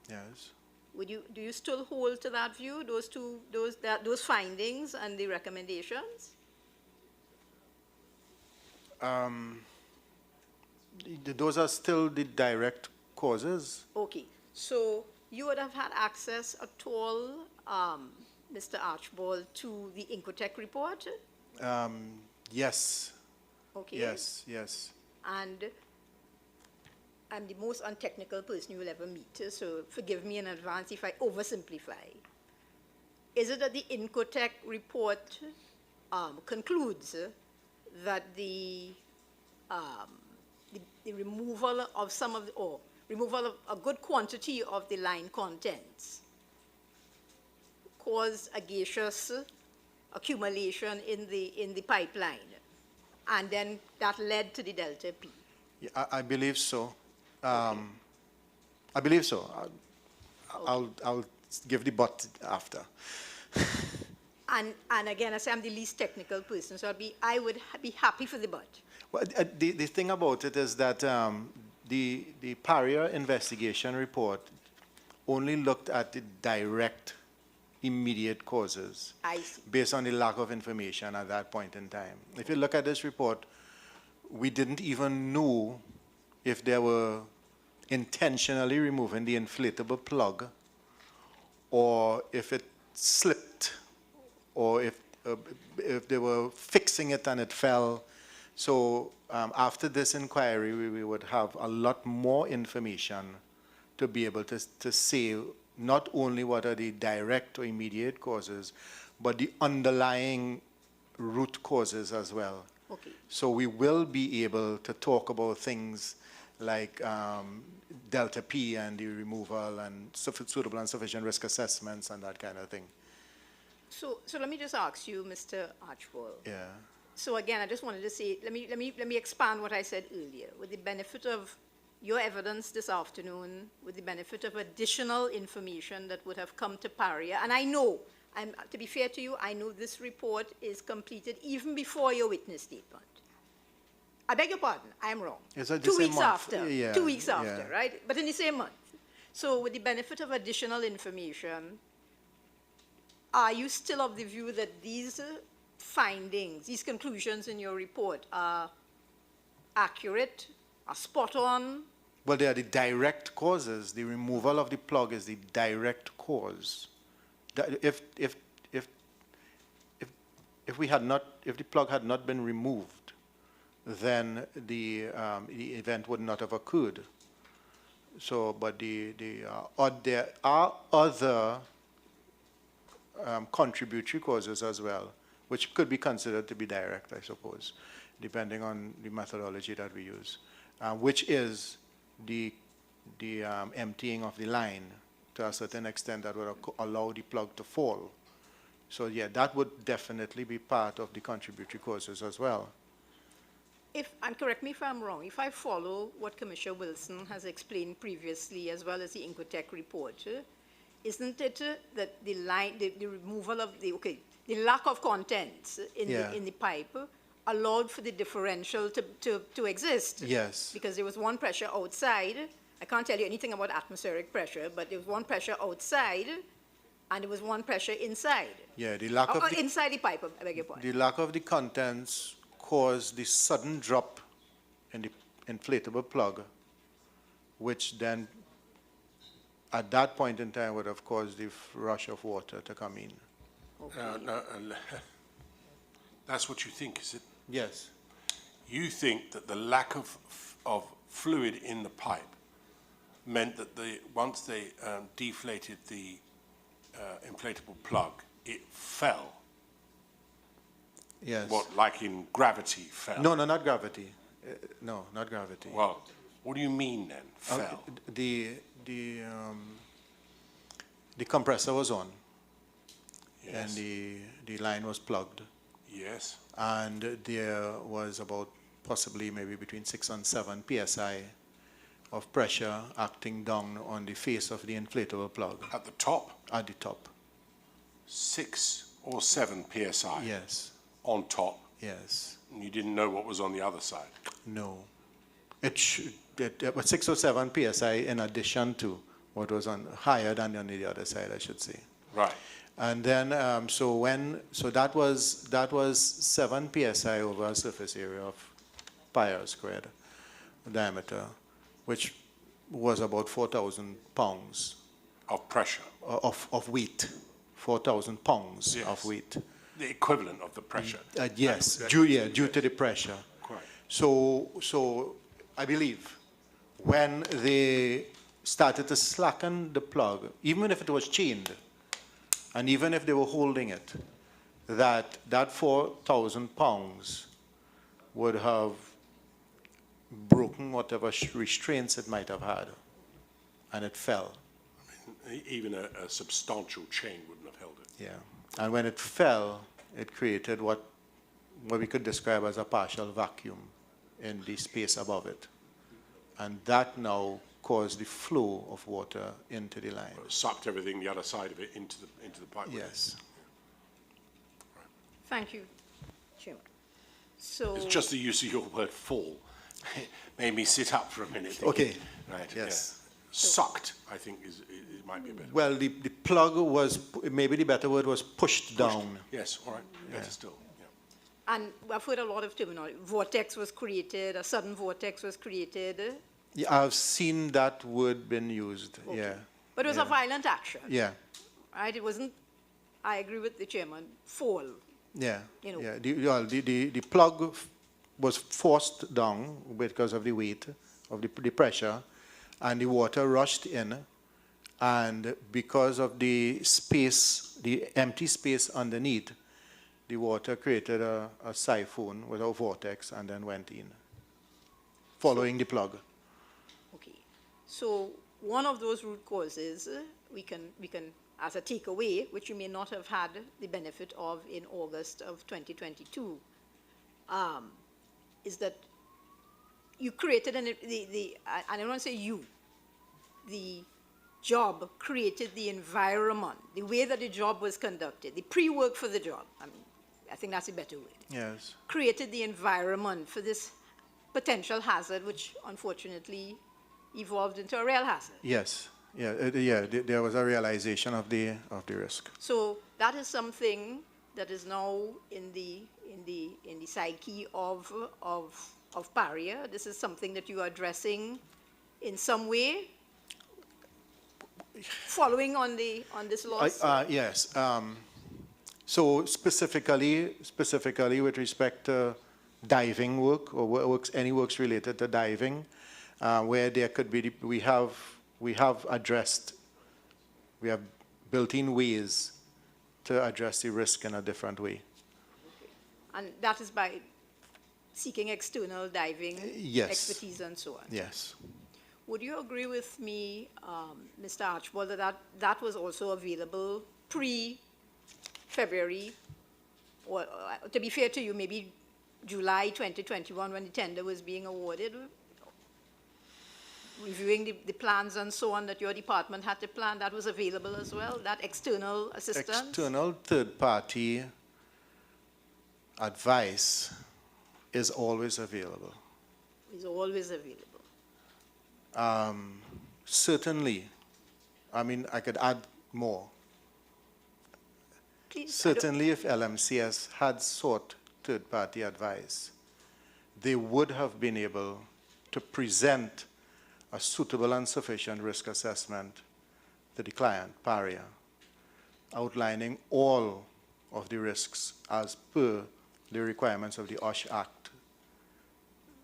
Yes. do you still hold to that view, those findings and the recommendations? Those are still the direct causes. Okay, so you would have had access at all, Mr. Archibald, to the Inquitec report? Yes. Okay. Yes, yes. And I'm the most untechnical person you will ever meet, so forgive me in advance if I oversimplify. Is it that the Inquitec report concludes that the removal of removal of a good quantity of the line contents caused a gaseous accumulation in the pipeline, and then that led to the delta P? Yeah, I believe so. I believe so. I'll give the but after. And again, I say I'm the least technical person, so I would be happy for the but. Well, the thing about it is that the Paria investigation report only looked at the direct, immediate causes I see. based on the lack of information at that point in time. If you look at this report, we didn't even know if they were intentionally removing the inflatable plug, or if it slipped, or if they were fixing it and it fell. So after this inquiry, we would have a lot more information to be able to say not only what are the direct or immediate causes, but the underlying root causes as well. Okay. So we will be able to talk about things like delta P and the removal and suitable and sufficient risk assessments and that kind of thing. So let me just ask you, Mr. Archibald. Yeah. So again, I just wanted to say, let me expand what I said earlier. With the benefit of your evidence this afternoon, with the benefit of additional information that would have come to Paria, and I know, to be fair to you, I know this report is completed even before your witness statement. I beg your pardon, I'm wrong. It's the 2 same weeks month. after, Yeah, 2 weeks yeah. after, right? But in the same month. So with the benefit of additional information, are you still of the view that these findings, these conclusions in your report are accurate, are spot on? Well, they are the direct causes. The removal of the plug is the direct cause. If the plug had not been removed, then the event would not have occurred. So, but there are other contributory causes as well, which could be considered to be direct, I suppose, depending on the methodology that we use, which is the emptying of the line to a certain extent that would allow the plug to fall. So yeah, that would definitely be part of the contributory causes as well. And correct me if I'm wrong, if I follow what Commissioner Wilson has explained previously, as well as the Incotec report, isn't it that the removal of the lack of contents in the pipe allowed for the differential to exist? Yes. Because there was one pressure outside. I can't tell you anything about atmospheric pressure, but there was one pressure outside, and there was one pressure inside. Yeah, the lack of inside the pipe, I beg your pardon. the lack of the contents caused the sudden drop in the inflatable plug, which then, at that point in time, would have caused the rush of water to come in. No, that's what you think, is it? Yes. You think that the lack of fluid in the pipe meant that once they deflated the inflatable plug, it fell. Yes. What, like in gravity fell? No, not gravity. No, not gravity. Well, what do you mean then, fell? The compressor was on, Yes. and the line was plugged, Yes. and there was about possibly maybe between 6 and 7 psi of pressure acting down on the face of the inflatable plug. At the top? At the top. 6 or 7 psi? Yes. On top? Yes. And you didn't know what was on the other side? No. It was 6 or 7 psi in addition to what was higher than on the other side, I should say. Right. And then, so that was 7 psi over a surface area of pi r squared diameter, which was about 4,000 pounds Of pressure? of weight. 4,000 pounds Yes. of weight. The equivalent of the pressure? Yes, due to the pressure. Correct. So I believe when they started to slacken the plug, even if it was chained, and even if they were holding it, that 4,000 pounds would have broken whatever restraints it might have had, and it fell. Even a substantial chain wouldn't have held it. Yeah, and when it fell, it created what we could describe as a partial vacuum in the space above it, and that now caused the flow of water into the line. It sucked everything, the other side of it, into the pipe. Yes. Thank you, Chairman. So It's just the use of your word "fall" made me sit up for a minute. Thinking, Okay. Right. Yes. Yeah. Sucked, I think, it might be a better. Well, the plug was, maybe the better word was pushed down. Yes. All right. Better still. Yeah. And I've heard a lot of terminology. Vortex was created, a sudden vortex was created. Yeah, I've seen that word being used. Okay. Yeah. But it was a violent action. Yeah. Right? It wasn't, I agree with the chairman, fall. Yeah. You know. Yeah. The plug was forced down because of the weight of the pressure, and the water rushed in, and because of the space, the empty space underneath, the water created a siphon with a vortex and then went in, following the plug. Okay. So one of those root causes we can, as a takeaway, which you may not have had the benefit of in August of 2022, is that you created and I don't want to say you, the job created the environment, the way that the job was conducted, the pre-work for the job. I think that's a better word. Yes. Created the environment for this potential hazard, which unfortunately evolved into a real hazard. Yes. Yeah. There was a realization of the risk. So that is something that is now in the psyche of Paria. This is something that you are addressing in some way, following on this loss. Yes. So specifically with respect to diving work or any works related to diving, where there could be, we have built-in ways to address the risk in a different way. And that is by seeking external diving Yes. expertise and so on. Yes. Would you agree with me, Mr. Archibald, that was also available pre-February, or to be fair to you, maybe July 2021 when the tender was being awarded, reviewing the plans and so on that your department had to plan, that was available as well, that external assistance? External third-party advice is always available. Is always available. Certainly, I mean, I could add more. Please, Certainly, if LMCS had sought third-party advice, they would have been able to present a suitable and sufficient risk assessment to the client, Paria, outlining all of the risks as per the requirements of the OSHA Act,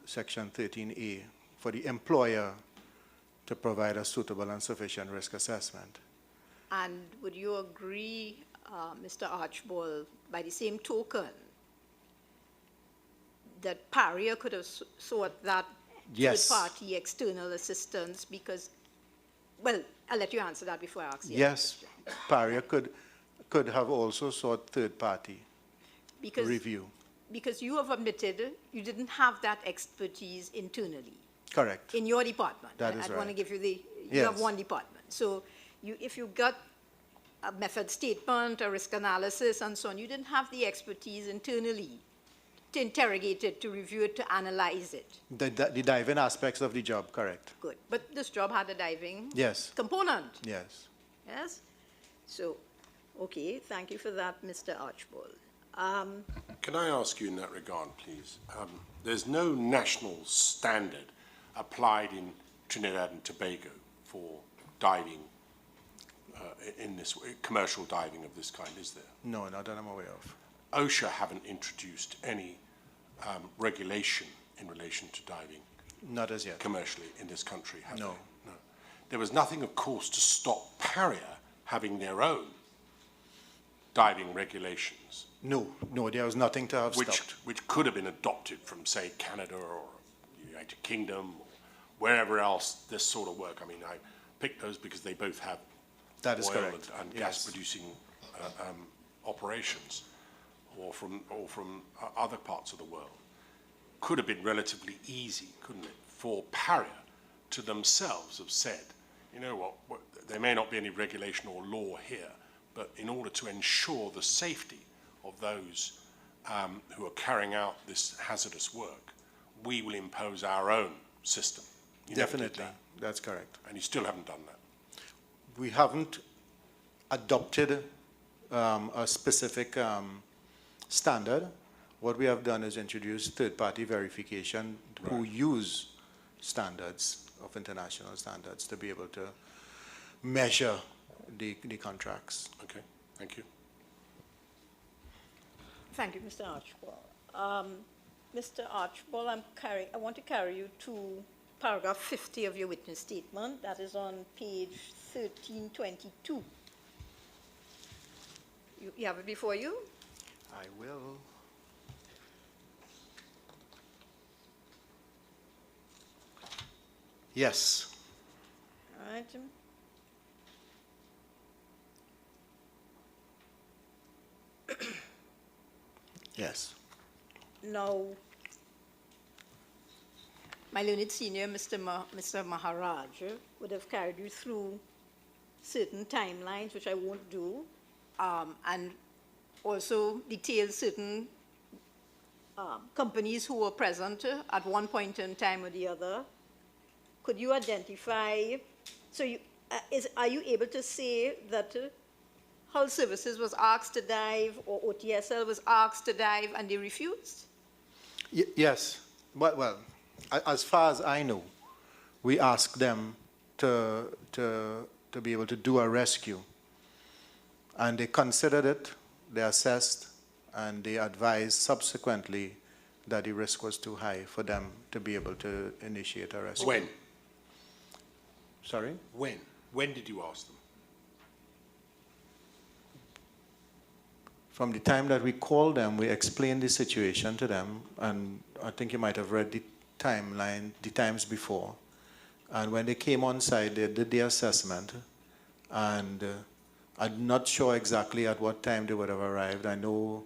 Section 13A, for the employer to provide a suitable and sufficient risk assessment. And would you agree, Mr. Archibald, by the same token, that Paria could have sought that Yes. third-party external assistance because, well, I'll let you answer that before I ask you. Yes, Paria could have also sought third-party Because, review. because you have admitted you didn't have that expertise internally Correct. in your department. That is I want to right. give you you have Yes. one department. So if you got a method statement, a risk analysis, and so on, you didn't have the expertise internally to interrogate it, to review it, to analyze it. The diving aspects of the job, correct. Good. But this job had a diving Yes, component. yes. Yes? So, okay, thank you for that, Mr. Archibald. Can I ask you in that regard, please? There's no national standard applied in Trinidad and Tobago for diving, in this way, commercial diving of this kind, is there? No, not that I'm aware of. OSHA haven't introduced any regulation in relation to diving Not as yet. commercially in this country, have No. they? No. There was nothing, of course, to stop Paria having their own diving regulations, No, there was nothing to have stopped. which could have been adopted from, say, Canada or the United Kingdom or wherever else this sort of work. I mean, I picked those because they both have That is oil correct. and Yes. gas-producing operations, or from other parts of the world. Could have been relatively easy, couldn't it, for Paria to themselves have said, you know what, there may not be any regulation or law here, but in order to ensure the safety of those who are carrying out this hazardous work, we will impose our own system. You never did Definitely, that, that's correct. and you still haven't done that. We haven't adopted a specific standard. What we have done is introduce third-party verification who use standards of international standards to be able to measure the contracts. Okay, thank you. Thank you, Mr. Archibald. Mr. Archibald, I want to carry you to paragraph 50 of your witness statement. That is on page 1322. You have it before you? I will. Yes. All right. Yes. Now, my learned senior, Mr. Maharaj, would have carried you through certain timelines, which I won't do, and also detail certain companies who were present at one point in time or the other. Could you identify, so are you able to say that Hull Services was asked to dive or OTSL was asked to dive and they refused? Yes. Well, as far as I know, we asked them to be able to do a rescue. And they considered it, they assessed, and they advised subsequently that the risk was too high for them to be able to initiate a rescue. When? Sorry? When? When did you ask them? from the time that we called them, we explained the situation to them, and I think you might have read the timeline, the times before. And when they came on site, they did the assessment, and I'm not sure exactly at what time they would have arrived. I know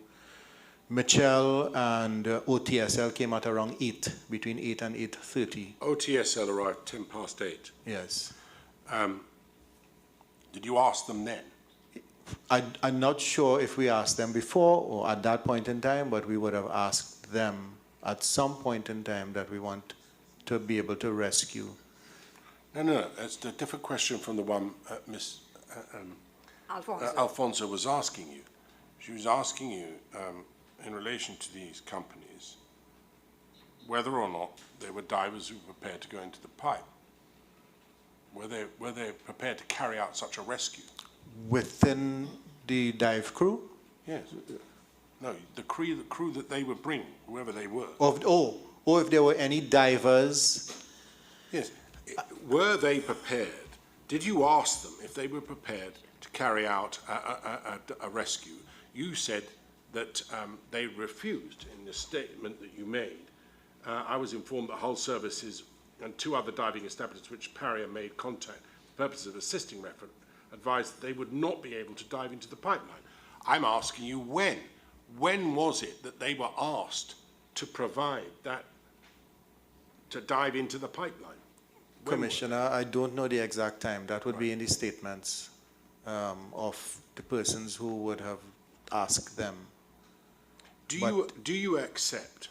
Mitchell and OTSL came at around 8, between 8 and 8:30. OTSL arrived 10 past 8. Yes. Did you ask them then? I'm not sure if we asked them before or at that point in time, but we would have asked them at some point in time that we want to be able to rescue. No, it's a different question from the one Ms. Alfonso was asking you. She was asking you, in relation to these companies, whether or not they were divers who were prepared to go into the pipe. Were they prepared to carry out such a rescue? Within the dive crew? Yes. No, the crew that they would bring, whoever they were. Or if there were any divers. Yes. Were they prepared? Did you ask them if they were prepared to carry out a rescue? You said that they refused in the statement that you made. I was informed that Hull Services and 2 other diving establishments which Paria made contact for the purpose of assisting referent advised that they would not be able to dive into the pipeline. I'm asking you when. When was it that they were asked to provide that, to dive into the pipeline? When Commissioner, I don't know the exact time. That would be in the statements of the persons who would have asked them. Do you accept,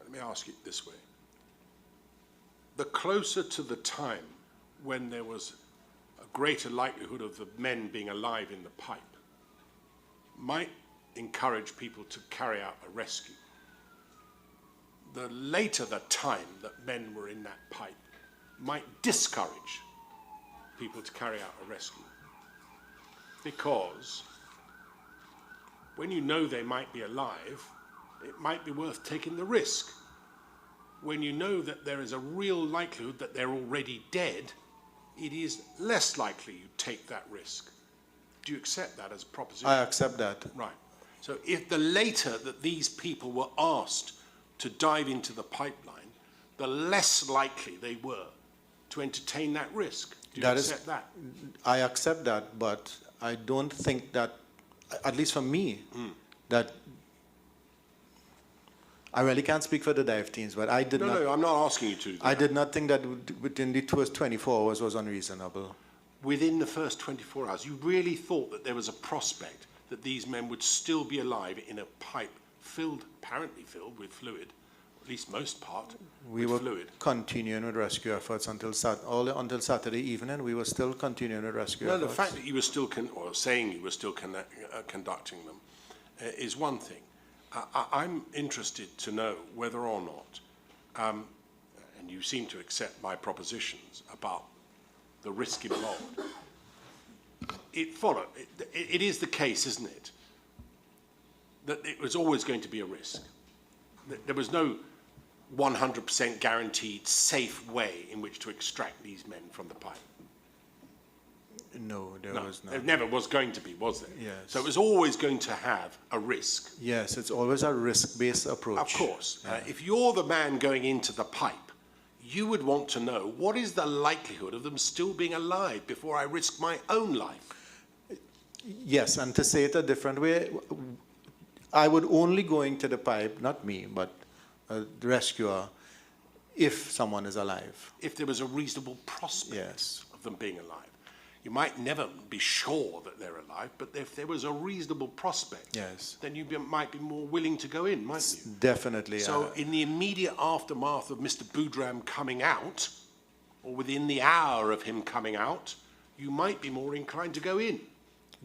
let me ask it this way, the closer to the time when there was a greater likelihood of the men being alive in the pipe might encourage people to carry out a rescue. The later the time that men were in that pipe might discourage people to carry out a rescue. Because when you know they might be alive, it might be worth taking the risk. When you know that there is a real likelihood that they're already dead, it is less likely you take that risk. Do you accept that as a proposition? I accept that. Right. So if the later that these people were asked to dive into the pipeline, the less likely they were to entertain that risk. Do you accept that? I accept that, but I don't think that, at least for me, that I really can't speak for the dive teams, but I did not. No, I'm not asking you to do that. I did not think that within the first 24 hours was unreasonable. Within the first 24 hours, you really thought that there was a prospect that these men would still be alive in a pipe filled, apparently filled with fluid, at least most part, We with were fluid. continuing with rescue efforts until Saturday evening. We were still continuing with rescue No, efforts. the fact that you were still, or saying you were still conducting them is one thing. I'm interested to know whether or not, and you seem to accept my propositions about the risk involved. It is the case, isn't it, that it was always going to be a risk. There was no 100% guaranteed safe way in which to extract these men from the pipe. No, there was not. There never was going to be, was there? Yes. So it was always going to have a risk. Yes, it's always a risk-based approach. Of course. If you're the man going into the pipe, you would want to know, what is the likelihood of them still being alive before I risk my own life? Yes, and to say it a different way, I would only go into the pipe, not me, but the rescuer, if someone is alive. If there was a reasonable prospect Yes. of them being alive. You might never be sure that they're alive, but if there was a reasonable prospect, Yes. then you might be more willing to go in, mightn't you? Definitely. So in the immediate aftermath of Mr. Boudram coming out, or within the hour of him coming out, you might be more inclined to go in.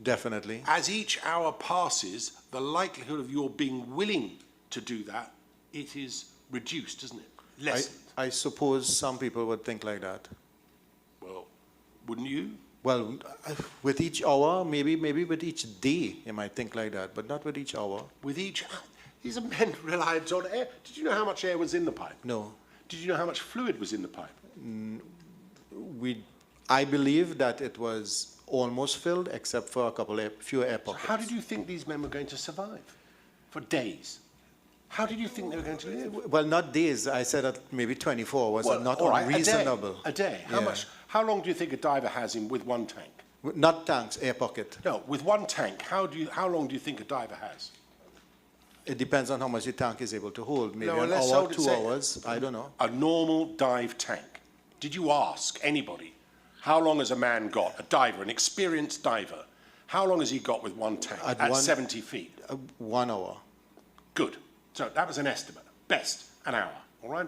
Definitely. As each hour passes, the likelihood of your being willing to do that, it is reduced, isn't it? Lessened. I suppose some people would think like that. Well, wouldn't you? Well, with each hour, maybe with each day, you might think like that, but not with each hour. With each, these are men reliant on air. Did you know how much air was in the pipe? No. Did you know how much fluid was in the pipe? I believe that it was almost filled, except for a couple few air pockets. How did you think these men were going to survive for days? How did you think they were going to live? Well, not days. I said that maybe 24 hours are not all right, unreasonable. A day. Yeah. How long do you think a diver has in with one tank? Not tanks, air pocket. No, with one tank, how long do you think a diver has? It depends on how much the tank is able to hold. Maybe No, an let's hour, hold it, 2 say- hours. I don't know. A normal dive tank. Did you ask anybody how long has a man got, a diver, an experienced diver, how long has he got with one tank at 70 feet? 1 hour. Good. So that was an estimate. Best, an hour. All right?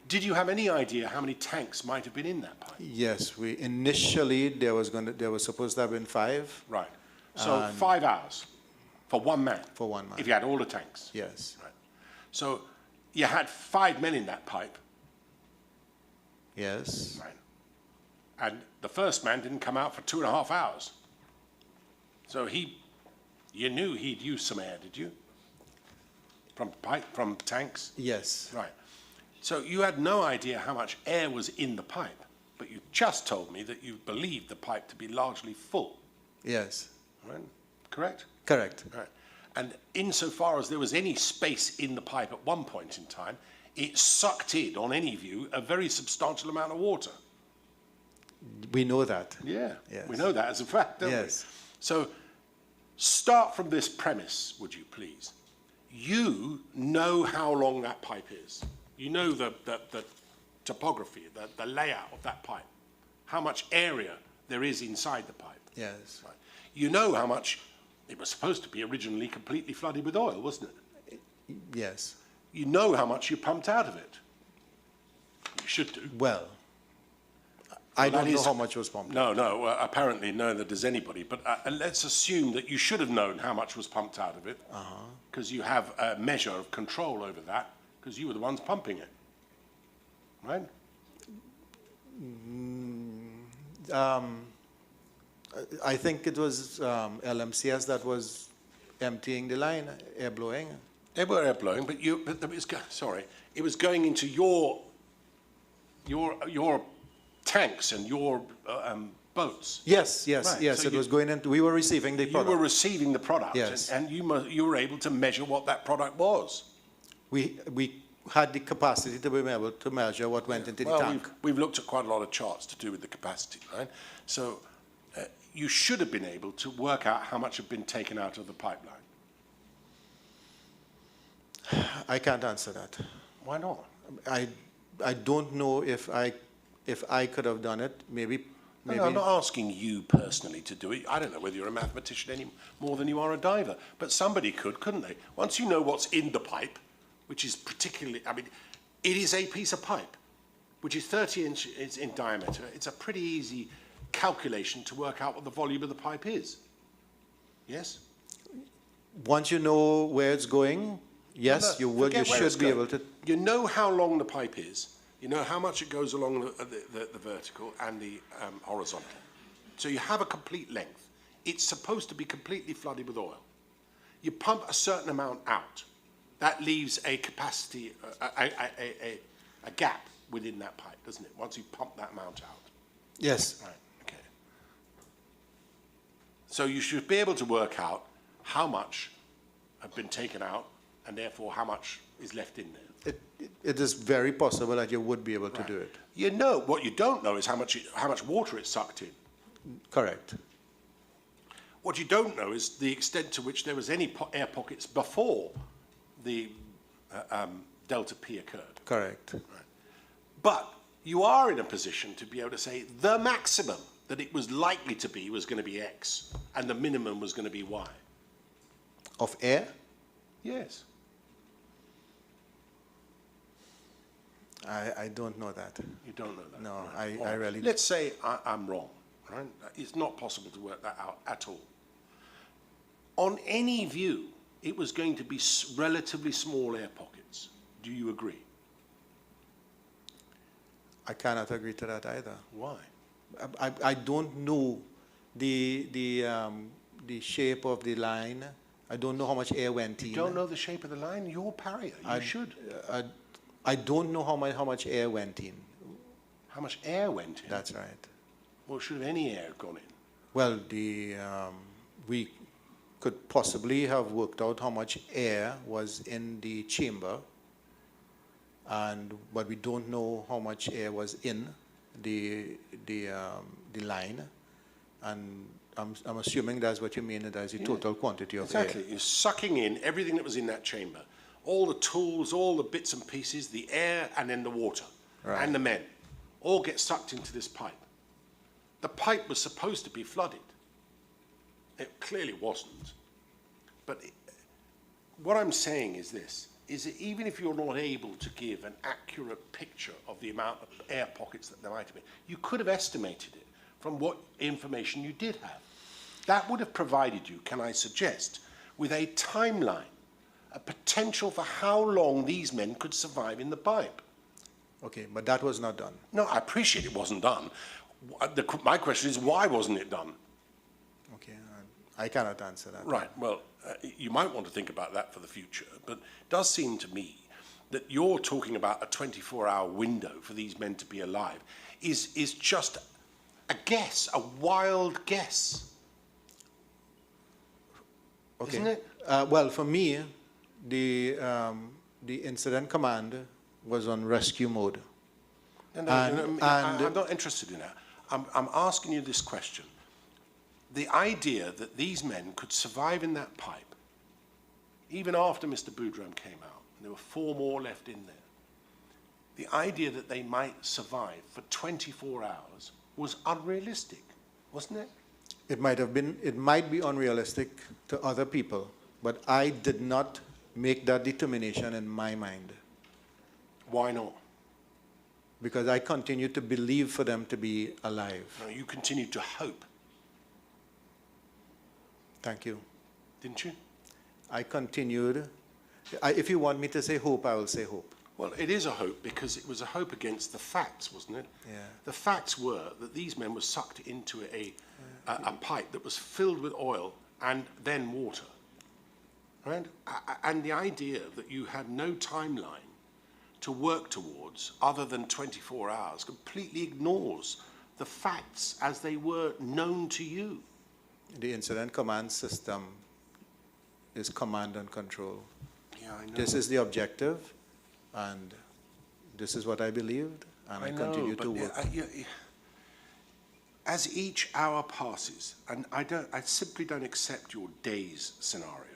Did you have any idea how many tanks might have been in that pipe? Yes, we initially there was supposed to have been 5. Right. So 5 hours for one man. For one man. If you had all the tanks. Yes. Right. So you had 5 men in that pipe. Yes. Right. And the first man didn't come out for 2.5 hours. So you knew he'd used some air, did you? From tanks? Yes. Right. So you had no idea how much air was in the pipe, but you just told me that you believed the pipe to be largely full. Yes. Right? Correct? Correct. Right. And insofar as there was any space in the pipe at one point in time, it sucked in, on any view, a very substantial amount of water. We know that. Yeah. Yes. We know that as a fact, don't Yes. we? So start from this premise, would you please? You know how long that pipe is. You know the topography, the layout of that pipe, how much area there is inside the pipe. Yes. Right. You know how much, it was supposed to be originally completely flooded with oil, wasn't it? Yes. You know how much you pumped out of it. You should do. Well, I Well, that don't know is- how much was pumped. No, apparently neither does anybody. But let's assume that you should have known how much was pumped out of it, because you have a measure of control over that, because you were the ones pumping it, right? I think it was LMCS that was emptying the line, air blowing. They were air blowing, but it was going into your tanks and your boats. Yes, yes, Right, yes. so It was going into. We were receiving the You product. were receiving the product, Yes. and you were able to measure what that product was. We had the capacity to be able to measure what went into the Well, tank. we've looked at quite a lot of charts to do with the capacity, right? So you should have been able to work out how much had been taken out of the pipeline. I can't answer that. Why not? I don't know if I could have done it. Maybe. No, I'm not asking you personally to do it. I don't know whether you're a mathematician any more than you are a diver, but somebody could, couldn't they? Once you know what's in the pipe, which is particularly, it is a piece of pipe, which is 30 inches in diameter. It's a pretty easy calculation to work out what the volume of the pipe is. Yes? Once you know where it's going, yes, you will. You Forget where it's should be going. able to. You know how long the pipe is. You know how much it goes along the vertical and the horizontal. So you have a complete length. It's supposed to be completely flooded with oil. You pump a certain amount out. That leaves a capacity, a gap within that pipe, doesn't it? Once you pump that amount out. Yes. Right, okay. So you should be able to work out how much have been taken out and therefore how much is left in there. It is very possible that you would be able to do it. You know, what you don't know is how much water it sucked in. Correct. What you don't know is the extent to which there was any air pockets before the delta P occurred. Correct. But you are in a position to be able to say the maximum that it was likely to be was going to be X, and the minimum was going to be Y. Of air? Yes. I don't know that. You don't know that? No, right. I really. Let's say I'm wrong, right? It's not possible to work that out at all. On any view, it was going to be relatively small air pockets. Do you agree? I cannot agree to that either. Why? I don't know the shape of the line. I don't know how much air went in. You don't know the shape of the line? You're Paria. You should. I don't know how much air went in. How much air went in? That's right. Well, should have any air gone in? Well, we could possibly have worked out how much air was in the chamber, but we don't know how much air was in the line, and I'm assuming that's what you mean, that's the total quantity of air. Exactly. You're sucking in everything that was in that chamber. All the tools, all the bits and pieces, the air, and then the water. Right. And the men. All get sucked into this pipe. The pipe was supposed to be flooded. It clearly wasn't. But what I'm saying is this, is that even if you're not able to give an accurate picture of the amount of air pockets that there might have been, you could have estimated it from what information you did have. That would have provided you, can I suggest, with a timeline, a potential for how long these men could survive in the pipe. Okay, but that was not done. No, I appreciate it wasn't done. My question is, why wasn't it done? Okay, I cannot answer that. Right, well, you might want to think about that for the future, but it does seem to me that you're talking about a 24-hour window for these men to be alive is just a guess, a wild guess. Okay. Isn't it? Well, for me, the incident command was on rescue mode. I'm And- not interested in that. I'm asking you this question. The idea that these men could survive in that pipe, even after Mr. Boudram came out, and there were 4 more left in there, the idea that they might survive for 24 hours was unrealistic, wasn't it? It might be unrealistic to other people, but I did not make that determination in my mind, Why not? because I continue to believe for them to be alive. No, you continued to hope, Thank you. didn't you? I continued. If you want me to say hope, I will say hope. Well, it is a hope because it was a hope against the facts, wasn't it? Yeah. The facts were that these men were sucked into a pipe that was filled with oil and then water. Right? And the idea that you had no timeline to work towards other than 24 hours completely ignores the facts as they were known to you. The incident command system is command and control. Yeah, I know. This is the objective, and this is what I believed, and I continue to work. As each hour passes, and I simply don't accept your days scenario.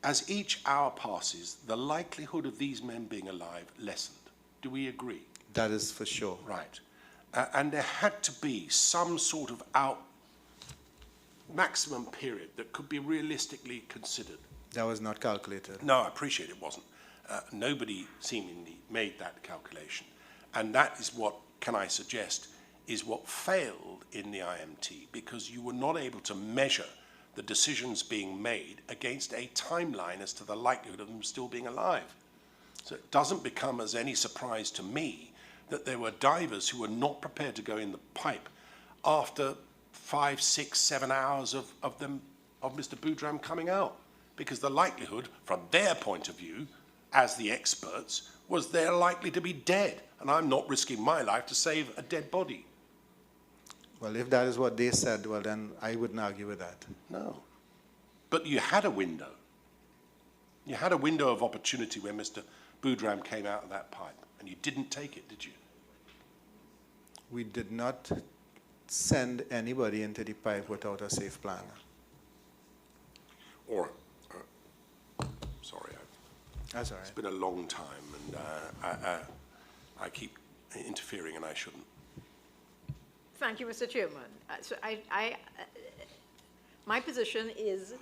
As each hour passes, the likelihood of these men being alive lessened. Do we agree? That is for sure. Right. And there had to be some sort of maximum period that could be realistically considered. That was not calculated. No, I appreciate it wasn't. Nobody seemingly made that calculation. And that is what, can I suggest, is what failed in the IMT, because you were not able to measure the decisions being made against a timeline as to the likelihood of them still being alive. So it doesn't become as any surprise to me that there were divers who were not prepared to go in the pipe after 5, 6, 7 hours of Mr. Boudram coming out, because the likelihood, from their point of view, as the experts, was they're likely to be dead, and I'm not risking my life to save a dead body. Well, if that is what they said, well, then I wouldn't argue with that. No. But you had a window. You had a window of opportunity when Mr. Boudram came out of that pipe, and you didn't take it, did you? We did not send anybody into the pipe without a safe plan. Or, sorry, That's all it's right. been a long time, and I keep interfering, and I shouldn't. Thank you, Mr. Chairman. My position is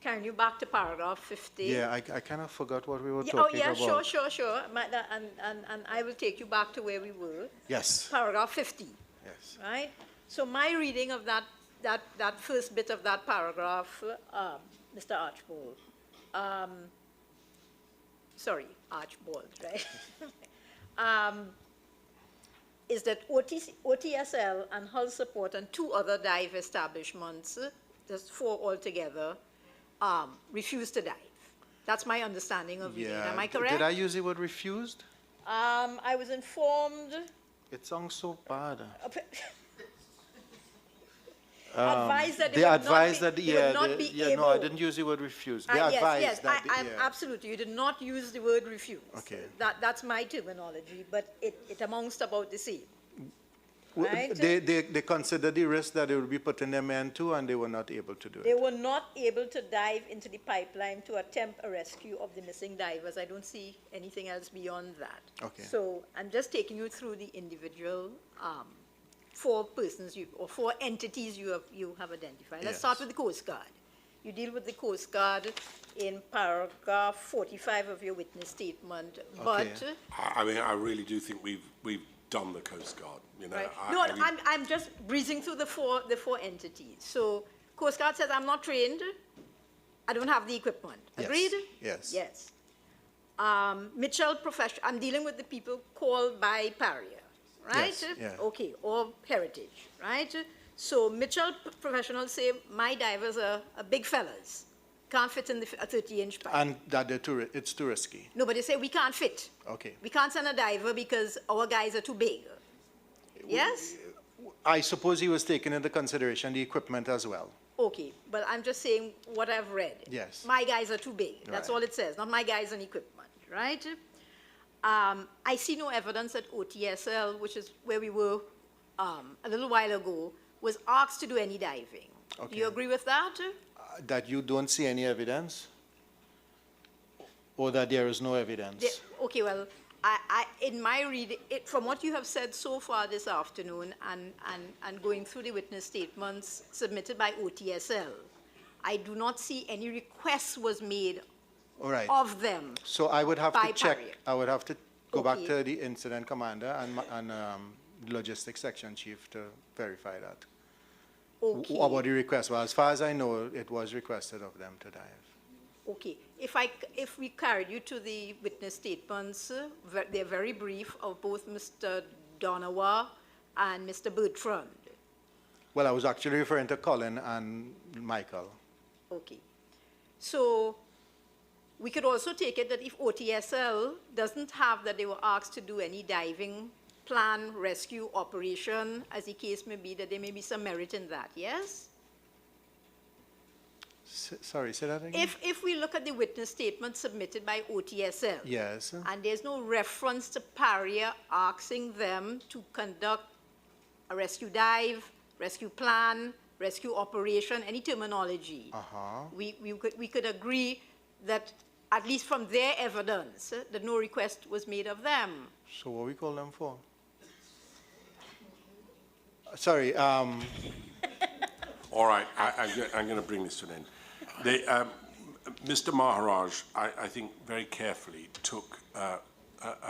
carrying you back to paragraph 50. Yeah, I kind of forgot what we were Yeah, talking oh, yeah, about. sure. And I will take you back to where we were. Yes, Paragraph 50, yes. right? So my reading of that first bit of that paragraph, Mr. Archibald, sorry, Archibald, right? Is that OTSL and Hull Support and 2 other dive establishments, just 4 altogether, refused to dive. That's my understanding of it. Am I correct? Did I use the word refused? I was informed. It sounds so bad. advised that they They would advised not that, be, they would not be yeah, able. no, I didn't use the word refuse. They Yes, advised yes, that, I'm yeah. absolutely. You did not use the word refuse. Okay. That's my terminology, but it amounts to about the same. W- Right. They considered the risk that they would be putting their men to, and they were not able to do They it. were not able to dive into the pipeline to attempt a rescue of the missing divers. I don't see anything else beyond that. Okay. So I'm just taking you through the individual four persons or four entities you have identified. Let's start Yes. with the Coast Guard. You deal with the Coast Guard in paragraph 45 of your witness statement, but Okay. I mean, I really do think we've done the Coast Guard, you know. right. I mean- I'm just breezing through the four entities. So Coast Guard says, I'm not trained, I don't have the equipment. Yes. Agreed? Yes. Yes. Mitchell I'm dealing with the people called by Paria, right? Yes, yeah. Okay, or Heritage, right? So Mitchell professionals say, my divers are big fellas, can't fit in a 30-inch pipe. And that it's too risky. No, but they say, we can't fit. Okay. We can't send a diver because our guys are too big. Yes? I suppose he was taking into consideration the equipment as well. Okay, but I'm just saying what I've read. Yes. My guys are too big. That's Right. all it says, not my guys and equipment, right? I see no evidence that OTSL, which is where we were a little while ago, was asked to do any diving. Do you Okay. agree with that? That you don't see any evidence? Or that there is no evidence? Okay, well, in my reading, from what you have said so far this afternoon and going through the witness statements submitted by OTSL, I do not see any requests was made All right. of them. So I would have by to check, Paria. I would have to go back Okay. to the incident commander and logistics section chief to verify that. Okay. About the request, well, as far as I know, it was requested of them to dive. Okay, if we carried you to the witness statements, they're very brief, of both Mr. Donawa and Mr. Bertrand. Well, I was actually referring to Colin and Michael. Okay. So we could also take it that if OTSL doesn't have that they were asked to do any diving plan, rescue, operation, as the case may be, that there may be some merit in that, yes? Sorry, say that again? If we look at the witness statement submitted by OTSL, Yes. and there's no reference to Paria asking them to conduct a rescue dive, rescue plan, rescue operation, any terminology. Uh-huh. We could agree that, at least from their evidence, that no request was made of them. So what we call them for? Sorry, All right, I'm going to bring this to an end. Mr. Maharaj, I think, very carefully took a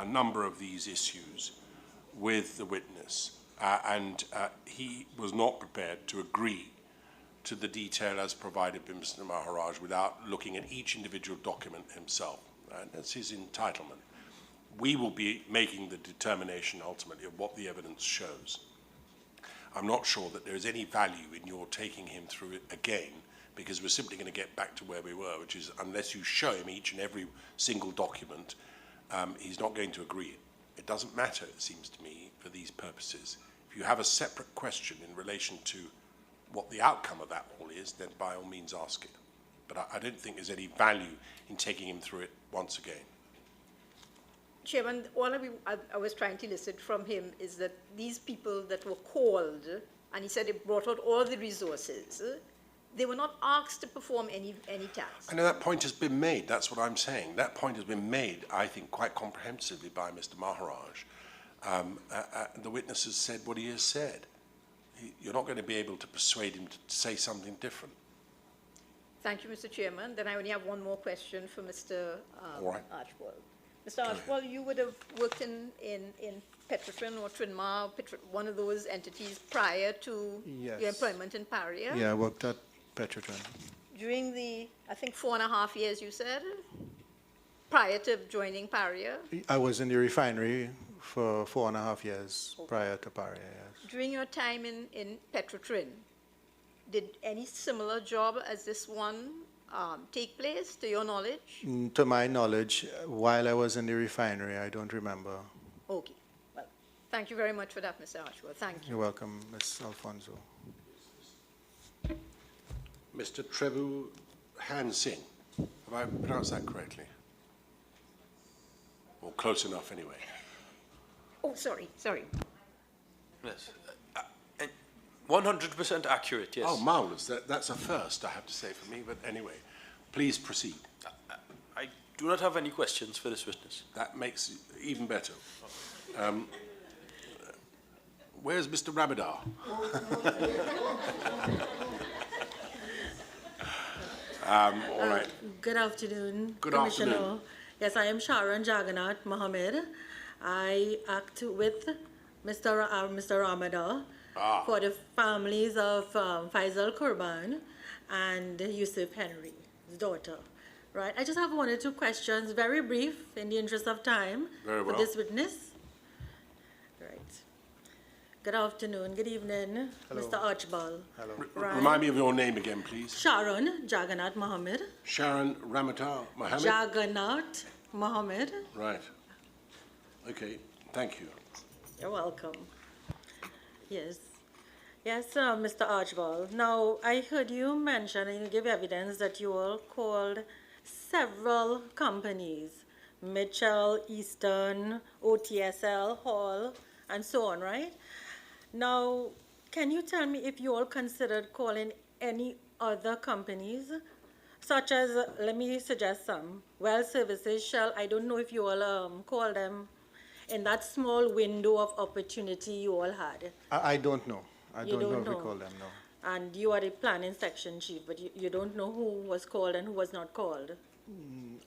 number of these issues with the witness, and he was not prepared to agree to the detail as provided by Mr. Maharaj without looking at each individual document himself. That's his entitlement. We will be making the determination ultimately of what the evidence shows. I'm not sure that there is any value in your taking him through it again, because we're simply going to get back to where we were, which is unless you show him each and every single document, he's not going to agree. It doesn't matter, it seems to me, for these purposes. If you have a separate question in relation to what the outcome of that all is, then by all means ask it. But I don't think there's any value in taking him through it once again. Chairman, all I was trying to elicit from him is that these people that were called, and he said they brought out all the resources, they were not asked to perform any task. I know that point has been made. That's what I'm saying. That point has been made, I think, quite comprehensively by Mr. Maharaj. The witness has said what he has said. You're not going to be able to persuade him to say something different. Thank you, Mr. Chairman. Then I only have one more question for Mr. All right. Archibald. Mr. Archibald, you would have worked in Petrotrin or Trinmar, one of those entities prior to Yes. your employment in Paria? yeah, I worked at Petrotron. During the, I think, 4.5 years you said, prior to joining Paria? I was in the refinery for 4.5 years prior to Paria, yes. During your time in Petrotrin, did any similar job as this one take place, to your knowledge? To my knowledge, while I was in the refinery, I don't remember. Okay. Well, thank you very much for that, Mr. Archibald. Thank you. You're welcome, Ms. Alfonso. Mr. Trevu Hansing. Have I pronounced that correctly? Or close enough, anyway. Oh, sorry. Yes. 100% accurate, yes. Oh, marvellous. That's a first, I have to say, for me. But anyway, please proceed. I do not have any questions for this witness. That makes it even better. Where's Mr. Ramadar? All right. Good afternoon, Good Commissioner. afternoon. Yes, I am Sharon Jagannath Mohammed. I act with Mr. Ramadar for the families of Faisal Kurban and Yusuf Henry, his daughter. Right. I just have one or two questions, very brief, in the interest of time, Very well. for this witness. Right. Good afternoon. Good evening, Mr. Archibald. Hello. Right. Remind me of your name again, please. Sharon Jagannath Mohammed. Sharon Ramatar Mohammed? Jagannath Mohammed. Right. Okay, thank you. You're welcome. Yes. Yes, Mr. Archibald. Now, I heard you mention and you give evidence that you all called several companies, Mitchell, Eastern, OTSL, Hall, and so on, right? Now, can you tell me if you all considered calling any other companies, such as, let me suggest some, Well Services, Shell, I don't know if you all call them in that small window of opportunity you all had. I don't know. I You don't know don't if we know. call them, no. And you are the planning section chief, but you don't know who was called and who was not called.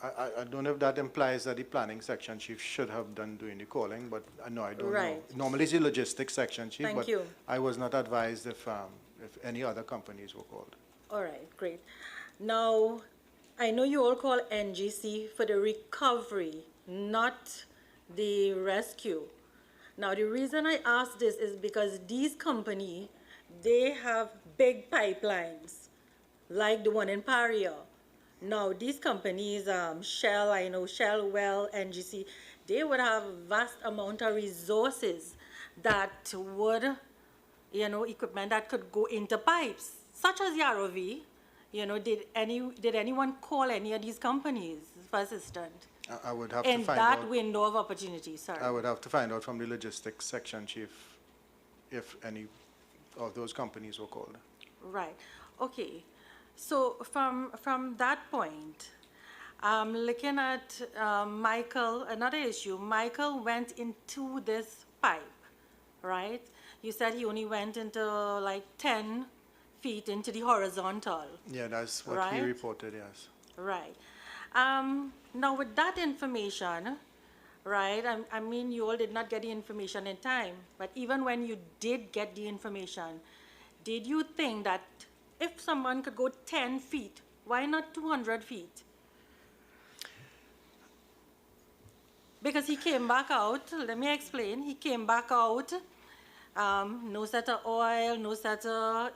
I don't know if that implies that the planning section chief should have done doing the calling, but no, I don't know. Right. Normally it's the logistics section chief, Thank but you. I was not advised if any other companies were called. All right, great. Now, I know you all call NGC for the recovery, not the rescue. Now, the reason I ask this is because these companies, they have big pipelines, like the one in Paria. Now, these companies, Shell, I know Shell, Well, NGC, they would have vast amount of resources that would, equipment that could go into pipes, such as the ROV. Did anyone call any of these companies for assistance? I would have to In find that out. window of opportunity, sorry. I would have to find out from the logistics section chief if any of those companies were called. Right. Okay. So from that point, looking at Michael, another issue. Michael went into this pipe, right? You said he only went into like 10 feet into the horizontal. Yeah, that's what he Right. reported, yes. Right. Now, with that information, right, I mean, you all did not get the information in time, but even when you did get the information, did you think that if someone could go 10 feet, why not 200 feet? Because he came back out, let me explain, he came back out, no set of oil, no set of,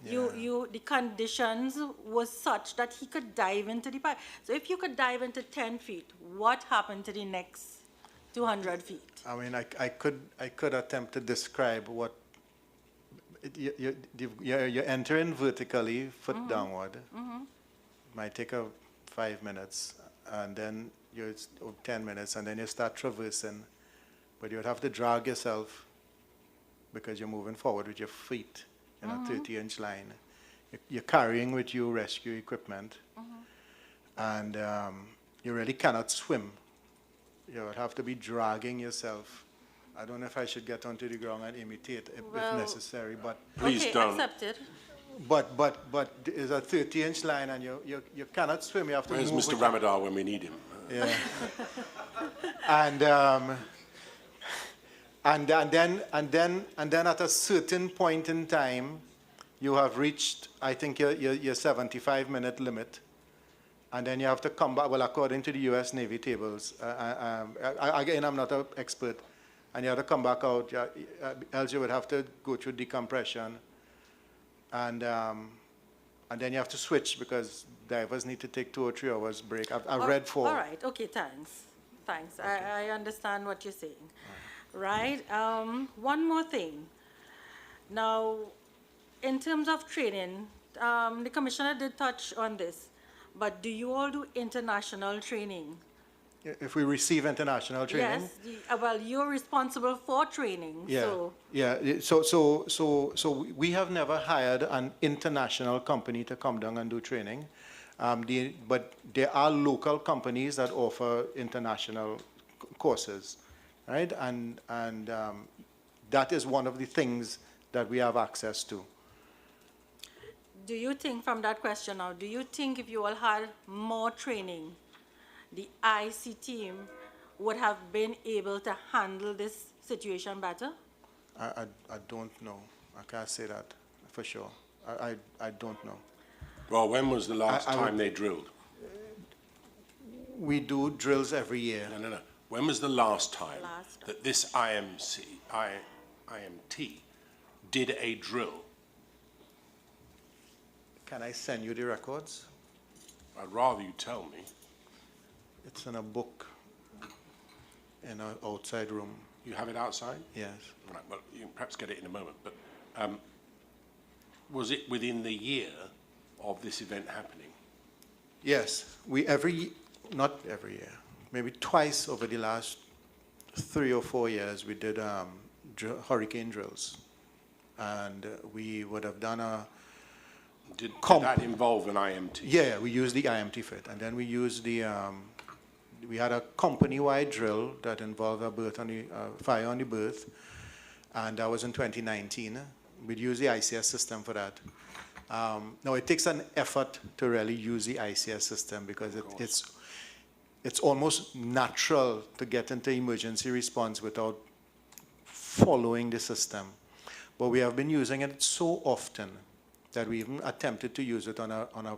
the conditions was such that he could dive into the pipe. So if you could dive into 10 feet, what happened to the next 200 feet? I mean, I could attempt to describe what you're entering vertically, foot downward. Might take 5 minutes, and then you're 10 minutes, and then you start traversing. But you would have to drag yourself because you're moving forward with your feet in a 30-inch line. You're carrying with you rescue equipment, and you really cannot swim. You would have to be dragging yourself. I don't know if I should get onto the ground and imitate if necessary, but Please Okay, don't. accepted. it's a 30-inch line, and you cannot swim. You have to Where's move. Mr. with Ramadar when we need him? yeah. And then at a certain point in time, you have reached, I think, your 75-minute limit. And then you have to come back, well, according to the U.S. Navy tables, again, I'm not an expert, and you have to come back out, else you would have to go through decompression. And then you have to switch because divers need to take 2 or 3 hours break. I've read 4. All right, okay, thanks. Thanks, I understand what you're saying. Right, one more thing. Now, in terms of training the commissioner did touch on this, but do you all do international training? If we receive international training? Yes, well, you're responsible for training, Yeah, so. yeah. So we have never hired an international company to come down and do training. But there are local companies that offer international courses, right? And that is one of the things that we have access to. Do you think, from that question now, do you think if you all had more training, the IC team would have been able to handle this situation better? I don't know. I can't say that for sure. I don't know. Well, when was the last I time would- they drilled? We do drills every year. No. When was the last time Last time. that this IMT did a drill? Can I send you the records? I'd rather you tell me. It's in a book in an outside room. You have it outside? Yes. Right, well, you can perhaps get it in a moment, but was it within the year of this event happening? Yes. Not every year, maybe twice over the last 3 or 4 years, we did hurricane drills. And we would have done a Did Comp. that involve an IMT? Yeah, we used the IMT for it, and then we used we had a company-wide drill that involved a fire on the berth, and that was in 2019. We'd use the ICS system for that. Now, it takes an effort to really use the ICS system because it's almost natural to get into emergency response without following the system. But we have been using it so often that we even attempted to use it on a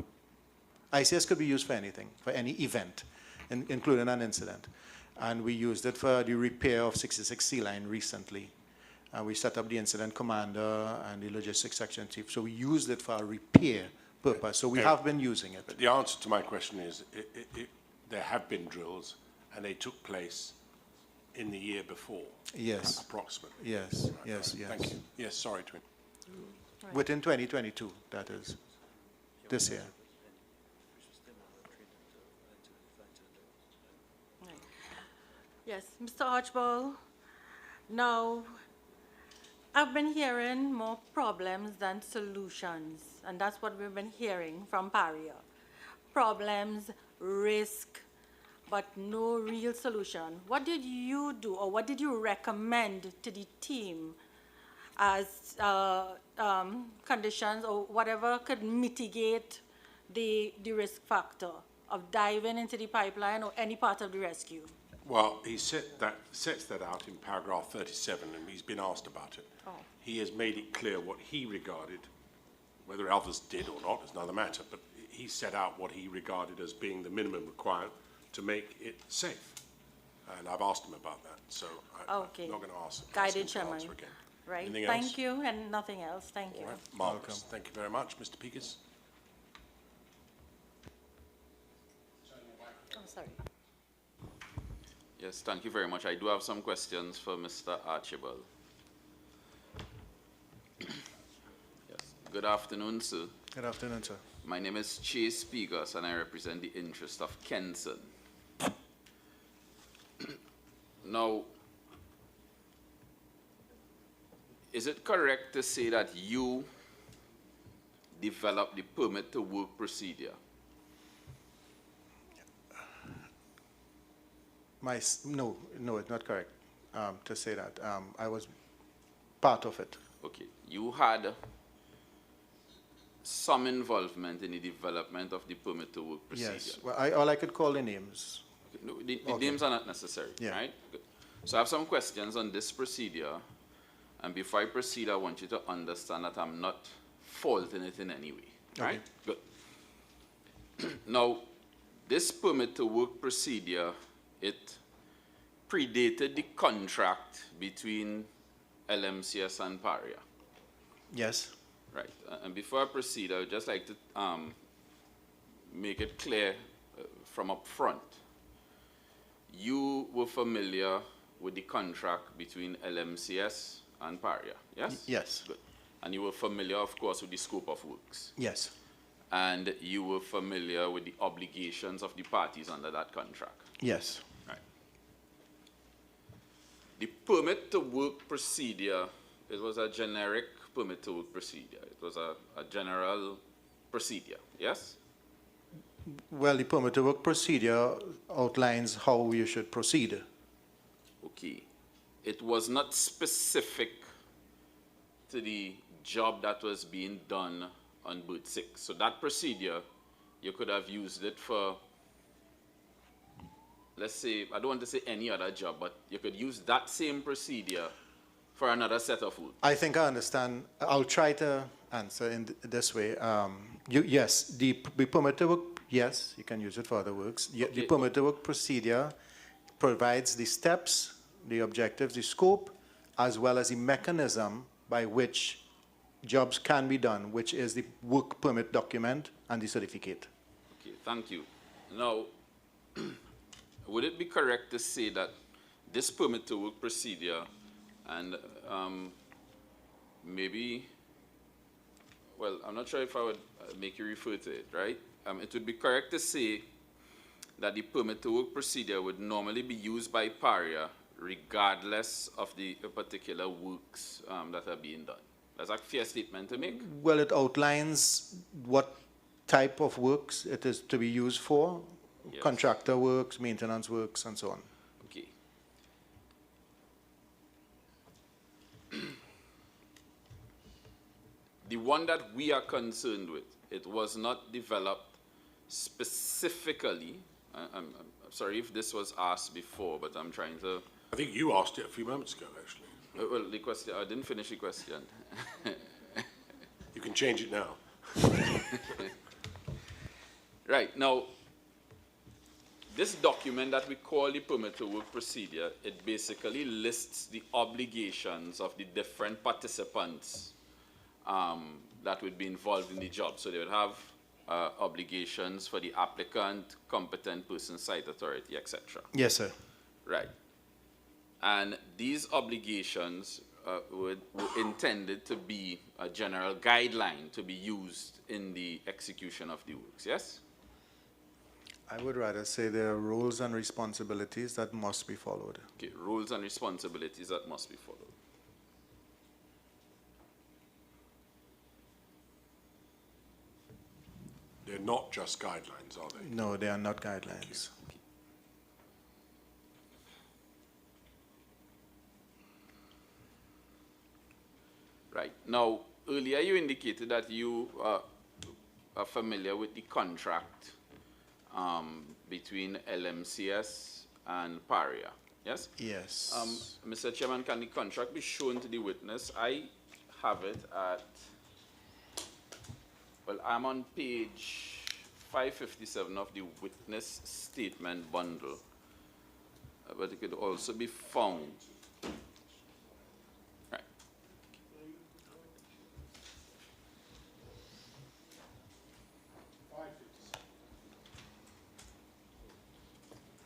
ICS could be used for anything, for any event, including an incident. And we used it for the repair of 66 Sea Line recently. We set up the incident commander and the logistics section chief. So we used it for a repair purpose. So we have been using it. But the answer to my question is, there have been drills, and they took place in the year before? Yes. Approximately? Yes, Right, yes, right. yes. Thank you. Yes, sorry, Twin. Within 2022, that is, this year. Yes, Mr. Archibald, now, I've been hearing more problems than solutions, and that's what we've been hearing from Paria. Problems, risk, but no real solution. What did you do, or what did you recommend to the team as conditions or whatever could mitigate the risk factor of diving into the pipeline or any part of the rescue? Well, he sets that out in paragraph 37, and he's been asked about it. Oh. He has made it clear what he regarded, whether others did or not is another matter, but he set out what he regarded as being the minimum required to make it safe. And I've asked him about that, so I'm Okay. not going to ask him Guided to Chairman. answer again. Right, Anything thank else? you, and nothing else, thank you. All right, marvellous. Thank you very much. Mr. Pekas? Oh, sorry. Yes, thank you very much. I do have some questions for Mr. Archibald. Yes. Good afternoon, sir. Good afternoon, sir. My name is Chase Pegas, and I represent the interest of Kenson. Now, is it correct to say that you developed the permit to work procedure? No, it's not correct to say that. I was part of it. Okay. You had some involvement in the development of the permit to work procedure. Yes. Well, all I could call the names. Okay. No, the Okay. names are not necessary, Yeah. right? Good. So I have some questions on this procedure. And before I proceed, I want you to understand that I'm not faulting it in any way, right? Good. Now, this permit to work procedure, it predated the contract between LMCS and Paria. Yes. Right. And before I proceed, I would just like to make it clear from up front. You were familiar with the contract between LMCS and Paria, yes? Yes. Good. And you were familiar, of course, with the scope of works. Yes. And you were familiar with the obligations of the parties under that contract. Yes. Right. The permit to work procedure, it was a generic permit to work procedure. It was a general procedure, yes? Well, the permit to work procedure outlines how you should proceed. Okay. It was not specific to the job that was being done on Bird 6. So that procedure, you could have used it for, let's say, I don't want to say any other job, but you could use that same procedure for another set of work. I think I understand. I'll try to answer in this way. Yes, the permit to work, yes, you can use it for other works. The permit to work procedure provides the steps, the objectives, the scope, as well as the mechanism by which jobs can be done, which is the work permit document and the certificate. Okay, thank you. Now, would it be correct to say that this permit to work procedure and maybe, well, I'm not sure if I would make you refer to it, right? It would be correct to say that the permit to work procedure would normally be used by Paria regardless of the particular works that are being done. That's a fair statement to make? Well, it outlines what type of works it is to be used for, Yes. contractor works, maintenance works, and so on. Okay. The one that we are concerned with, it was not developed specifically. I'm sorry if this was asked before, but I'm trying to. I think you asked it a few moments ago, actually. Well, the question, I didn't finish the question. You can change it now. Right, now, this document that we call the permit to work procedure, it basically lists the obligations of the different participants that would be involved in the job. So they would have obligations for the applicant, competent person, site authority, etc. Yes, sir. Right. And these obligations were intended to be a general guideline to be used in the execution of the works, yes? I would rather say there are rules and responsibilities that must be followed. Okay, rules and responsibilities that must be followed. They're not just guidelines, are they? No, they are not guidelines. Right. Now, earlier you indicated that you are familiar with the contract between LMCS and Paria, yes? Yes. Mr. Chairman, can the contract be shown to the witness? I have it at, well, I'm on page 557 of the witness statement bundle, but it could also be found. Right.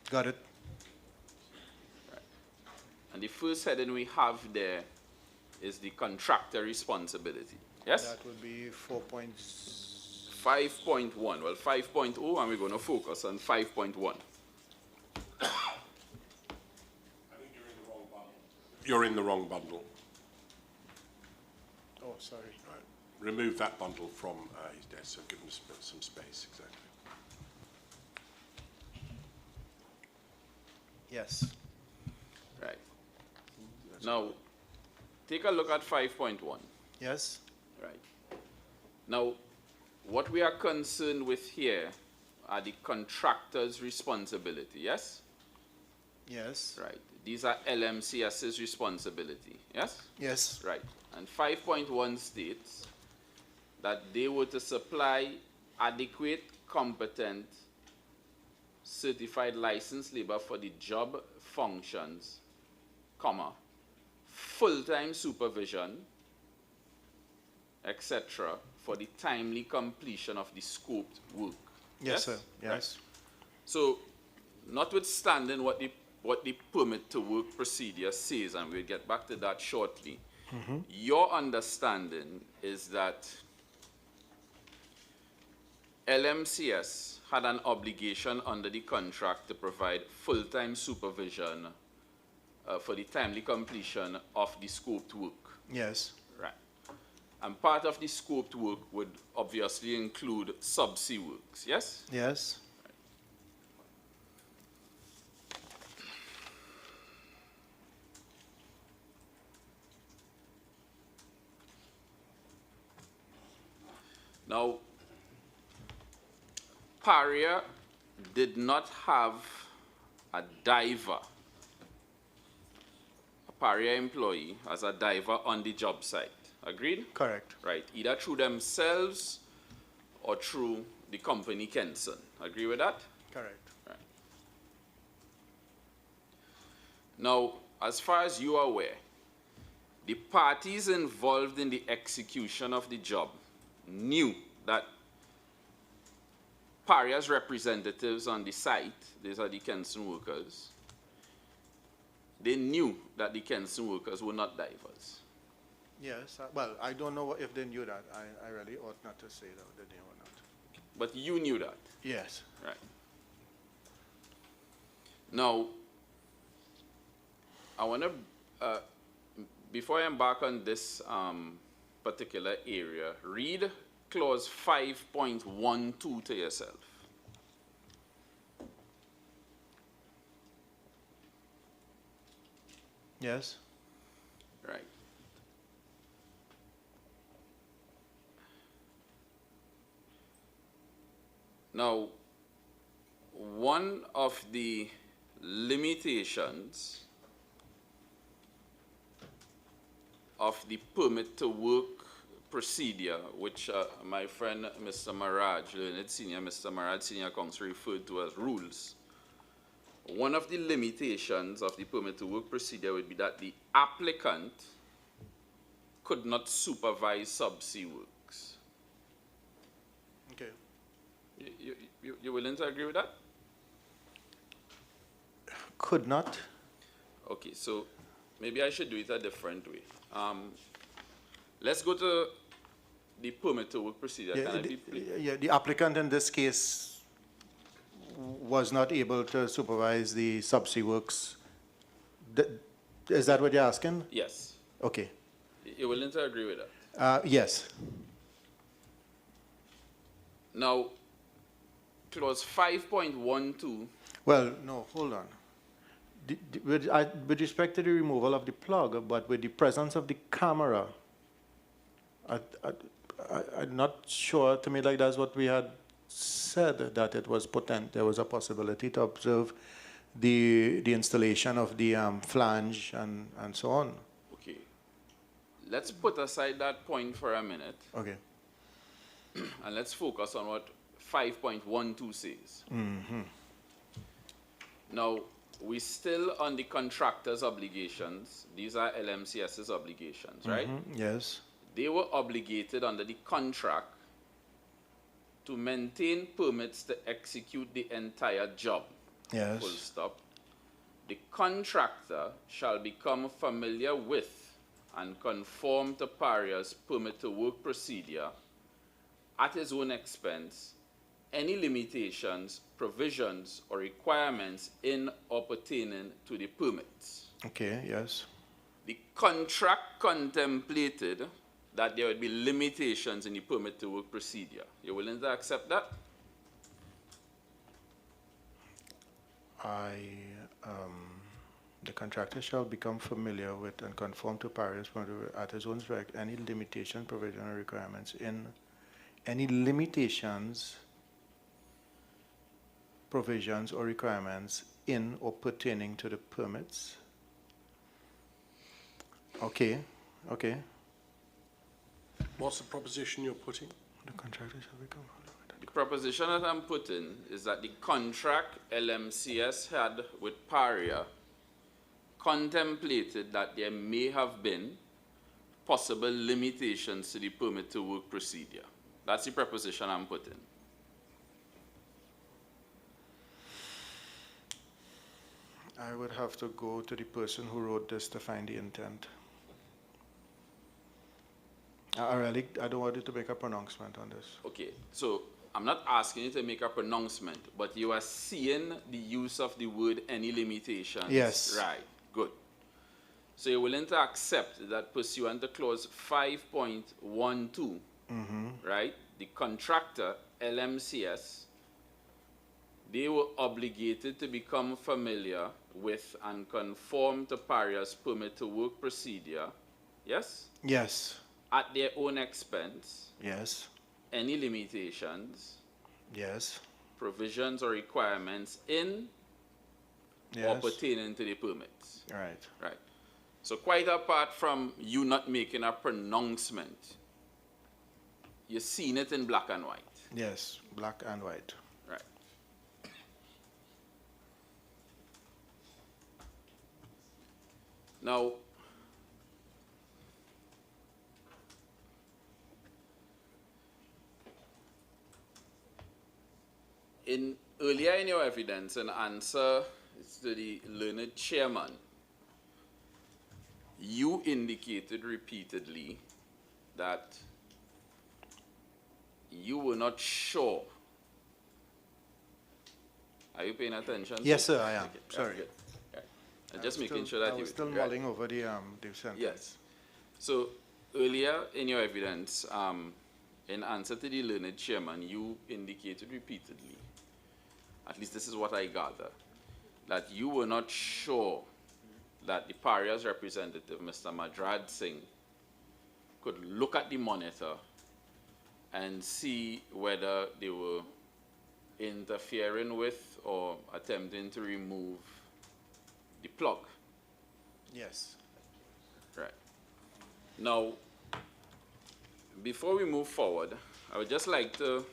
Got it. And the first heading we have there is the contractor responsibility. Yes? That would be 4.6. 5.1. Well, 5.0, and we're going to focus on 5.1. You're in the wrong bundle. Oh, sorry. Right. Remove that bundle from his desk, so give him some space, exactly. Yes. Right. Now, take a look at 5.1. Yes. Right. Now, what we are concerned with here are the contractor's responsibility, yes? Yes. Right. These are LMCS's responsibility, yes? Yes. Right. And 5.1 states that they were to supply adequate, competent, certified licensed labor for the job functions, comma, full-time supervision, etc., for the timely completion of the scoped work. Yes, sir. Yes. Right. So, notwithstanding what the permit to work procedure says, and we'll get back to that shortly, Your understanding is that LMCS had an obligation under the contract to provide full-time supervision for the timely completion of the scoped work. Yes. Right. And part of the scoped work would obviously include subsea works, yes? Yes. Now, Paria did not have a diver, a Paria employee as a diver on the job site. Agreed? Correct. Right. Either through themselves or through the company Kenson. Agree with that? Correct. Right. Now, as far as you are aware, the parties involved in the execution of the job knew that Paria's representatives on the site, these are the Kenson workers, they knew that the Kenson workers were not divers. Yes. Well, I don't know if they knew that. I really ought not to say that they knew or not. But you knew that. Yes. Right. Now, I want to, before I embark on this particular area, read clause 5.12 to yourself. Yes. Right. Now, one of the limitations of the permit to work procedure, which my friend Mr. Maraj, learned senior, Mr. Maraj, senior counsel, referred to as rules. One of the limitations of the permit to work procedure would be that the applicant could not supervise subsea works. Okay. You willing to agree with that? Could not. Okay, so maybe I should do it a different way. Let's go to the permit to work procedure. Yeah, Can I be please? yeah, the applicant in this case was not able to supervise the subsea works. Is that what you're asking? Yes. Okay. You're willing to agree with that? Yes. Now, clause 5.12. Well, no, hold on. With respect to the removal of the plug, but with the presence of the camera, I'm not sure. To me, like that's what we had said, that it was potent. There was a possibility to observe the installation of the flange and so on. Okay. Let's put aside that point for a minute. Okay. And let's focus on what 5.12 says. Mm-hmm. Now, we're still on the contractor's obligations. These are LMCS's obligations, right? Mm-hmm. Yes. They were obligated under the contract to maintain permits to execute the entire job. Yes. Full stop. The contractor shall become familiar with and conform to Paria's permit to work procedure at his own expense, any limitations, provisions, or requirements in or pertaining to the permits. Okay, yes. The contract contemplated that there would be limitations in the permit to work procedure. You willing to accept that? The contractor shall become familiar with and conform to Paris at his own direct any limitation, provision, or requirements in any limitations, provisions, or requirements in or pertaining to the permits. Okay, okay. What's the proposition you're putting? The contractor shall become familiar with The proposition that I'm putting is that the contract LMCS had with Paria contemplated that there may have been possible limitations to the permit to work procedure. That's the proposition I'm putting. I would have to go to the person who wrote this to find the intent. I don't want you to make a pronouncement on this. Okay, so I'm not asking you to make a pronouncement, but you are seeing the use of the word any limitations. Yes. Right, good. So you're willing to accept that pursuant to clause 5.12, right, the contractor, LMCS, they were obligated to become familiar with and conform to Paria's permit to work procedure, yes, Yes. at their own expense, Yes. any limitations, Yes. provisions or requirements in or Yes. pertaining to the permits. Right. Right. So quite apart from you not making a pronouncement, you're seeing it in black and white. Yes. Black and white. Right. Now, earlier in your evidence, an answer to the learned chairman, you indicated repeatedly that you were not sure. Are you paying attention? Yes, sir, I am. Okay, that's Sorry. good. Right. I'm just making sure that I you was still right. mulling over the sentence. Yes. So earlier in your evidence, in answer to the learned chairman, you indicated repeatedly, at least this is what I gather, that you were not sure that the Paria's representative, Mr. Madrad Singh, could look at the monitor and see whether they were interfering with or attempting to remove the plug. Yes. Right. Now, before we move forward, I would just like to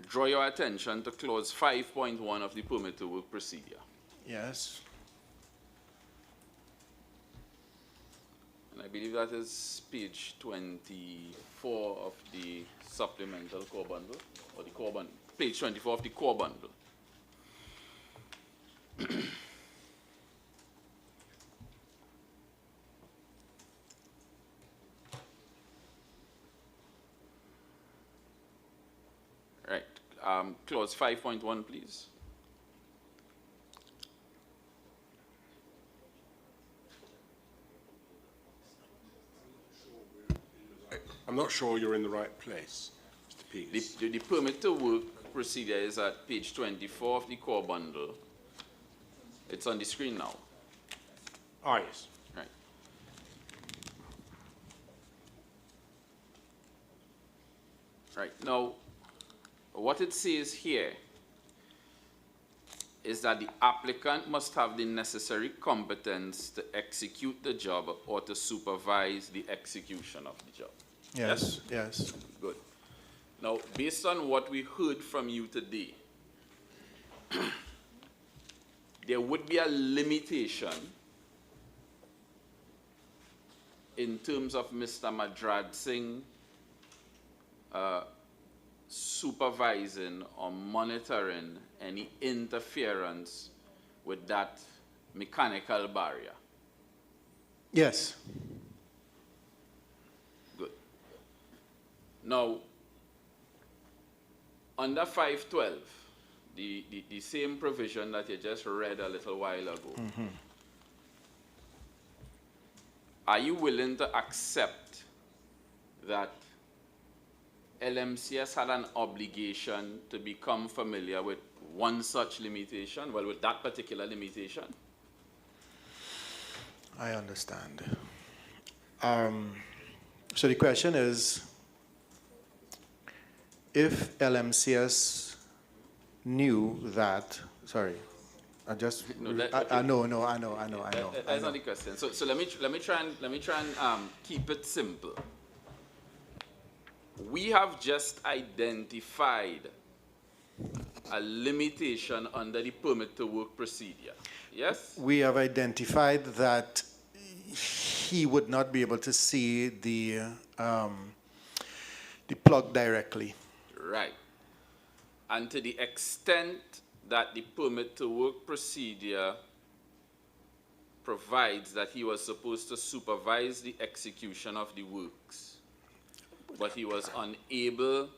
draw your attention to clause 5.1 of the permit to work procedure. Yes. And I believe that is page 24 of the supplemental core bundle, or the core bundle, page 24 of the core bundle. Right, clause 5.1, please. I'm not sure you're in the right place, Mr. Peace. The permit to work procedure is at page 24 of the core bundle. It's on the screen now. Ah, yes. Right. Right. Now, what it says here is that the applicant must have the necessary competence to execute the job or to supervise the execution of the job. Yes. Yes. Good. Now, based on what we heard from you today, there would be a limitation in terms of Mr. Madrad Singh supervising or monitoring any interference with that mechanical barrier. Yes. Good. Now, under 512, the same provision that you just read a little while ago, are you willing to accept that LMCS had an obligation to become familiar with one such limitation, well, with that particular limitation? I understand. So the question is, if LMCS knew that, sorry, I just, No, that- I know. That's not the question. So let me try and keep it simple. We have just identified a limitation under the permit to work procedure. Yes? We have identified that he would not be able to see the plug directly. Right. And to the extent that the permit to work procedure provides that he was supposed to supervise the execution of the works, but he was unable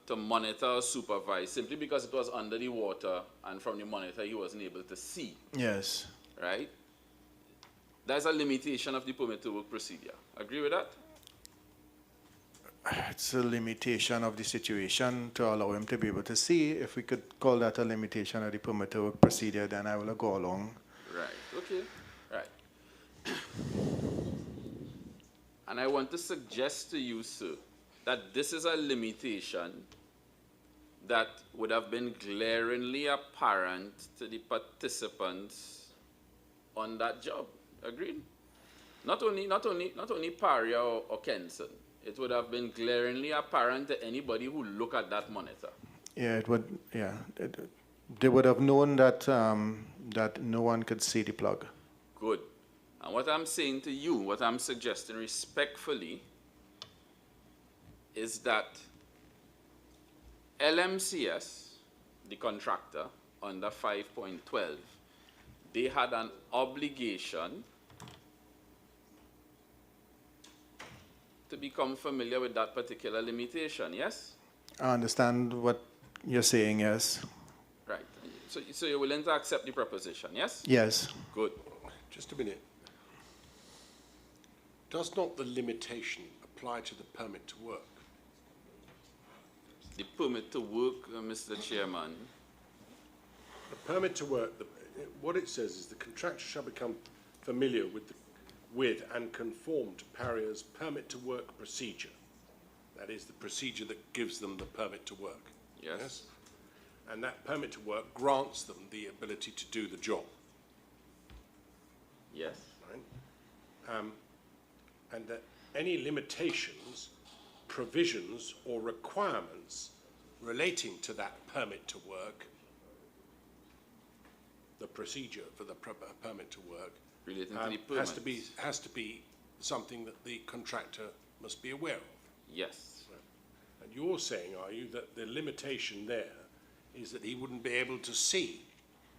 to monitor or supervise simply because it was under the water, and from the monitor he wasn't able to see, Yes. right? That's a limitation of the permit to work procedure. Agree with that? It's a limitation of the situation to allow him to be able to see. If we could call that a limitation of the permit to work procedure, then I will go along. Right, okay, right. And I want to suggest to you, sir, that this is a limitation that would have been glaringly apparent to the participants on that job. Agreed? Not only Paria or Kenson. It would have been glaringly apparent to anybody who look at that monitor. Yeah, it would. Yeah, they would have known that that no one could see the plug. Good. And what I'm saying to you, what I'm suggesting respectfully, is that LMCS, the contractor, under 5.12, they had an obligation to become familiar with that particular limitation, yes? I understand what you're saying, yes. Right. So you're willing to accept the proposition, yes? Yes. Good. Just a minute. Does not the limitation apply to the permit to work? The permit to work, Mr. Chairman. The permit to work, what it says is the contractor shall become familiar with and conform to Paria's permit to work procedure. That is the procedure that gives them the permit to work. Yes. And that permit to work grants them the ability to do the job. Yes. Right? And that any limitations, provisions, or requirements relating to that permit to work, the procedure for the permit to work, Relating to the permit. has to be something that the contractor must be aware of. Yes. And you're saying, are you, that the limitation there is that he wouldn't be able to see,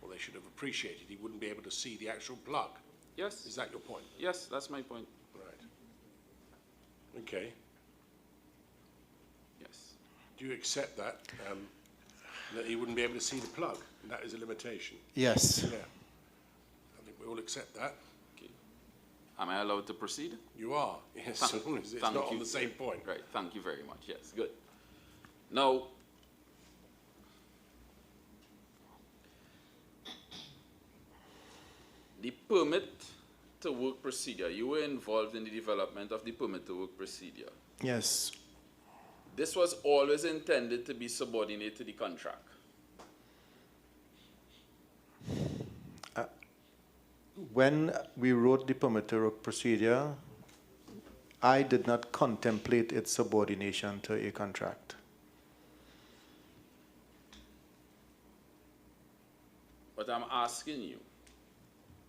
or they should have appreciated, he wouldn't be able to see the actual plug? Yes. Is that your point? Yes, that's my point. Right. Okay. Yes. Do you accept that, that he wouldn't be able to see the plug? And that is a limitation? Yes. Yeah. I think we all accept that. Okay. Am I allowed to proceed? You are, yes, as long as it's not on the same point. Right, thank you very much. Yes, good. Now, the permit to work procedure, you were involved in the development of the permit to work procedure. Yes. This was always intended to be subordinate to the contract. When we wrote the permit to work procedure, I did not contemplate its subordination to a contract. But I'm asking you,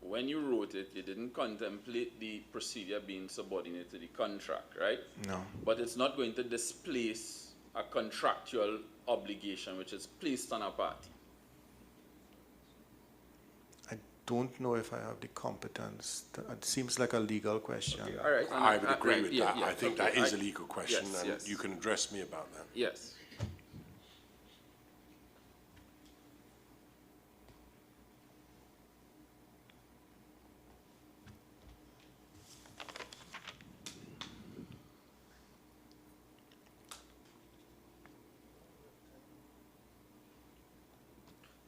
when you wrote it, you didn't contemplate the procedure being subordinate to the contract, right? No. But it's not going to displace a contractual obligation which is placed on a party. I don't know if I have the competence. It seems like a legal question. Okay, all right. I would agree right, with yeah, that. yeah, I think okay, that is a legal question, yes, and yes. you can address me about that. Yes.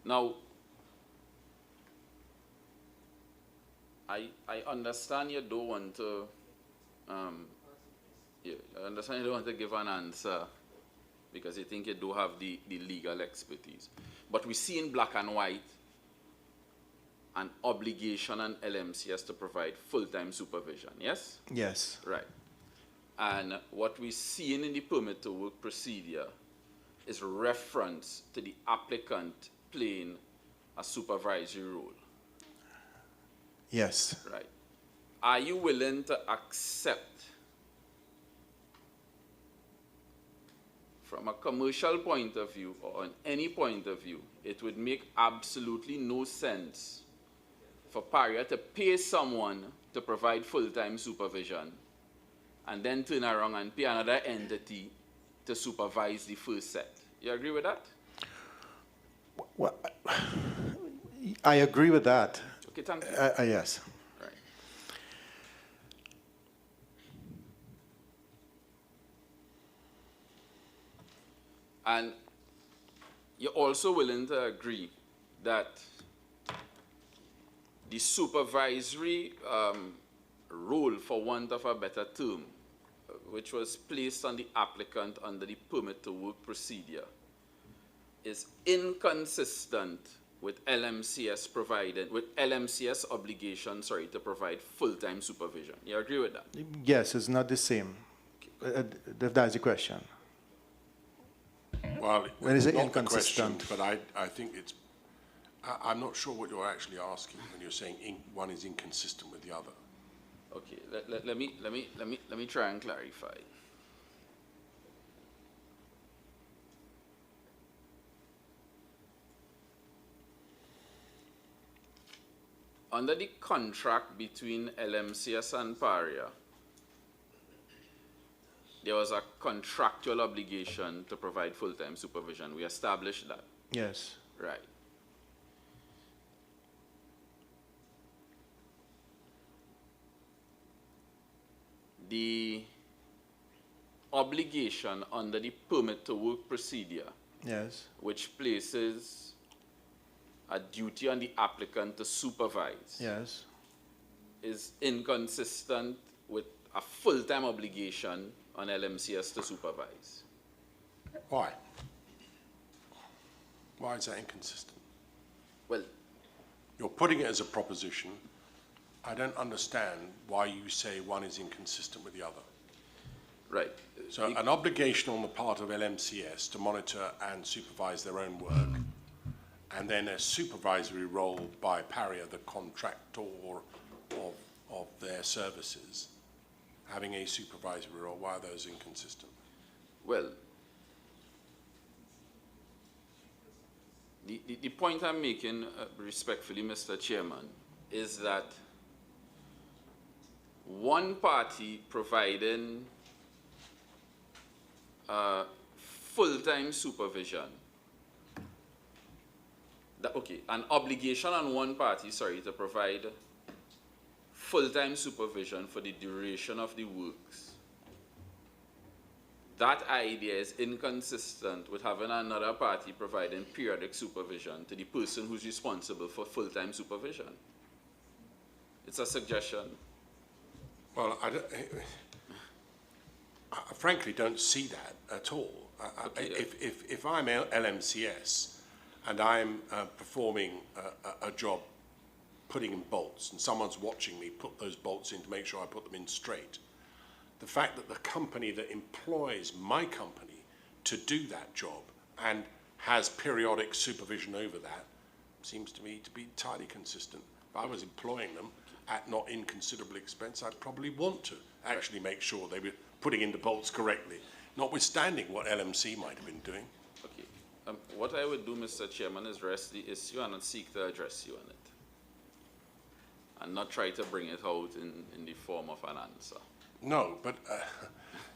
Now, I understand you don't want to, I understand you don't want to give an answer because you think you do have the legal expertise. But we see in black and white an obligation on LMCS to provide full-time supervision, yes? Yes. Right. And what we see in the permit to work procedure is reference to the applicant playing a supervisory role. Yes. Right. Are you willing to accept, from a commercial point of view or on any point of view, it would make absolutely no sense for Paria to pay someone to provide full-time supervision and then turn around and pay another entity to supervise the first set. You agree with that? Well, I agree with that. Okay, thank you. Yes. Right. And you're also willing to agree that the supervisory role, for want of a better term, which was placed on the applicant under the permit to work procedure, is inconsistent with LMCS obligation, to provide full-time supervision. You agree with that? Yes, it's not the same. That's the question. Well, When is it's it not the question, inconsistent? but I think it's, I'm not sure what you're actually asking when you're saying one is inconsistent with the other. Okay, let me try and clarify. Under the contract between LMCS and Paria, there was a contractual obligation to provide full-time supervision. We established that. Yes. Right. The obligation under the permit to work procedure, Yes. which places a duty on the applicant to supervise, Yes. is inconsistent with a full-time obligation on LMCS to supervise. Why? Why is that inconsistent? Well, You're putting it as a proposition. I don't understand why you say one is inconsistent with the other. right. So an obligation on the part of LMCS to monitor and supervise their own work, and then a supervisory role by Paria, the contractor of their services, having a supervisory role. Why are those inconsistent? Well, the point I'm making, respectfully, Mr. Chairman, is that one party providing full-time supervision, an obligation on one party, to provide full-time supervision for the duration of the works. That idea is inconsistent with having another party providing periodic supervision to the person who's responsible for full-time supervision. It's a suggestion. Well, I frankly don't see that at all. If I'm LMCS and I'm performing a job putting in bolts and someone's watching me put those bolts in to make sure I put them in straight, the fact that the company that employs my company to do that job and has periodic supervision over that seems to me to be entirely consistent. If I was employing them at not inconsiderable expense, I'd probably want to actually make sure they were putting in the bolts correctly, notwithstanding what LMC might have been doing. Okay. What I would do, Mr. Chairman, is rest the issue and not seek to address you on it, and not try to bring it out in the form of an answer. No, but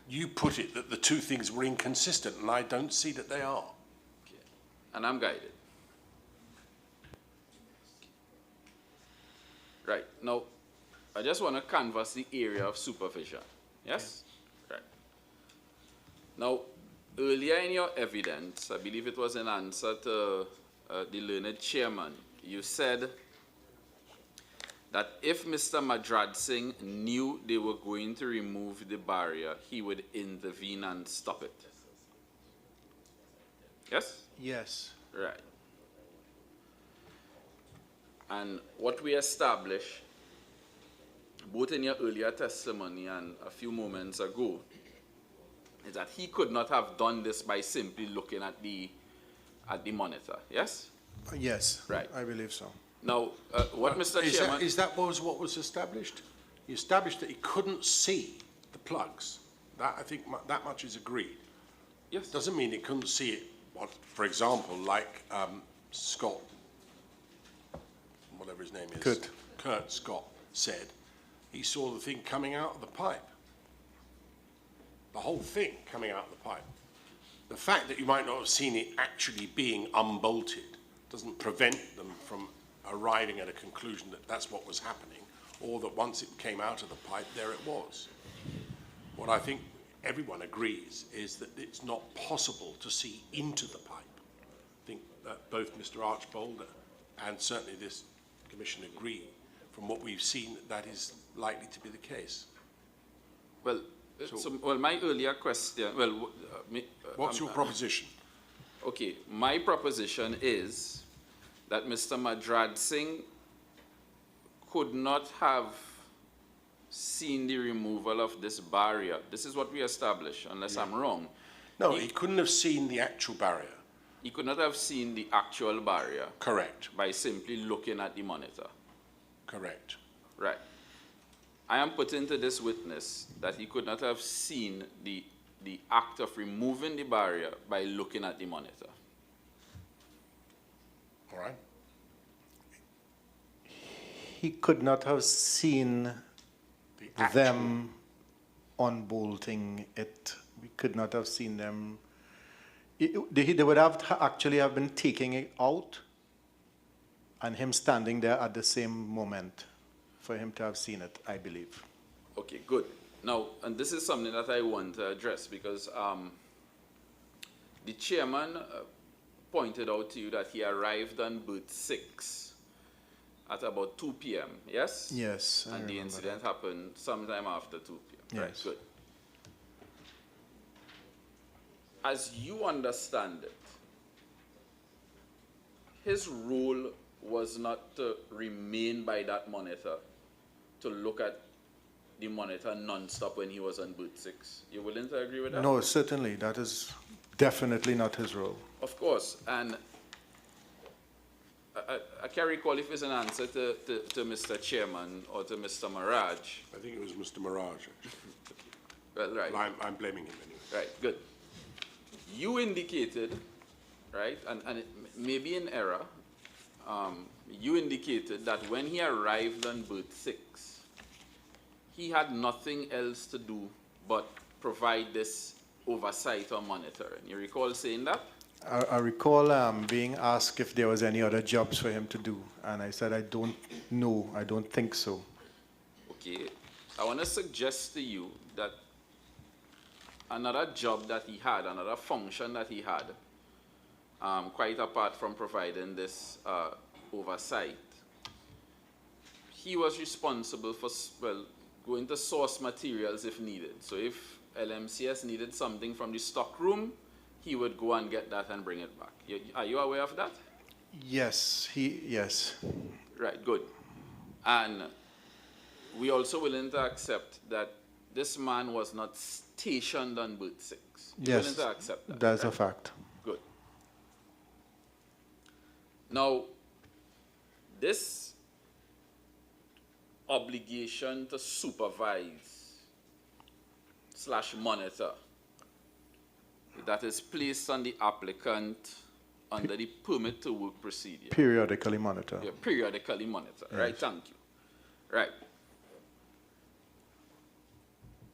you put it that the two things were inconsistent, and I don't see that they are. Okay. And I'm guided. Right. Now, I just want to canvass the area of supervision. Yes? Okay. Right. Now, earlier in your evidence, I believe it was in answer to the learned chairman, you said that if Mr. Madrad Singh knew they were going to remove the barrier, he would intervene and stop it. Yes? Yes. Right. And what we established, both in your earlier testimony and a few moments ago, is that he could not have done this by simply looking at the monitor. Yes? Yes. Right. I believe so. Now, what Mr. Chairman... Is that what was established? He established that he couldn't see the plugs. That, I think that much is agreed. Yes. Doesn't mean he couldn't see it, for example, like Scott, whatever his name is. Kurt Scott said, he saw the thing coming out of the pipe. The whole thing coming out of the pipe. The fact that you might not have seen it actually being unbolted doesn't prevent them from arriving at a conclusion that that's what was happening, or that once it came out of the pipe, there it was. What I think everyone agrees is that it's not possible to see into the pipe. I think that both Mr. Archbold and certainly this Commission agree, from what we've seen, that is likely to be the case. Well, well, my earlier question, well, what's your proposition? Okay, my proposition is that Mr. Madrad Singh could not have seen the removal of this barrier. This is what we established, unless I'm wrong. No, he couldn't have seen the actual barrier. He could not have seen the actual barrier. Correct. By simply looking at the monitor. Correct. Right. I am putting to this witness that he could not have seen the act of removing the barrier by looking at the monitor. All right. He could not have seen them unbolting it. We could not have seen them. They would have actually have been taking it out and him standing there at the same moment for him to have seen it, I believe. Okay, good. Now, and this is something that I want to address because the chairman pointed out to you that he arrived on booth 6 at about 2 p.m., yes? Yes, and the incident happened sometime after 2 p.m. Right, Yes. good. As you understand it, his role was not to remain by that monitor, to look at the monitor non-stop when he was on booth 6. You willing to agree with that? No, certainly. That is definitely not his role. Of course, and I can't recall if it's an answer to Mr. Chairman or to Mr. Maraj. I think it was Mr. Maraj, actually. Well, right. Well, I'm blaming him anyway. Right, good. You indicated, right, and it may be in error, you indicated that when he arrived on booth 6, he had nothing else to do but provide this oversight or monitoring. You recall saying that? I recall being asked if there was any other jobs for him to do, and I said, I don't know, I don't think so. Okay, I want to suggest to you that another job that he had, another function that he had, quite apart from providing this oversight, he was responsible for, well, going to source materials if needed. So if LMCS needed something from the stock room, he would go and get that and bring it back. Are you aware of that? Yes, yes. Right, good. And we also willing to accept that this man was not stationed on booth 6. You're Yes, willing to accept that? that's right? a fact. Good. Now, this obligation to supervise / monitor that is placed on the applicant under the permit to work procedure. Periodically monitor. Yeah, periodically monitor, Yes. right? Thank you. Right.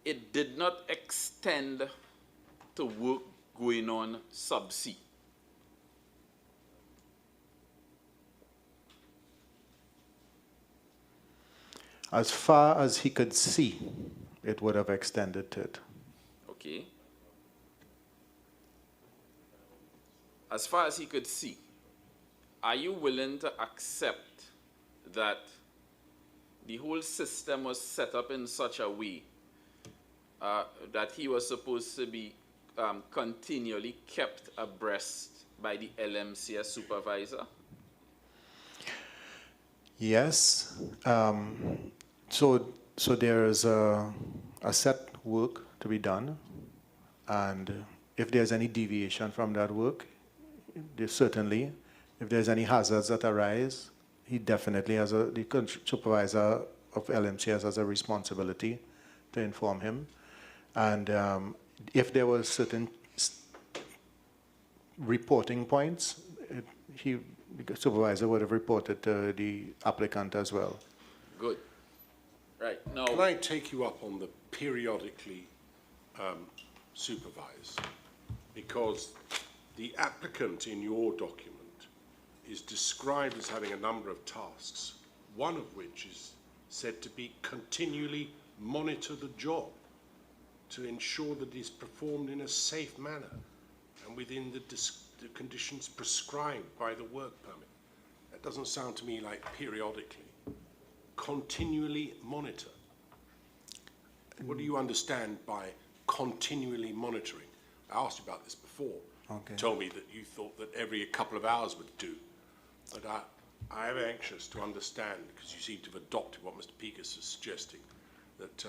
It did not extend to work going on subsea. As far as he could see, it would have extended to it. Okay. As far as he could see, are you willing to accept that the whole system was set up in such a way that he was supposed to be continually kept abreast by the LMCS supervisor? Yes. So there is a set work to be done, and if there's any deviation from that work, certainly, if there's any hazards that arise, he definitely has the supervisor of LMCS has a responsibility to inform him. And if there were certain reporting points, the supervisor would have reported to the applicant as well. Good. Right, now, Can I take you up on the periodically supervise? Because the applicant in your document is described as having a number of tasks, one of which is said to be continually monitor the job to ensure that it is performed in a safe manner and within the conditions prescribed by the work permit. That doesn't sound to me like periodically. Continually monitor. What do you understand by continually monitoring? I asked you about this before. Okay. You told me that you thought that every couple of hours would do. But I am anxious to understand, because you seem to have adopted what Mr. Pekas is suggesting, that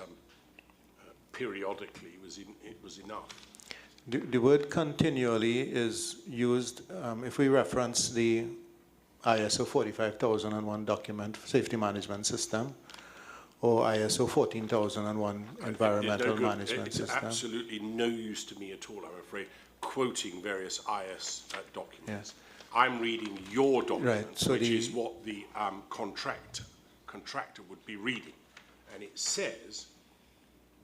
periodically it was enough. The word continually is used if we reference the ISO 45001 document, Safety Management System, or ISO 14001 Environmental Management It's System. absolutely no use to me at all, I'm afraid, quoting various IS documents. Yes. I'm reading your document, Right, so which is what the contractor would be reading. And it says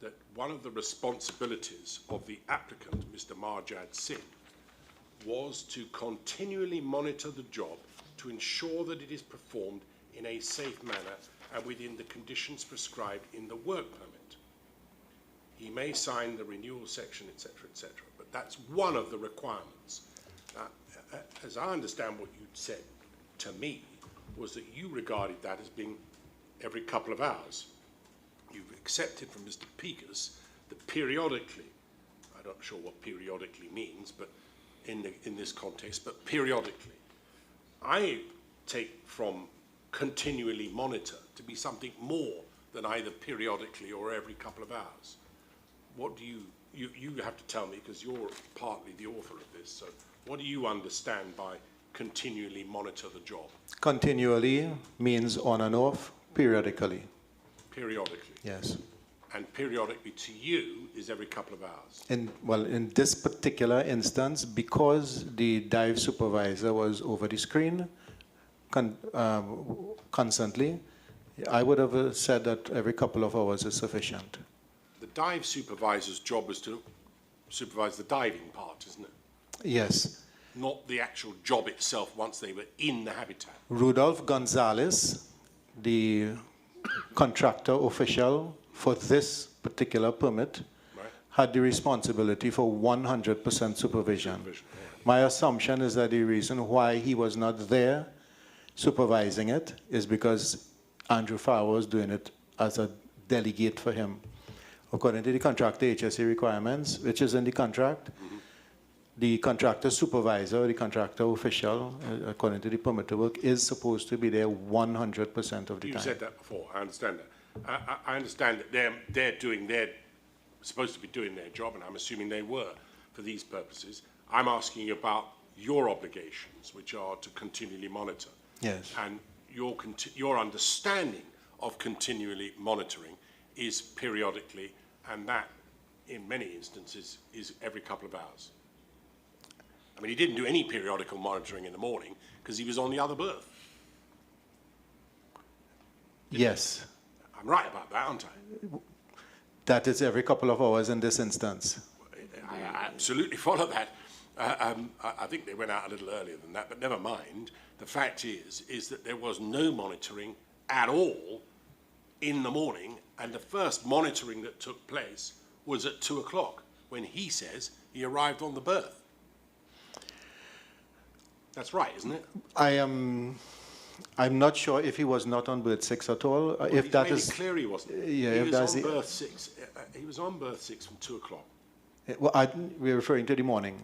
that one of the responsibilities of the applicant, Mr. Marjad Singh, was to continually monitor the job to ensure that it is performed in a safe manner and within the conditions prescribed in the work permit. He may sign the renewal section, etc., etc., but that's one of the requirements. As I understand what you'd said to me, was that you regarded that as being every couple of hours. You've accepted from Mr. Pekas that periodically, I'm not sure what periodically means, but in this context, but periodically. I take from continually monitor to be something more than either periodically or every couple of hours. What do you have to tell me, because you're partly the author of this, so what do you understand by continually monitor the job? Continually means on and off, periodically. Periodically? Yes. And periodically to you is every couple of hours? In this particular instance, because the dive supervisor was over the screen constantly, I would have said that every couple of hours is sufficient. The dive supervisor's job was to supervise the diving part, isn't it? Yes. Not the actual job itself once they were in the habitat. Rudolph Gonzalez, the contractor official for this particular permit, Right. had the responsibility for 100% supervision. My assumption is that the reason why he was not there supervising it is because Andrew Farr was doing it as a delegate for him. According to the contractor HSE requirements, which is in the contract, the contractor supervisor, the contractor official, according to the permit to work, is supposed to be there 100% of the You time. said that before, I understand that. I understand that they're supposed to be doing their job, and I'm assuming they were for these purposes. I'm asking you about your obligations, which are to continually monitor. Yes. And your understanding of continually monitoring is periodically, and that, in many instances, is every couple of hours. I mean, he didn't do any periodical monitoring in the morning because he was on the other berth. Yes. I'm right about that, aren't I? That is every couple of hours in this instance. I absolutely follow that. I think they went out a little earlier than that, but never mind. The fact is that there was no monitoring at all in the morning, and the first monitoring that took place was at 2 o'clock when he says he arrived on the berth. That's right, isn't it? I'm not sure if he was not on berth 6 at all. Well, if that is clear he wasn't. Yeah, he if was that's on the- berth 6. He was on berth 6 from 2 o'clock. well, we're referring to the morning.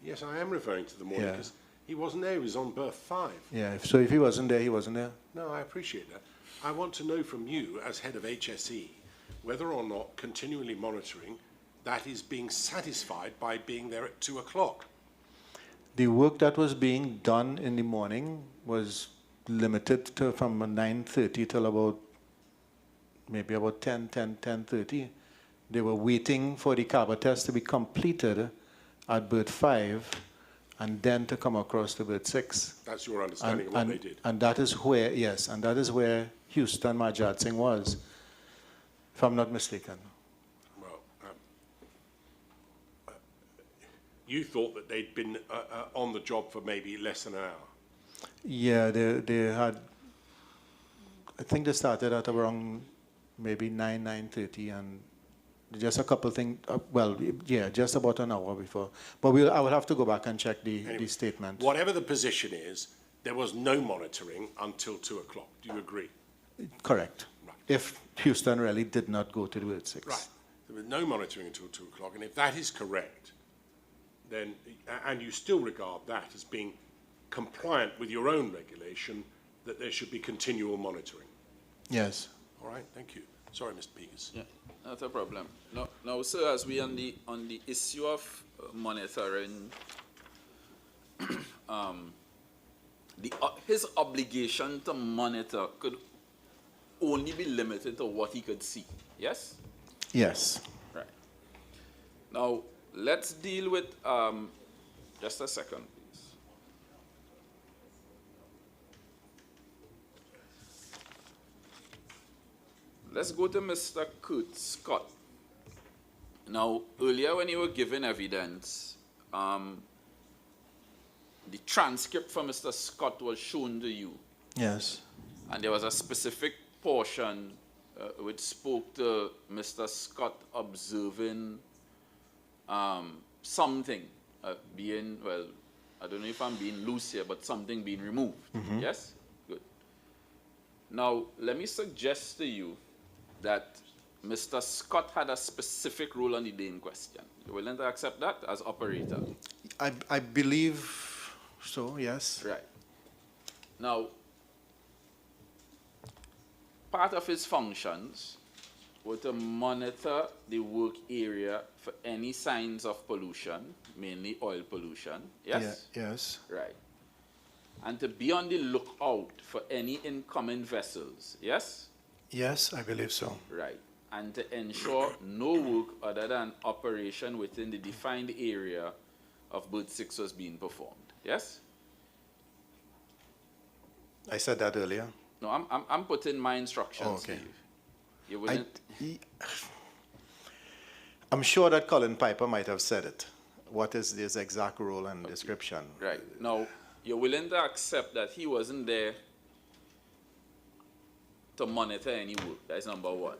Yes, I am referring to the morning Yeah. because he wasn't there. He was on berth 5. Yeah. So if he wasn't there, he wasn't there. No, I appreciate that. I want to know from you, as head of HSE, whether or not continually monitoring that is being satisfied by being there at 2 o'clock. The work that was being done in the morning was limited to from 9:30 till about maybe about 10:30. They were waiting for the carbon test to be completed at berth 5, and then to come across to berth 6. That's your understanding of what they did. And that is where, yes, and that is where Houston Majad Singh was, if I'm not mistaken. Well, you thought that they'd been on the job for maybe less than an hour. Yeah, they had, I think they started at around maybe 9:30, and just a couple things, well, yeah, just about an hour before. But I will have to go back and check the statement. Whatever the position is, there was no monitoring until 2 o'clock. Do you agree? Correct. Right. If Houston really did not go to the berth 6. Right. There was no monitoring until 2 o'clock, and if that is correct, then, and you still regard that as being compliant with your own regulation, that there should be continual monitoring. Yes. All right, thank you. Sorry, Mr. Peters. Yeah, not a problem. Now, sir, as we on the issue of monitoring, his obligation to monitor could only be limited to what he could see. Yes. Yes. Right. Now, let's deal with just a second, please. Let's go to Mr. Kurt Scott. Now, earlier when you were giving evidence, the transcript for Mr. Scott was shown to you. Yes. And there was a specific portion which spoke to Mr. Scott observing something being, well, I don't know if I'm being loose here, but something being removed. Mm-hmm. Yes? Good. Now, let me suggest to you that Mr. Scott had a specific role on the day in question. You willing to accept that as operator? I believe so, yes. Right. Now, part of his functions were to monitor the work area for any signs of pollution, mainly oil pollution. Yes? Yeah, yes. Right. And to be on the lookout for any incoming vessels. Yes? Yes, I believe so. Right. And to ensure no work other than operation within the defined area of berth 6 was being performed. Yes? I said that earlier. No, I'm putting my instructions, Oh, okay. Steve. You wouldn't? I'm sure that Colin Piper might have said it. What is his exact role and description? Right. Now, you're willing to accept that he wasn't there to monitor any work. That's number one.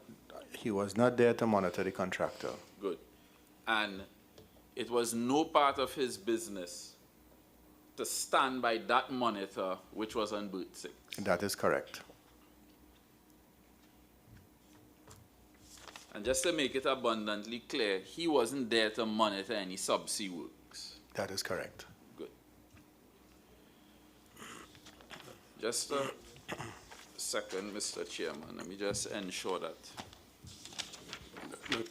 He was not there to monitor the contractor. Good. And it was no part of his business to stand by that monitor which was on berth 6. That is correct. And just to make it abundantly clear, he wasn't there to monitor any subsea works. That is correct. Good. Just a second, Mr. Chairman. Let me just ensure that. Right.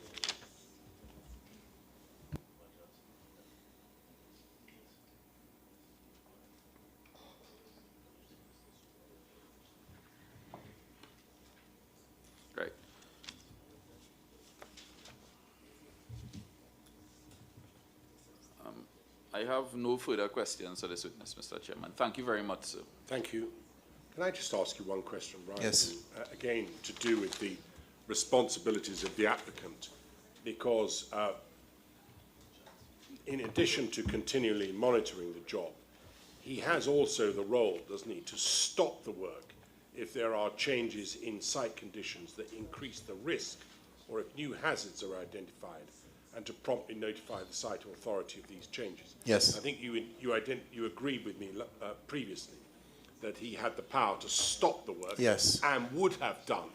I have no further questions for this witness, Mr. Chairman. Thank you very much, sir. Thank you. Can I just ask you one question, right? Yes. Again, to do with the responsibilities of the applicant, because in addition to continually monitoring the job, he has also the role, doesn't he, to stop the work if there are changes in site conditions that increase the risk or if new hazards are identified, and to promptly notify the site authority of these changes. Yes. I think you agreed with me previously that he had the power to stop the work. Yes. And would have done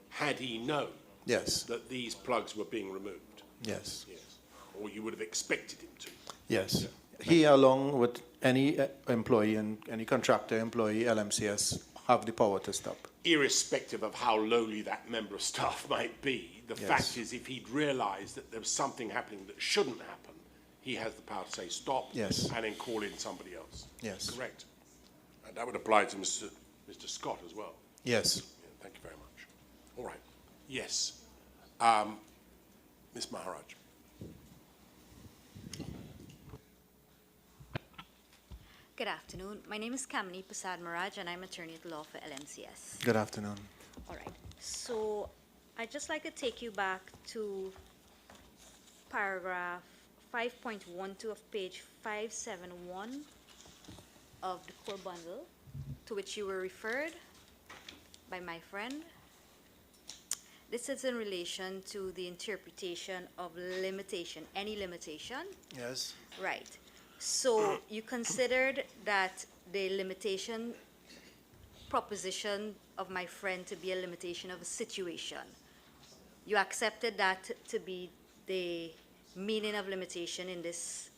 had he known Yes. that these plugs were being removed. Yes. Yes. Or you would have expected him to. Yes. He, along with any employee and any contractor employee, LMCS, have the power to stop. Irrespective of how lowly that member of staff might be, the Yes. fact is if he'd realised that there was something happening that shouldn't happen, he has the power to say stop. Yes. And then call in somebody else. Yes. Correct. And that would apply to Mr. Scott as well. Yes. Yeah, thank you very much. All right. Yes. Ms. Maharaj. Good afternoon. My name is Kamini Prasad Maraj, and I'm attorney at law for LMCS. Good afternoon. All right. So I'd just like to take you back to paragraph 5.12 of page 571 of the core bundle, to which you were referred by my friend. This is in relation to the interpretation of limitation, any limitation. Yes. Right. So you considered that the limitation proposition of my friend to be a limitation of a situation. You accepted that to be the meaning of limitation in this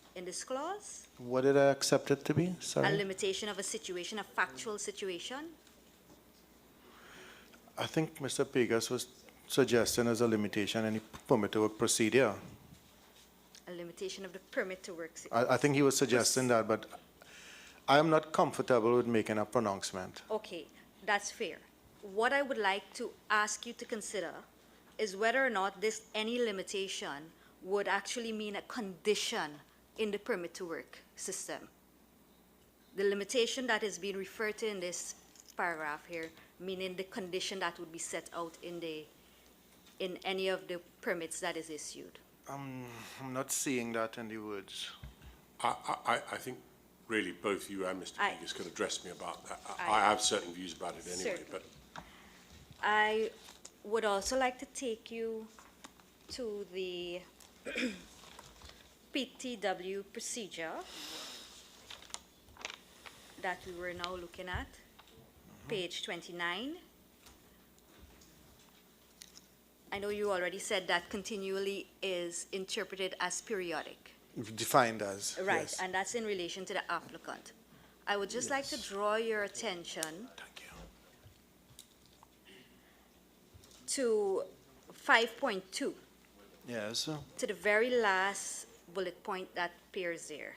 clause? What did I accept it to be? A Sorry. limitation of a situation, a factual situation? I think Mr. Pegas was suggesting as a limitation any permit to work procedure. A limitation of the permit to work. I think he was suggesting that, but I am not comfortable with making a pronouncement. Okay, that's fair. What I would like to ask you to consider is whether or not this any limitation would actually mean a condition in the permit to work system. The limitation that is being referred to in this paragraph here, meaning the condition that would be set out in any of the permits that is issued. I'm not seeing that in the words. I think really both you and Mr. I- Pegas could address me about that. I- I have certain views about it anyway, Certainly. but I would also like to take you to the PTW procedure that we were now looking at, page 29. I know you already said that continually is interpreted as periodic. Defined as. Right, Yes. and that's in relation to the applicant. I would just like to draw your attention Thank you. to 5.2, Yes. to the very last bullet point that appears there.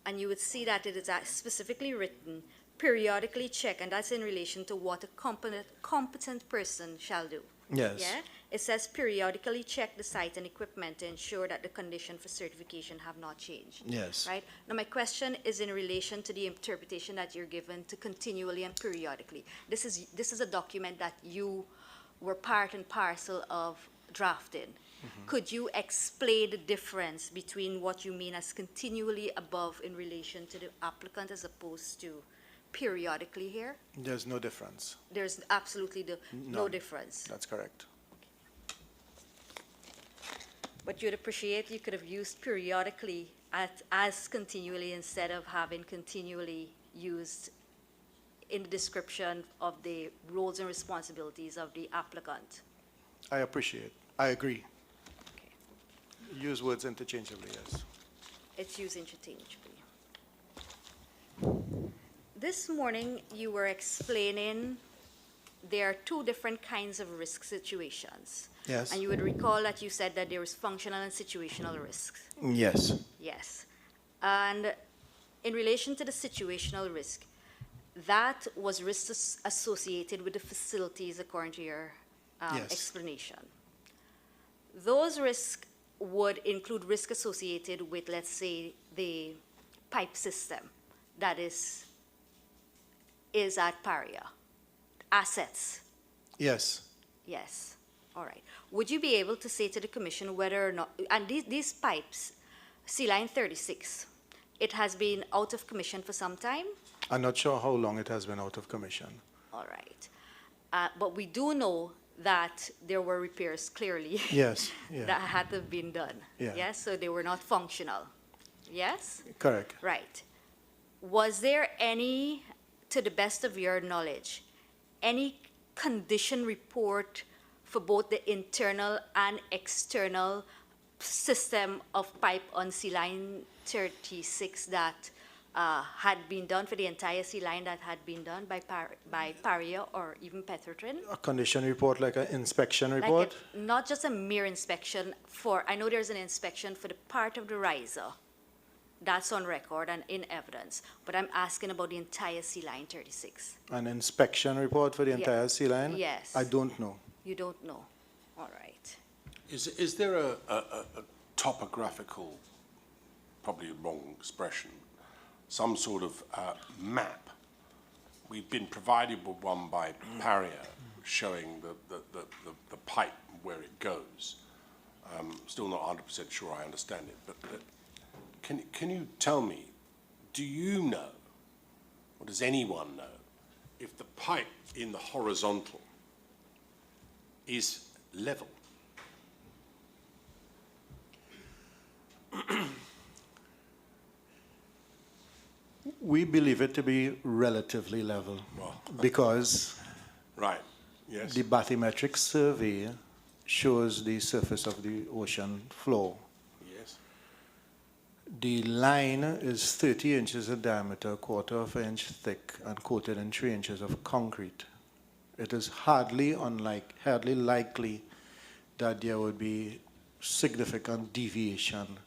And you would see that it is specifically written, periodically check, and that's in relation to what a competent person shall do. Yes. Yeah? It says periodically check the site and equipment to ensure that the condition for certification have not changed. Yes. Right? Now, my question is in relation to the interpretation that you're given to continually and periodically. This is a document that you were part and parcel of drafting. Could you explain the difference between what you mean as continually above in relation to the applicant as opposed to periodically here? There's no difference. There's absolutely no None. difference. That's correct. But you'd appreciate you could have used periodically as continually instead of having continually used in the description of the roles and responsibilities of the applicant. I appreciate. I agree. Okay. Use words interchangeably, yes. It's used interchangeably. This morning, you were explaining there are two different kinds of risk situations. Yes. And you would recall that you said that there is functional and situational risks. Yes. Yes. And in relation to the situational risk, that was risks associated with the facilities according to your Yes. explanation. Those risks would include risk associated with, let's say, the pipe system that is at Paria. Assets. Yes. Yes. All right. Would you be able to say to the commission whether or not, and these pipes, C-line 36, it has been out of commission for some time? I'm not sure how long it has been out of commission. All right. But we do know that there were repairs clearly Yes. Yeah. that had to have been done. Yeah. Yes, so they were not functional. Yes? Correct. Right. Was there any, to the best of your knowledge, any condition report for both the internal and external system of pipe on C-line 36 that had been done, for the entire C-line that had been done by Paria or even Petherton? A condition report, like an inspection Like report? not just a mere inspection I know there's an inspection for the part of the riser. That's on record and in evidence. But I'm asking about the entire C-line 36. An inspection report for the Yeah. entire C-line? Yes. I don't know. You don't know. All right. is there a topographical, probably a wrong expression, some sort of map. We've been provided with one by Paria showing the pipe where it goes. Still not 100% sure I understand it, but can you tell me, do you know, or does anyone know, if the pipe in the horizontal is level? We believe it to be relatively level because Right, yes. the bathymetric survey shows the surface of the ocean floor. Yes. The line is 30 inches in diameter, 1/4 inch thick, and coated in 3 inches of concrete. It is hardly likely that there would be significant deviation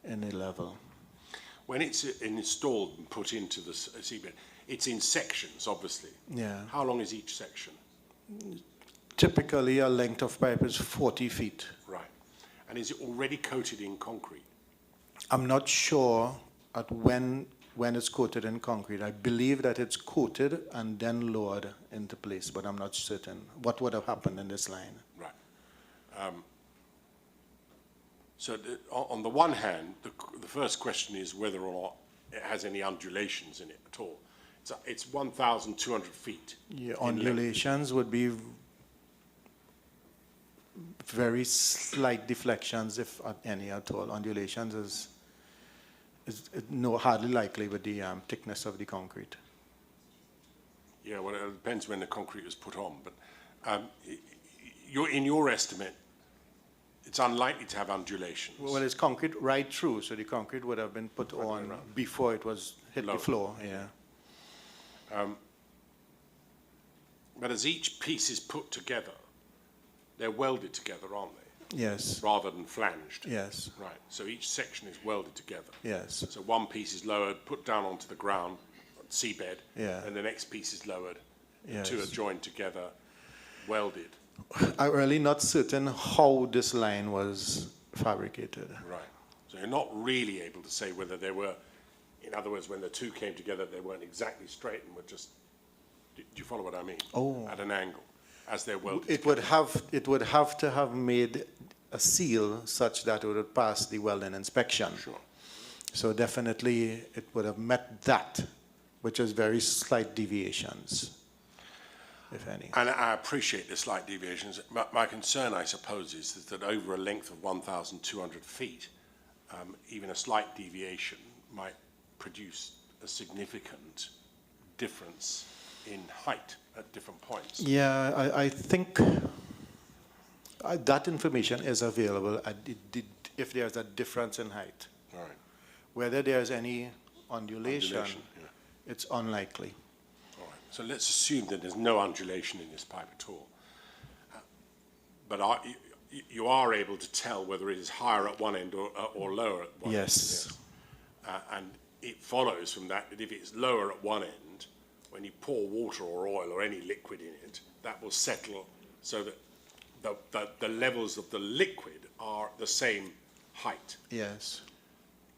in the level. When it's installed and put into the seabed, it's in sections, obviously. Yeah. How long is each section? Typically, a length of pipe is 40 feet. Right. And is it already coated in concrete? I'm not sure at when it's coated in concrete. I believe that it's coated and then lowered into place, but I'm not certain what would have happened in this line. Right. So on the one hand, the first question is whether or not it has any undulations in it at all. It's 1,200 feet. Yeah, undulations would be very slight deflections, if any at all. Undulations is hardly likely with the thickness of the concrete. Yeah, well, it depends when the concrete was put on, but in your estimate, it's unlikely to have undulations. Well, it's concrete right through, so the concrete would have been put on before it was hit the floor. Yeah. But as each piece is put together, they're welded together, aren't they? Yes. Rather than flanged. Yes. Right. So each section is welded together. Yes. So one piece is lowered, put down onto the ground, seabed, Yeah. and the next piece is lowered. Yes. The two are joined together, welded. I'm really not certain how this line was fabricated. Right. So you're not really able to say whether they were, in other words, when the two came together, they weren't exactly straight and were just, do you follow what I mean? Oh. At an angle, as they're welded. It would have to have made a seal such that it would pass the welding inspection. Sure. So definitely it would have met that, which is very slight deviations, if any. And I appreciate the slight deviations. My concern, I suppose, is that over a length of 1,200 feet, even a slight deviation might produce a significant difference in height at different points. Yeah, I think that information is available if there's a difference in height. All right. Whether there's any undulation, Yeah. it's unlikely. All right. So let's assume that there's no undulation in this pipe at all. But you are able to tell whether it is higher at one end or lower at one end. Yes. And it follows from that if it's lower at one end, when you pour water or oil or any liquid in it, that will settle so that the levels of the liquid are the same height. Yes.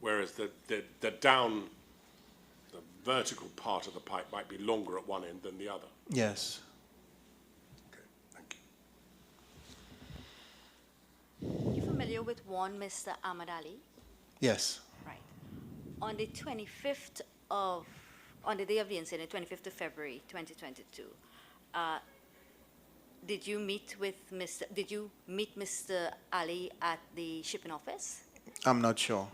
Whereas the vertical part of the pipe might be longer at one end than the other. Yes. Okay, thank you. You familiar with one Mr. Ahmad Ali? Yes. Right. On the 25th on the day of the incident, 25th of February, 2022, did you meet Mr. Ali at the shipping office? I'm not sure.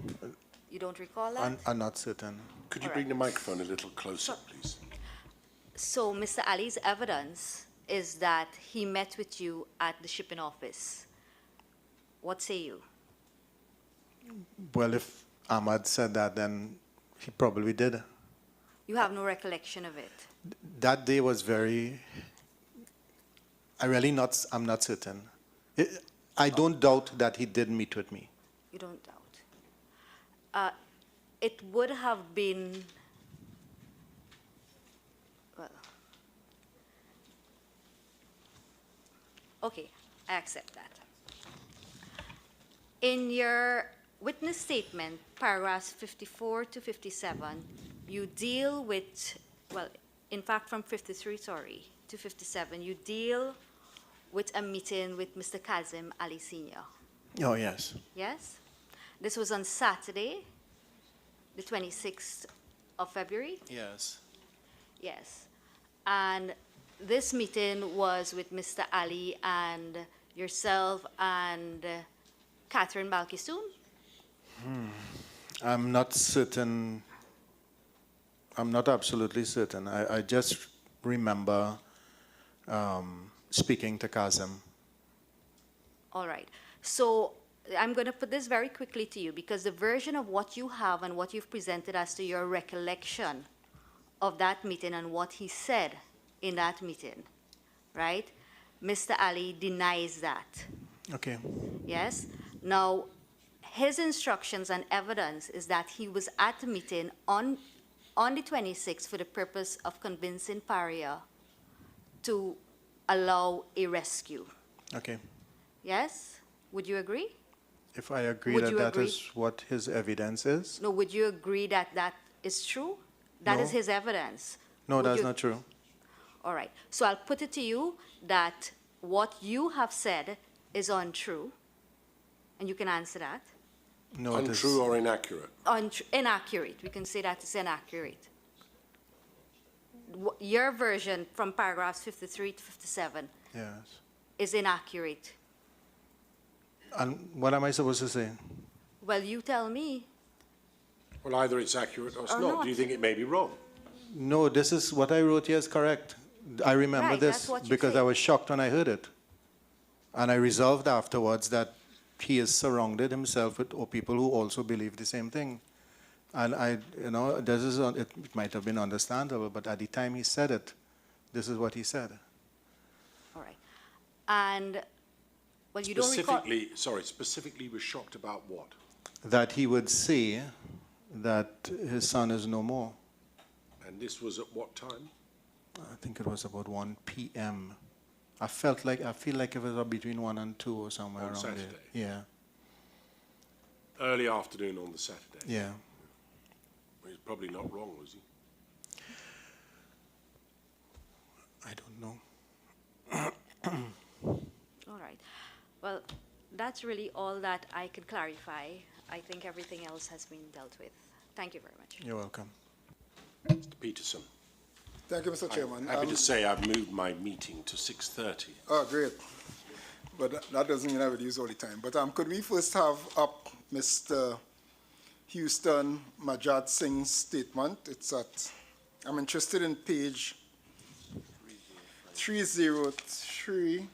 You don't recall that? I'm not certain. Could you bring the microphone a little closer, please? So Mr. Ali's evidence is that he met with you at the shipping office. What say you? Well, if Ahmad said that, then he probably did. You have no recollection of it? That day was I'm not certain. I don't doubt that he did meet with me. You don't doubt. It would have been, well, okay, I accept that. In your witness statement, paragraphs 54 to 57, you deal with, well, in fact, from 53, sorry, to 57, you deal with a meeting with Mr. Kazim Ali Sr. Oh, yes. Yes? This was on Saturday, the 26th of February? Yes. Yes. And this meeting was with Mr. Ali and yourself and Catherine Balkistoon? I'm not certain. I'm not absolutely certain. I just remember speaking to Kazim. All right. So I'm going to put this very quickly to you because the version of what you have and what you've presented as to your recollection of that meeting and what he said in that meeting, right? Mr. Ali denies that. Okay. Yes? Now, his instructions and evidence is that he was at the meeting on the 26th for the purpose of convincing Paria to allow a rescue. Okay. Yes? Would you agree? If I agree Would that you that agree? is what his evidence is? No, would you agree that that is true? That is No. his evidence. No, Would that's you- not true. All right. So I'll put it to you that what you have said is untrue, and you can answer that. No, it is. Untrue or inaccurate? Inaccurate. We can say that it's inaccurate. Your version from paragraphs 53 to 57 Yes. is inaccurate. And what am I supposed to say? Well, you tell me. Well, either it's accurate or it's Or not. not. Do you think it may be wrong? No, this is what I wrote here is correct. I remember Right, this that's what you because say. I was shocked when I heard it. And I resolved afterwards that he is surrounded himself with people who also believe the same thing. And this is, it might have been understandable, but at the time he said it, this is what he said. All right. And, well, you don't recall. Specifically was shocked about what? That he would say that his son is no more. And this was at what time? I think it was about 1 p.m. I feel like it was between 1 and 2 or somewhere On around Saturday? there. Yeah, Early afternoon on the Saturday. yeah. He's probably not wrong, was he? I don't know. All right. Well, that's really all that I can clarify. I think everything else has been dealt with. Thank you very much. You're welcome. Mr. Peterson. Thank you, Mr. Chairman. I'm happy to say I've moved my meeting to 6:30. Oh, great. But that doesn't mean I would use all the time. But could we first have up Mr. Houston Majat Singh's statement? It's at, I'm interested in page 303,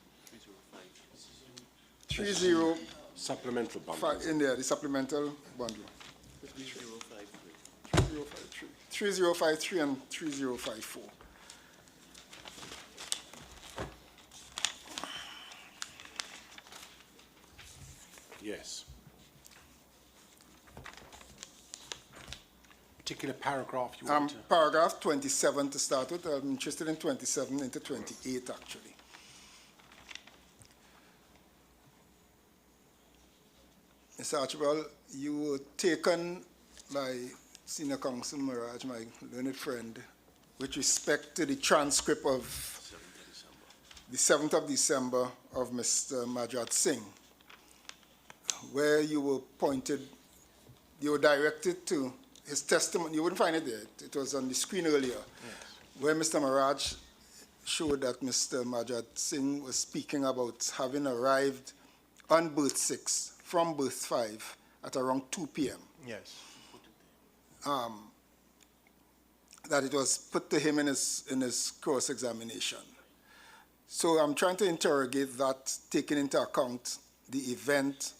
30, Supplemental bundle. in there, the supplemental bundle. 3053 and 3054. Yes. Particular paragraph you want to? Paragraph 27 to start with. I'm interested in 27 into 28, actually. Mr. Archibald, you were taken by Senior Counsel Miraj, my learned friend, with respect to the transcript of the 7th of December of Mr. Majat Singh, where you were directed to his testimony. You wouldn't find it there. It was on the screen earlier, where Mr. Miraj showed that Mr. Majat Singh was speaking about having arrived on berth 6 from berth 5 at around 2 p.m. Yes. That it was put to him in his cross-examination. So I'm trying to interrogate that, taking into account the event.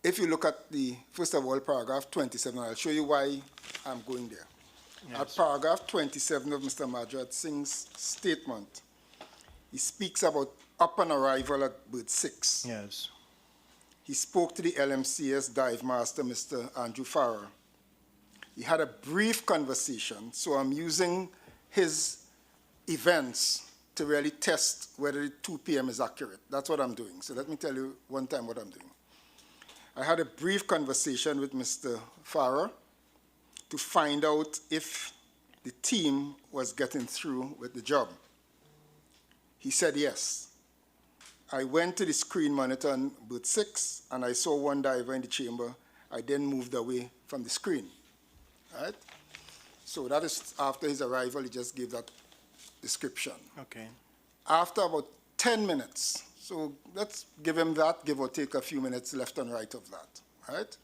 If you look at the, first of all, paragraph 27, I'll show you why I'm going there. Yes. At paragraph 27 of Mr. Majat Singh's statement, he speaks about upon arrival at berth 6. Yes. He spoke to the LMCS dive master, Mr. Andrew Farrer. He had a brief conversation, so I'm using his events to really test whether the 2 p.m. is accurate. That's what I'm doing. So let me tell you one time what I'm doing. I had a brief conversation with Mr. Farah to find out if the team was getting through with the job. He said yes. I went to the screen monitor on booth 6, and I saw one diver in the chamber. I then moved away from the screen. Right? So that is after his arrival, he just gave that description. Okay. After about 10 minutes, so let's give him that, give or take a few minutes left and right of that, right?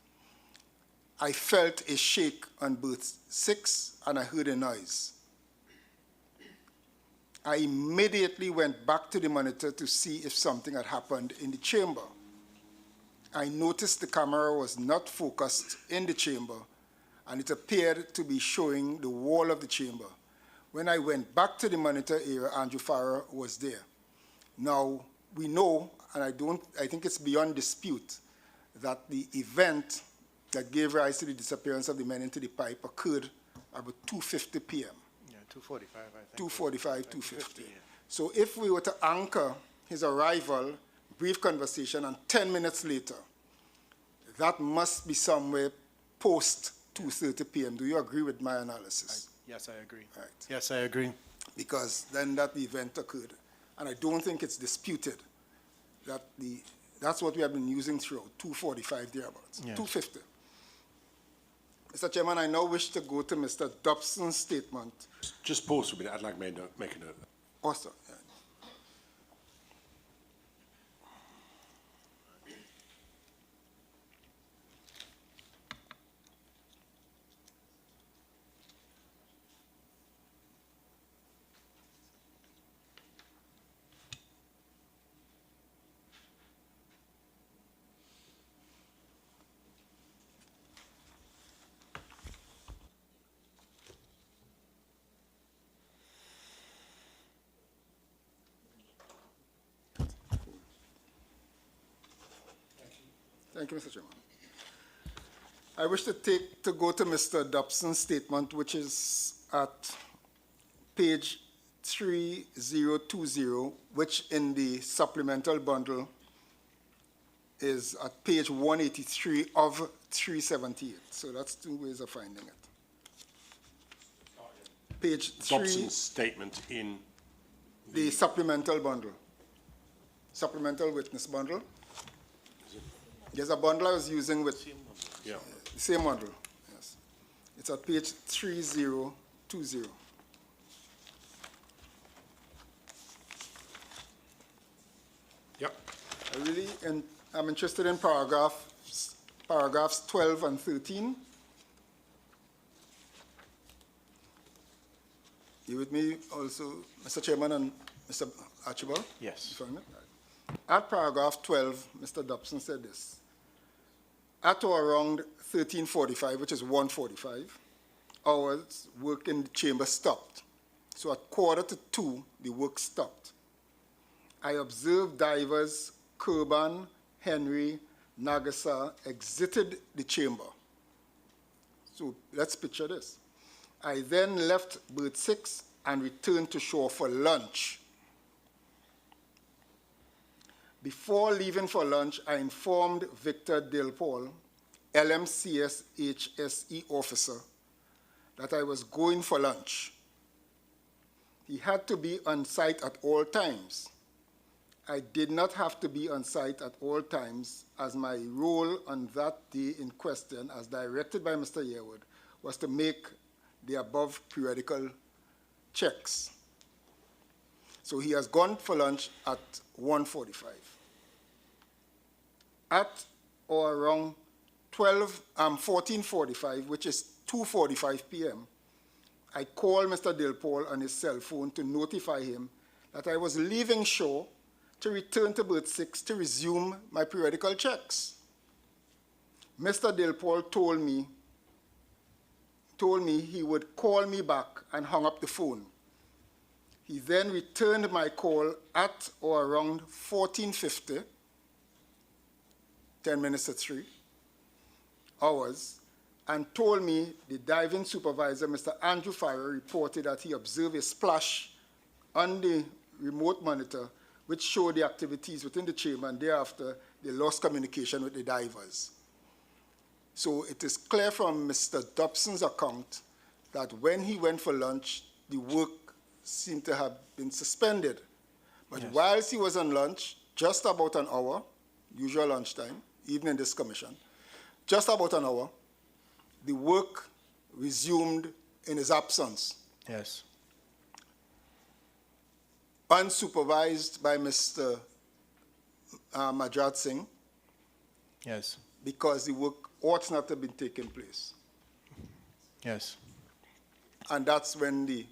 I felt a shake on booth 6, and I heard a noise. I immediately went back to the monitor to see if something had happened in the chamber. I noticed the camera was not focused in the chamber, and it appeared to be showing the wall of the chamber. When I went back to the monitor area, Andrew Farah was there. Now, we know, and I think it's beyond dispute, that the event that gave rise to the disappearance of the men into the pipe occurred about 2:50 p.m. Yeah, 2:45, I think. 2:45, 2:50. Yeah. So if we were to anchor his arrival, brief conversation, and 10 minutes later, that must be somewhere post 2:30 p.m. Do you agree with my analysis? Yes, I agree. Right. Yes, I agree. Because then that event occurred. And I don't think it's disputed that that's what we have been using throughout, 2:45 thereabouts, Yeah. 2:50. Mr. Chairman, I now wish to go to Mr. Dobson's statement. Just pause for a minute. I'd like to make a note of that. Also, yeah. Thank you, Mr. Chairman. I wish to go to Mr. Dobson's statement, which is at page 3020, which in the supplemental bundle is at page 183 of 378. So that's 2 ways of finding it. Page 3, Dobson's statement in the supplemental bundle, supplemental witness bundle. There's a bundle I was using with yeah. the same bundle. Yes, it's at page 3020. Yep. I'm interested in paragraphs 12 and 13. You with me also, Mr. Chairman and Mr. Archibald? Yes. You find it? Right. At paragraph 12, Mr. Dobson said this. At or around 13:45, which is 1:45, hours, work in the chamber stopped. So at 1:45, the work stopped. I observed divers Kurban, Henry, Nagasa exited the chamber. So let's picture this. I then left berth 6 and returned to shore for lunch. Before leaving for lunch, I informed Victor Delpaul, LMCS HSE officer, that I was going for lunch. He had to be on site at all times. I did not have to be on site at all times, as my role on that day in question, as directed by Mr. Yearwood, was to make the above periodical checks. So he has gone for lunch at 1:45. At or around 14:45, which is 2:45 p.m., I called Mr. Delpaul on his cell phone to notify him that I was leaving shore to return to berth 6 to resume my periodical checks. Mr. Delpaul told me he would call me back and hung up the phone. He then returned my call at or around 14:50, 10 minutes to 3 hours, and told me the diving supervisor, Mr. Andrew Farah, reported that he observed a splash on the remote monitor which showed the activities within the chamber, and thereafter they lost communication with the divers. So it is clear from Mr. Dobson's account that when he went for lunch, the work seemed to have been suspended. But Yes. whilst he was on lunch, just about an hour, usual lunchtime, even in this commission, just about an hour, the work resumed in his absence, Yes. unsupervised by Mr. Majad Singh, Yes. because the work ought not to have been taking place. Yes. And that's when the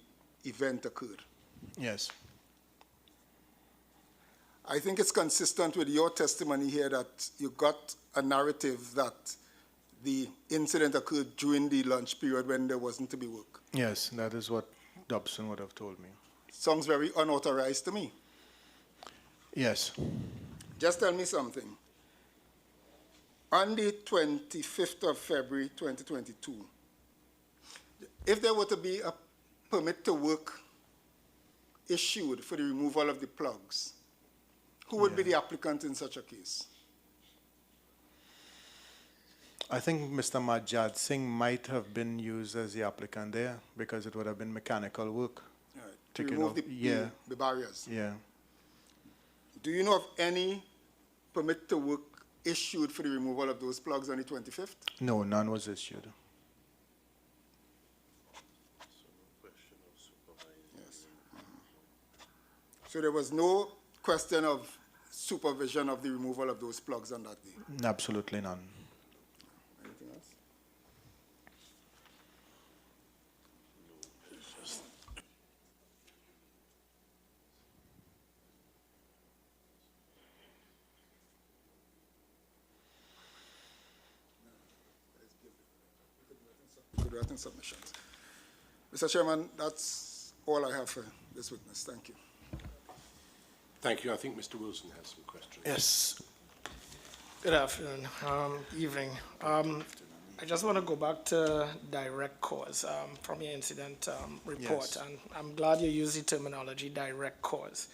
event occurred. Yes. I think it's consistent with your testimony here that you got a narrative that the incident occurred during the lunch period when there wasn't to be work. Yes, that is what Dobson would have told me. Sounds very unauthorized to me. Yes. Just tell me something. On the 25th of February 2022, if there were to be a permit to work issued for the removal of the plugs, who would be the applicant in such a case? I think Mr. Majad Singh might have been used as the applicant there because it would have been mechanical work. All right. To Taking remove off- the, yeah. the barriers. Yeah. Do you know of any permit to work issued for the removal of those plugs on the 25th? No, none was issued. Yes. So there was no question of supervision of the removal of those plugs on that day? Absolutely none. Anything else? Good written submissions. Mr. Chairman, that's all I have for this witness. Thank you. Thank you. I think Mr. Wilson has some questions. Yes. Good afternoon, evening. I just want to go back to direct cause from your incident report, Yes. and I'm glad you used the terminology direct cause.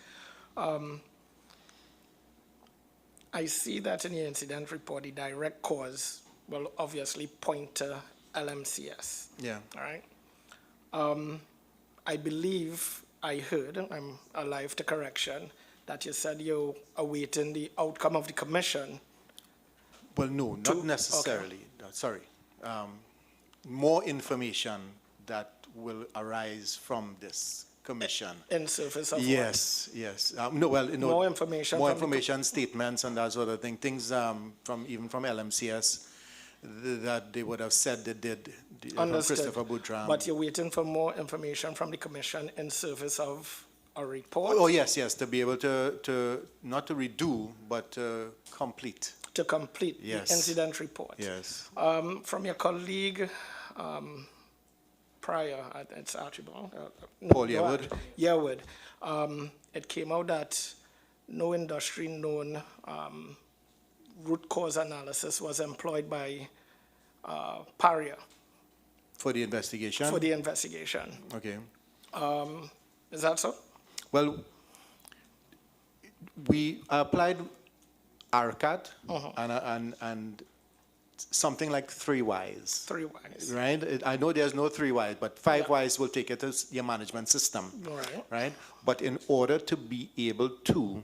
I see that in your incident report, the direct cause will obviously point to LMCS. Yeah. All right. I believe I heard, I'm alive to correction, that you said you're awaiting the outcome of the commission. Well, no, To- not necessarily. Sorry. More information that will arise from this commission. In service of what? Yes, yes. No, well, you know, More information more from the co- information, statements, and that sort of thing. Things even from LMCS that they would have said they did. From Understood. Christopher Boutram. But you're waiting for more information from the commission in service of a report? Oh yes, yes. To be able to not to redo, but to complete. To complete Yes. the incident report? Yes. From your colleague, prior, it's Archibald. Paul Yearwood? Yearwood. It came out that no industry known root cause analysis was employed by Paria For the investigation. for the investigation. Okay. Is that so? Well, we applied RCAT and something like 3 Ys. 3 Ys. Right? I know there's no 3 Ys, but 5 Ys will take it to your management system. Right. Right? But in order to be able to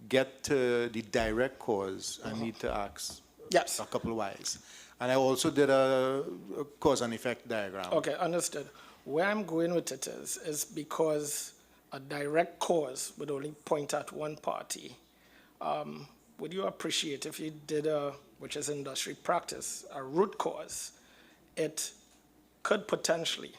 get to the direct cause, I need to ask Yes. a couple of Ys. And I also did a cause and effect diagram. Okay, understood. Where I'm going with it is because a direct cause would only point at one party. Would you appreciate if you did which is industry practice, a root cause? It could potentially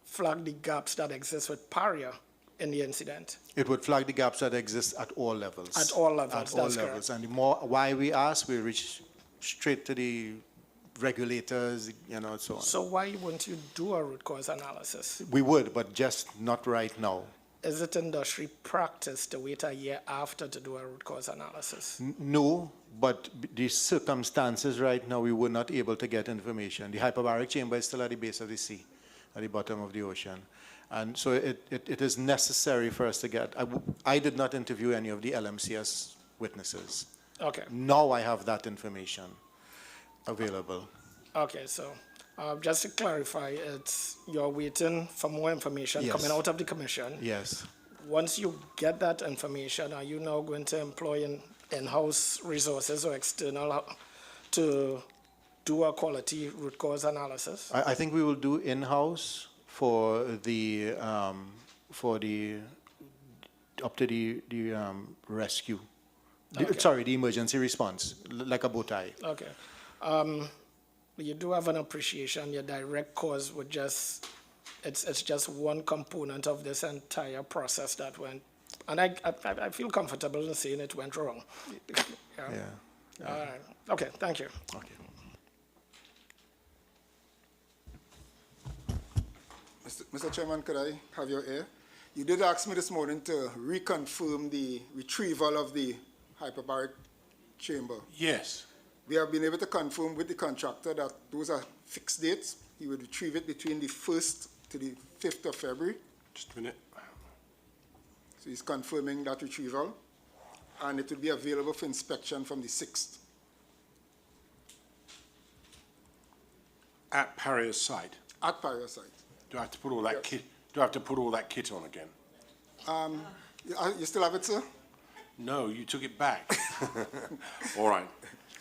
flag the gaps that exist with Paria in the incident. It would flag the gaps that exist at all levels. At all levels, At all that's correct. levels. And the more why we ask, we reach straight to the regulators, so on. So why wouldn't you do a root cause analysis? We would, but just not right now. Is it industry practice to wait a year after to do a root cause analysis? No, but the circumstances right now, we were not able to get information. The hyperbaric chamber is still at the base of the sea, at the bottom of the ocean. And so it is necessary for us to get, I did not interview any of the LMCS witnesses. Okay. Now I have that information. available. Okay, so just to clarify, you're waiting for more information Yes. coming out of the commission. Yes. Once you get that information, are you now going to employ in-house resources or external to do a quality root cause analysis? I think we will do in-house for the up to the rescue. Okay. Sorry, the emergency response, like a bow tie. Okay. You do have an appreciation, your direct cause would just, it's just one component of this entire process that went, and I feel comfortable in saying it went wrong. Yeah. All right. Okay, thank you. Okay. Mr. Chairman, could I have your ear? You did ask me this morning to reconfirm the retrieval of the hyperbaric chamber. Yes. We have been able to confirm with the contractor that those are fixed dates. He would retrieve it between the 1st to the 5th of February. Just a minute. So he's confirming that retrieval, and it will be available for inspection from the 6th. At Paria's site. At Paria site. Do I have to put all that Yes. kit? Do I have to put all that kit on again? You still have it, sir? No, you took it back. All right.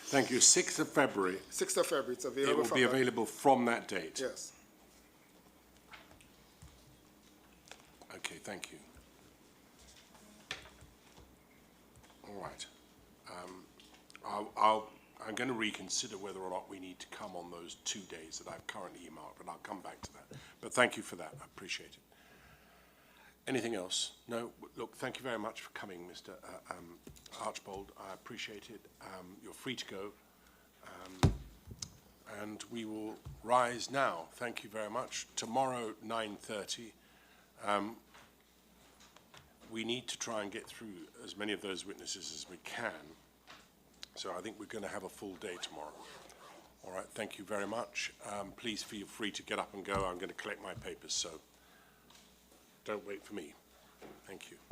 Thank you. 6th of February. 6th of February, it's It available will be available from that date. Yes. Okay, thank you. All right. I'm going to reconsider whether or not we need to come on those 2 days that I've currently earmarked, but I'll come back to that. But thank you for that. I appreciate it. Anything else? No? Look, thank you very much for coming, Mr. Archbold. I appreciate it. You're free to go. And we will rise now. Thank you very much. Tomorrow, 9:30. We need to try and get through as many of those witnesses as we can. So I think we're going to have a full day tomorrow. All right, thank you very much. Please feel free to get up and go. I'm going to collect my papers, so don't wait for me. Thank you.